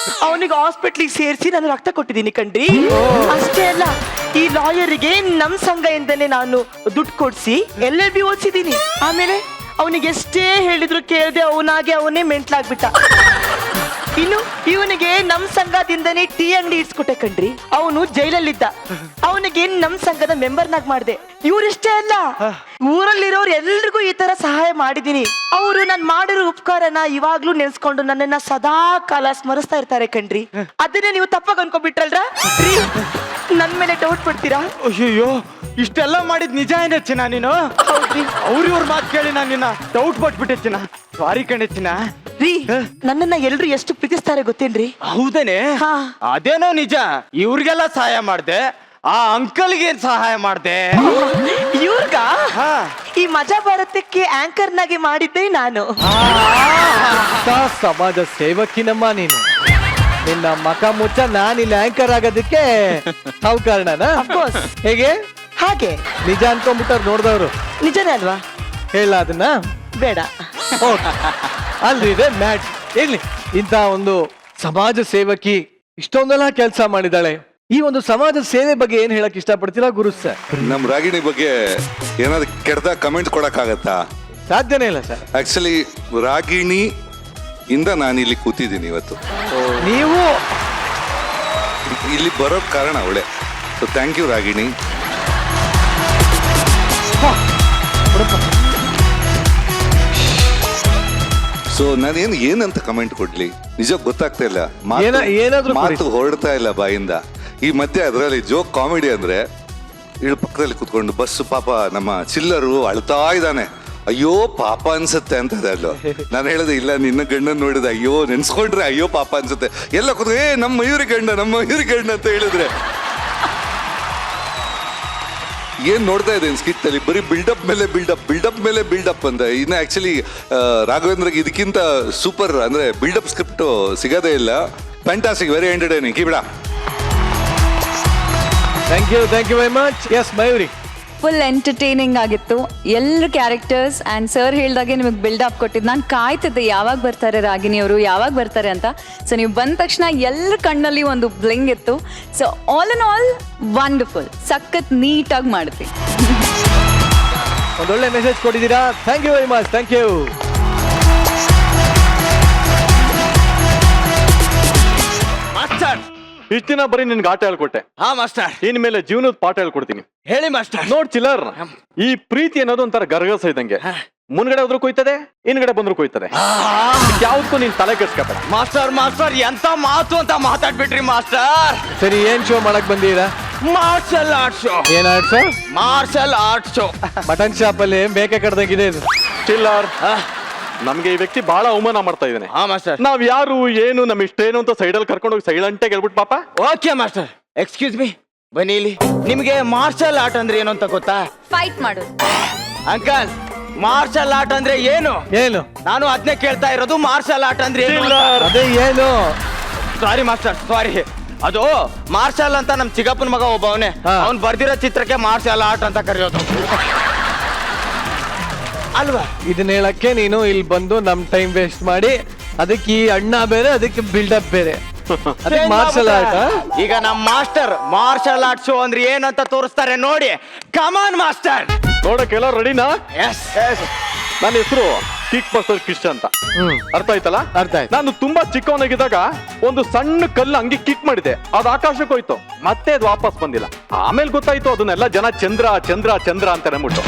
ಅವನಿಗೆ ಹಾಸ್ಪಿಟ್ಲಿಗೆ ಸೇರಿಸಿ ನಾನು ರಕ್ತ ಕೊಟ್ಟಿದ್ದೀನಿ ಕಣ್ರಿ. ಅಷ್ಟೇ ಅಲ್ಲ, ಈ ಲಾಯರಿಗೆ ನಮ್ ಸಂಘ ಎಂದನೇ ನಾನು ದುಡ್ಡು ಕೊಡ್ಸಿ LLB ಓದಿಸಿದ್ದೀನಿ. ಆಮೇಲೆ ಅವನಿಗೆ ಎಷ್ಟೇ ಹೇಳಿದ್ರು ಕೇಳದೆ ಅವನೇ ಮೆಂಟ್ಲಾಗ್ಬಿಟ್ಟ. ಇನ್ನು ಇವನಿಗೆ ನಮ್ ಸಂಘದಿಂದನೇ ಟೀ ಅಂಗಡಿ ಇಡ್ಸ್ಕೊಟ್ಟೆ ಕಣ್ರಿ. ಅವನು ಜೈಲಲ್ಲಿದ್ದ. ಅವನಿಗೆ ನಮ್ ಸಂಘದ ಮೆಂಬರ್ನಾಗ್ ಮಾಡಿದೆ. ಇವ್ರಿಷ್ಟೇ ಅಲ್ಲ, ಊರಲ್ಲಿರೋರು ಎಲ್ರಿಗೂ ಈ ತರ ಸಹಾಯ ಮಾಡಿದೀನಿ. ಅವರು ನಾನ್ ಮಾಡಿರೋ ಉಪಕಾರನ ಇವಾಗ್ಲೂ ನೆನ್ಸ್ಕೊಂಡು ನನ್ನನ್ನ ಸದಾ ಕಾಲ ಸ್ಮರಿಸ್ತಾ ಇರ್ತಾರೆ ಕಣ್ರಿ. ಅದನ್ನೇ ನೀವು ತಪ್ಪಾಗಿ ಅನ್ಕೊಂಡ್ಬಿಟ್ರಲ್ರ? ನನ್ ಮೇಲೆ ಡೌಟ್ ಪಡ್ತೀರಾ? ಅಯ್ಯೋ, ಇಷ್ಟೆಲ್ಲ ಮಾಡಿದ್ ನಿಜ ಏನೇ ಚಿನ್ನ ನೀನು? ಹೌದ್ರಿ. ಅವ್ರ ಮಾತು ಕೇಳಿ ನಾನು ನಿನ್ನ ಡೌಟ್ ಪಟ್ಬಿಟ್ಟೆ ಚಿನ್ನ. ಸಾರಿ ಕಣೆ ಚಿನ್ನ. ರೀ, ನನ್ನನ್ನ ಎಲ್ರು ಎಷ್ಟು ಪ್ರೀತಿಸ್ತಾರೆ ಗೊತ್ತೇನ್ರಿ? ಹೌದೇನೆ? ಹಾ. ಅದೇನೋ ನಿಜ. ಇವ್ರಿಗೆಲ್ಲ ಸಹಾಯ ಮಾಡ್ದೆ, ಆ ಅಂಕಲ್ಗೆ ಏನ್ ಸಹಾಯ ಮಾಡ್ದೆ? ಇವ್ರ್ಗ ಈ ಮಜಾ ಭಾರತಕ್ಕೆ ಆಂಕರ್ನಾಗಿ ಮಾಡಿದ್ದೆ ನಾನು. ಸಮಾಜ ಸೇವಕಿನಮ್ಮ ನೀನು. ನಿನ್ನ ಮಕ ಮುಚ್ಚ ನಾನಿಲ್ಲಿ ಆಂಕರ್ ಆಗೋದಕ್ಕೆ ತಾವು ಕಾರಣನಾ? ಹೇಗೆ? ಹಾಗೆ ನಿಜ ಅನ್ಕೊಂಡ್ಬಿಟ್ಟವ್ರು ನೋಡ್ದವ್ರು. ನಿಜನೇ ಅಲ್ವಾ? ಹೇಳ ಅದನ್ನ. ಬೇಡ. ಅಲ್ರಿ, ಇದೆ ಮ್ಯಾಚ್. ಇರ್ಲಿ, ಇಂತ ಒಂದು ಸಮಾಜ ಸೇವಕಿ ಇಷ್ಟೊಂದೆಲ್ಲ ಕೆಲಸ ಮಾಡಿದಾಳೆ. ಈ ಒಂದು ಸಮಾಜ ಸೇವೆ ಬಗ್ಗೆ ಏನ್ ಹೇಳಕ್ ಇಷ್ಟಪಡ್ತೀರಾ ಗುರು ಸರ್? ನಮ್ ರಾಗಿಣಿ ಬಗ್ಗೆ ಏನಾದ್ರು ಕೆಟ್ಟದಾಗ ಕಮೆಂಟ್ ಕೊಡಕ್ಕಾಗತ್ತಾ? ಸಾಧ್ಯನೇ ಇಲ್ಲ ಸರ್. ಆಕ್ಚುಲಿ ರಾಗಿಣಿ ಇಂದ ನಾನು ಇಲ್ಲಿ ಕೂತಿದ್ದೀನಿ ಇವತ್ತು. ನೀವು ಇಲ್ಲಿ ಬರೋಕ್ ಕಾರಣ ಅವಳೆ. So thank you Ragini. So ನಾನೇನು ಏನಂತ ಕಮೆಂಟ್ ಕೊಡ್ಲಿ, ನಿಜ ಗೊತ್ತಾಗ್ತಾ ಇಲ್ಲ. ಏನಾದ್ರೂ ಮಾತು ಹೊರಡ್ತಾ ಇಲ್ಲ ಬಾಯಿಂದ. ಈ ಮಧ್ಯೆ ಅದರಲ್ಲಿ ಜೋಕ್ ಕಾಮಿಡಿ ಅಂದ್ರೆ, ಇಲ್ಲಿ ಪಕ್ಕದಲ್ಲಿ ಕುತ್ಕೊಂಡು ಬಸ್ಸು ಪಾಪ ನಮ್ಮ ಚಿಲ್ಲರು ಅಳ್ತಾ ಇದ್ದಾನೆ. ಅಯ್ಯೋ ಪಾಪ ಅನ್ಸುತ್ತೆ ಅಂತ ಅಲ್ಲೋ. ನಾನು ಹೇಳಿದೆ ಇಲ್ಲ, ನಿನ್ನ ಗಂಡನ್ ನೋಡಿದೆ ಅಯ್ಯೋ ನೆನ್ಸ್ಕೊಂಡ್ರೆ ಅಯ್ಯೋ ಪಾಪ ಅನ್ಸುತ್ತೆ. ಎಲ್ಲ ಕೂತ್ರೆ ನಮ್ಮ ಮಯೂರಿ ಗಂಡ ಅಂತ ಹೇಳಿದ್ರೆ ಏನ್ ನೋಡ್ತಾ ಇದ್ದೇನೆ ಸ್ಕಿಟ್ ಅಲ್ಲಿ ಬರೀ ಬಿಲ್ಡಪ್ ಮೇಲೆ ಬಿಲ್ಡಪ್ ಅಂತ. ಇನ್ನು ಆಕ್ಚುಲಿ ರಾಘವೇಂದ್ರಗೆ ಇದಕ್ಕಿಂತ ಸೂಪರ್ ಅಂದ್ರೆ ಬಿಲ್ಡಪ್ ಸ್ಕ್ರಿಪ್ಟ್ ಸಿಗೋದೇ ಇಲ್ಲ. Fantastic, very entertaining. ಕೀ ಬಿಡ. Thank you very much. Yes Mayuri. Full entertaining ಆಗಿತ್ತು. ಎಲ್ಲರ ಕ್ಯಾರೆಕ್ಟರ್ಸ್ ಆ್ಯಂಡ್ ಸರ್ ಹೇಳ್ದಾಗೆ ನಿಮಗೆ ಬಿಲ್ಡಪ್ ಕೊಟ್ಟಿದ್ದು. ನಾನು ಕಾಯ್ತಿದ್ದೆ ಯಾವಾಗ ಬರ್ತಾರೆ ರಾಗಿಣಿಯವರು, ಯಾವಾಗ ಬರ್ತಾರೆ ಅಂತ. ಸೊ ನೀವು ಬಂದ ತಕ್ಷಣ ಎಲ್ಲರ ಕಣ್ಣಲ್ಲಿ ಒಂದು ಬ್ಲಿಂಗ್ ಇತ್ತು. So all in all wonderful, ಸಖತ್ ನೀಟಾಗಿ ಮಾಡಿದ್ವಿ. ಒಂದೊಳ್ಳೆ ಮೆಸೇಜ್ ಕೊಟ್ಟಿದ್ದೀರಾ. Thank you very much. Thank you. Master, ಇಷ್ಟ ದಿನ ಬರೀ ನಿನ್ಗೆ ಆಟ ಹೇಳ್ಕೊಟ್ಟೆ. ಹಾ ಮಾಸ್ಟರ್, ಇನ್ಮೇಲೆ ಜೀವನದ ಪಾಠ ಹೇಳ್ಕೊಡ್ತೀನಿ. ಹೇಳಿ ಮಾಸ್ಟರ್. ನೋಡ್ ಚಿಲ್ಲರ್, ಈ ಪ್ರೀತಿ ಅನ್ನೋದು ಒಂಥರ ಗರಗಸ ಇದ್ದಂಗೆ. ಮುಂದ್ಗಡೆ ಹೋದ್ರು ಕೊಯ್ತದೆ, ಹಿಂದ್ಗಡೆ ಬಂದ್ರು ಕೊಯ್ತದೆ. ಯಾವ್ದಕ್ಕೂ ನೀನ್ ತಲೆ ಕೆಡ್ಸ್ಕೊಬೇಡ. ಮಾಸ್ಟರ್ ಎಂತ ಮಾತು ಅಂತ ಮಾತಾಡ್ಬಿಟ್ರಿ ಮಾಸ್ಟರ್. ಸರಿ, ಏನ್ ಶೋ ಮಾಡಕ್ ಬಂದಿರಾ? Martial art show. ಏನ್ art show? Martial art show. Mutton shop ಅಲ್ಲಿ ಮೇಕೆ ಕಡ್ದಂಗಿದೆ ಇದು. ಚಿಲ್ಲರ್, ನಮ್ಗೆ ಈ ವ್ಯಕ್ತಿ ಬಹಳ ಅವಮಾನ ಮಾಡ್ತಾ ಇದ್ದಾನೆ. ಹಾ ಮಾಸ್ಟರ್. ನಾವ್ ಯಾರು ಏನು ನಮ್ ಇಷ್ಟ ಏನು ಅಂತ ಸೈಡಲ್ಲಿ ಕರ್ಕೊಂಡೋಗಿ ಸೈಲೆಂಟಾಗಿ ಹೇಳ್ಬಿಟ್ಟು ಪಾಪ. ಓಕೆ ಮಾಸ್ಟರ್, ಎಕ್ಸ್ಕ್ಯೂಸ್ ಮೀ, ಬನ್ನಿ ಇಲ್ಲಿ. ನಿಮ್ಗೆ ಮಾರ್ಷಲ್ ಆರ್ಟ್ ಅಂದ್ರೆ ಏನು ಅಂತ ಗೊತ್ತಾ? ಫೈಟ್ ಮಾಡು. ಅಂಕಲ್, ಮಾರ್ಷಲ್ ಆರ್ಟ್ ಅಂದ್ರೆ ಏನು? ಏನು? ನಾನು ಅದನ್ನೇ ಕೇಳ್ತಾ ಇರೋದು. ಮಾರ್ಷಲ್ ಆರ್ಟ್ ಅಂದ್ರೆ ಏನು ಅಂತ. ಅದೇ ಏನು? ಸಾರಿ ಮಾಸ್ಟರ್, ಸಾರಿ. ಅದು ಮಾರ್ಷಲ್ ಅಂತ ನಮ್ ಚಿಕ್ಕಪ್ಪನ ಮಗ ಒಬ್ಬವನೇ, ಅವ್ನ್ ಬರ್ದಿರೋ ಚಿತ್ರಕ್ಕೆ ಮಾರ್ಷಲ್ ಆರ್ಟ್ ಅಂತ ಕರೆಯೋದು ಅಲ್ವಾ? ಇದನ್ನ ಹೇಳಕ್ಕೆ ನೀನು ಇಲ್ಲಿ ಬಂದು ನಮ್ ಟೈಮ್ ವೇಸ್ಟ್ ಮಾಡಿ, ಅದಕ್ಕೆ ಈ ಅಣ್ಣ ಬೇರೆ, ಅದಕ್ಕೆ ಬಿಲ್ಡಪ್ ಬೇರೆ. Marshal art. ಈಗ ನಮ್ ಮಾಸ್ಟರ್ ಮಾರ್ಷಲ್ ಆರ್ಟ್ ಶೋ ಅಂದ್ರೆ ಏನಂತ ತೋರಿಸ್ತಾರೆ ನೋಡಿ. ಕಮಾನ್ ಮಾಸ್ಟರ್. ನೋಡಕ್ಕೆಲ್ಲ ರೆಡಿನಾ? ಎಸ್. ನನ್ನ ಹೆಸರು ಕಿಕ್ ಮಾಸ್ಟರ್ ಕಿಶ್ ಅಂತ. ಅರ್ಥ ಆಯ್ತಲ್ಲ? ಅರ್ಥ ಆಯ್ತು. ನಾನು ತುಂಬಾ ಚಿಕ್ಕವನಾಗಿದ್ದಾಗ ಒಂದು ಸಣ್ಣ ಕಲ್ಲು ಹಂಗೆ ಕಿಕ್ ಮಾಡಿದೆ, ಅದು ಆಕಾಶಕ್ಕೆ ಹೋಯ್ತು, ಮತ್ತೆ ಅದು ವಾಪಸ್ ಬಂದಿಲ್ಲ. ಆಮೇಲೆ ಗೊತ್ತಾಯ್ತು ಅದನ್ನೆಲ್ಲ ಜನ ಚಂದ್ರ ಚಂದ್ರ ಚಂದ್ರ ಅಂತ ಅಂದ್ಬಿಟ್ಟು.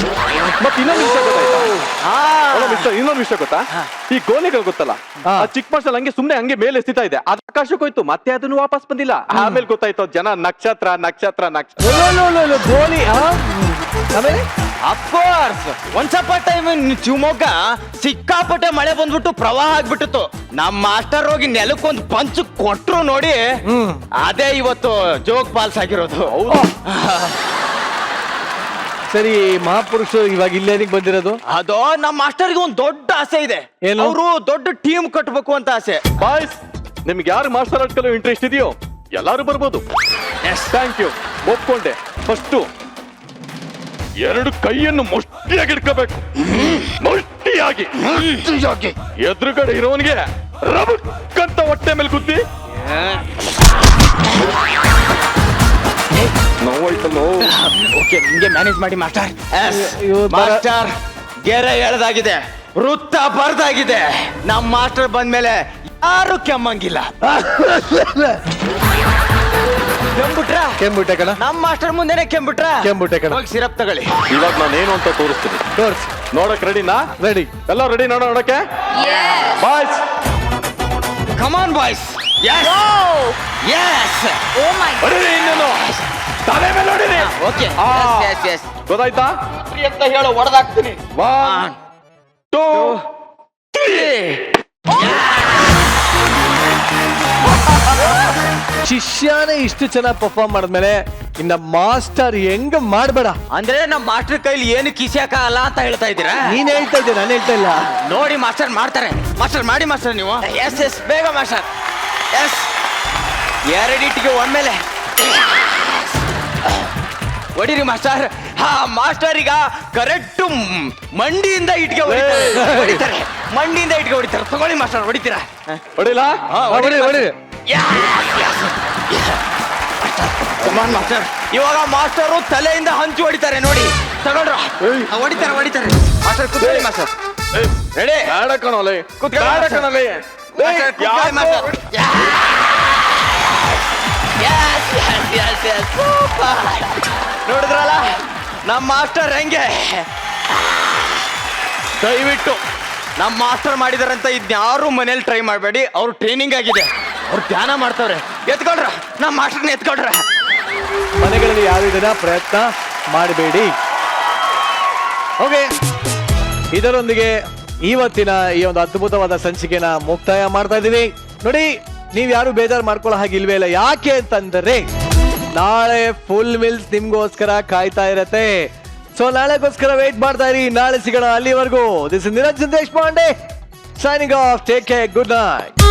ಮತ್ತೆ ಇನ್ನೊಂದು ವಿಷಯ ಗೊತ್ತಾಯ್ತಾ? ಇನ್ನೊಂದು ವಿಷಯ ಗೊತ್ತಾ? ಈ ಗೋಲಿಗಳು ಗೊತ್ತಲ್ಲ, ಆ ಚಿಕ್ಕ ಮಾಸ್ಟರ್ ಹಂಗೆ ಸುಮ್ನೆ ಹಂಗೆ ಮೇಲೆ ಎಸ್ತಿತಾ ಇದೆ, ಅದು ಆಕಾಶಕ್ಕೆ ಹೋಯ್ತು, ಮತ್ತೆ ಅದನ್ನು ವಾಪಸ್ ಬಂದಿಲ್ಲ. ಆಮೇಲೆ ಗೊತ್ತಾಯ್ತು ಜನ ನಕ್ಷತ್ರ ನಕ್ಷತ್ರ ನಕ್ಷತ್ರ. ಗೋಲಿ. ಆಮೇಲೆ of course once up time Shivamogga ಸಿಕ್ಕಾಪಟ್ಟೆ ಮಳೆ ಬಂದ್ಬಿಟ್ಟು ಪ್ರವಾಹ ಆಗ್ಬಿಟ್ಟಿತ್ತು. ನಮ್ ಮಾಸ್ಟರ್ ಹೋಗಿ ನೆಲಕ್ಕೊಂದು ಪಂಚ್ ಕೊಟ್ರು ನೋಡಿ, ಅದೇ ಇವತ್ತು ಜೋಗ್ ಪಾಲ್ಸ್ ಆಗಿರೋದು. ಸರಿ, ಮಹಾಪುರುಷರು ಇವಾಗ ಇಲ್ಲೇನಿಗೆ ಬಂದಿರೋದು? ಅದು ನಮ್ಮ ಮಾಸ್ಟರ್ಗೆ ಒಂದು ದೊಡ್ಡ ಆಸೆ ಇದೆ. ಏನು? ಅವರು ದೊಡ್ಡ ಟೀಮ್ ಕಟ್ಟಬೇಕು ಅಂತ ಆಸೆ. ಬಾಯ್ಸ್, ನಿಮ್ಗೆ ಯಾರು ಮಾಸ್ಟರ್ ಆರ್ಟ್ ಕಲಿಯೋ ಇಂಟ್ರೆಸ್ಟ್ ಇದೆಯೋ ಎಲ್ಲಾರು ಬರ್ಬೋದು. Thank you, ಒಪ್ಕೊಂಡೆ. ಫಸ್ಟು ಎರಡು ಕೈಯನ್ನು ಮುಷ್ಟಿಯಾಗಿ ಇಟ್ಕೋಬೇಕು. ಮುಷ್ಟಿಯಾಗಿ ಎದುರುಗಡೆ ಇರೋವನಿಗೆ ರಬಕ್ಕಂತ ಹೊಟ್ಟೆ ಮೇಲೆ ಗುದ್ದಿ. ನೋವಾಯ್ತಲ್ಲೋ. ಓಕೆ, ನಿಮ್ಗೆ ಮ್ಯಾನೇಜ್ ಮಾಡಿ ಮಾಸ್ಟರ್. ಇವ್ರು ಮಾಸ್ಟರ್, ಗೆರೆ ಎಳೆದಾಗಿದೆ, ವೃತ್ತ ಬರ್ದಾಗಿದೆ. ನಮ್ ಮಾಸ್ಟರ್ ಬಂದ್ಮೇಲೆ ಯಾರು ಕೆಮ್ಮಂಗಿಲ್ಲ. ಕೆಂಬುಟ್ಟೆ ಕಣ. ನಮ್ ಮಾಸ್ಟರ್ ಮುಂದೆನೆ ಕೆಂಬಿಟ್ರ. ಕೆಂಬುಟ್ಟೆ ಕಣ. ಹೋಗಿ ಸಿರಪ್ ತಗೊಳ್ಳಿ. ಇವಾಗ ನಾನೇನು ಅಂತ ತೋರಿಸ್ತೀನಿ. ತೋರ್ಸ್. ನೋಡಕ್ ರೆಡಿನಾ? ರೆಡಿ. ಎಲ್ಲ ರೆಡಿ ನೋಡಕ್ಕೆ? Boys, come on boys. Yes yes. Oh my ಹೊಡಿರಿ, ಇನ್ನೇನು ತಲೆ ಮೇಲೆ ಹೊಡಿರಿ. ಓಕೆ, ಆ. Yes yes. ಗೊತ್ತಾಯ್ತಾ? ಅಂತ ಹೇಳೋ ಹೊಡೆದಾಕ್ತೀನಿ. 1 2 ಶಿಷ್ಯನೇ ಇಷ್ಟು ಚೆನ್ನಾಗಿ ಪರ್ಫಾರ್ಮ್ ಮಾಡಿದ್ಮೇಲೆ ಇನ್ನ ಮಾಸ್ಟರ್ ಹೆಂಗ ಮಾಡ್ಬೇಡ. ಅಂದ್ರೆ ನಮ್ ಮಾಸ್ಟರ್ ಕೈಲಿ ಏನು ಕಿಸಿಯಾಕಲ್ಲ ಅಂತ ಹೇಳ್ತಾ ಇದ್ದೀರಾ? ನೀನ್ ಹೇಳ್ತಾ ಇದ್ದೆ, ನಾನು ಹೇಳ್ತಾ ಇಲ್ಲ. ನೋಡಿ ಮಾಸ್ಟರ್ ಮಾಡ್ತಾರೆ. ಮಾಸ್ಟರ್ ಮಾಡಿ ಮಾಸ್ಟರ್ ನೀವು. ಎಸ್ ಎಸ್, ಬೇಗ ಮಾಸ್ಟರ್. ಎಸ್, ಎರಡಿಟ್ಟಿಗೆ ಒಮ್ಮೆಲೆ ಹೊಡಿರಿ ಮಾಸ್ಟರ್. ಹಾ, ಮಾಸ್ಟರ್ ಈಗ ಕರೆಕ್ಟ್ ಮಂಡಿಯಿಂದ ಇಟ್ಗೆ ಹೊಡಿತಾರೆ. ಮಂಡಿಯಿಂದ ಇಟ್ಗೆ ಹೊಡಿತಾರೆ. ತಗೊಳ್ಳಿ ಮಾಸ್ಟರ್, ಹೊಡಿತೀರಾ? ಹೊಡಿಲಾ? ಹೊಡಿ ಹೊಡಿ. ಕಮಾನ್ ಮಾಸ್ಟರ್. ಇವಾಗ ಮಾಸ್ಟರು ತಲೆಯಿಂದ ಹಂಚು ಹೊಡಿತಾರೆ ನೋಡಿ. ತಗೊಂಡ್ರ? ಹೊಡಿತಾರೆ ಹೊಡಿತಾರೆ. ಮಾಸ್ಟರ್ ಕೂತ್ಕೊಳ್ಳಿ ಮಾಸ್ಟರ್. ರೆಡಿ? ಬೇಡ ಕಣೋಲೆ, ಕೂತ್ಕೊಳ್ಳಿ ಬೇಡ ಮಾಸ್ಟರ್. ಕಣೋಲೆ. ಕೂತ್ಕೊಳ್ಳಿ ಮಾಸ್ಟರ್. ನೋಡಿದ್ರಲ್ಲ ನಮ್ಮ ಮಾಸ್ಟರ್ ಹೆಂಗೆ? ದಯವಿಟ್ಟು ನಮ್ಮ ಮಾಸ್ಟರ್ ಮಾಡಿದಾರಂತ ಇದ್ಯಾರು ಮನೇಲಿ ಟ್ರೈ ಮಾಡಬೇಡಿ. ಅವ್ರು ಟ್ರೈನಿಂಗ್ ಆಗಿದೆ, ಅವ್ರು ಧ್ಯಾನ ಮಾಡ್ತಾವ್ರೆ. ಎತ್ಕೊಳ್ರ, ನಮ್ಮ ಮಾಸ್ಟರ್ನ ಎತ್ಕೊಳ್ರ. ಮನೆಗಳಲ್ಲಿ ಯಾರು ಇದನ್ನ ಪ್ರಯತ್ನ ಮಾಡಬೇಡಿ. ಓಕೆ, ಇದರೊಂದಿಗೆ ಇವತ್ತಿನ ಈ ಒಂದು ಅದ್ಭುತವಾದ ಸಂಚಿಕೆನ ಮುಕ್ತಾಯ ಮಾಡ್ತಾ ಇದೀವಿ. ನೋಡಿ, ನೀವ್ ಯಾರು ಬೇಜಾರು ಮಾಡ್ಕೊಳ್ಳೋ ಹಾಗಿಲ್ವೇ ಇಲ್ಲ. ಯಾಕೆ ಅಂತಂದ್ರೆ ನಾಳೆ ಫುಲ್ ಮಿಲ್ಸ್ ನಿಮ್ಗೋಸ್ಕರ ಕಾಯ್ತಾ ಇರತ್ತೆ. ಸೊ ನಾಳೆಗೋಸ್ಕರ ವೇಟ್ ಮಾಡ್ತಾ ಇರಿ. ನಾಳೆ ಸಿಗೋಣ. ಅಲ್ಲಿವರೆಗೂ this is Niranjan Deshpande signing off. Take care. Good night.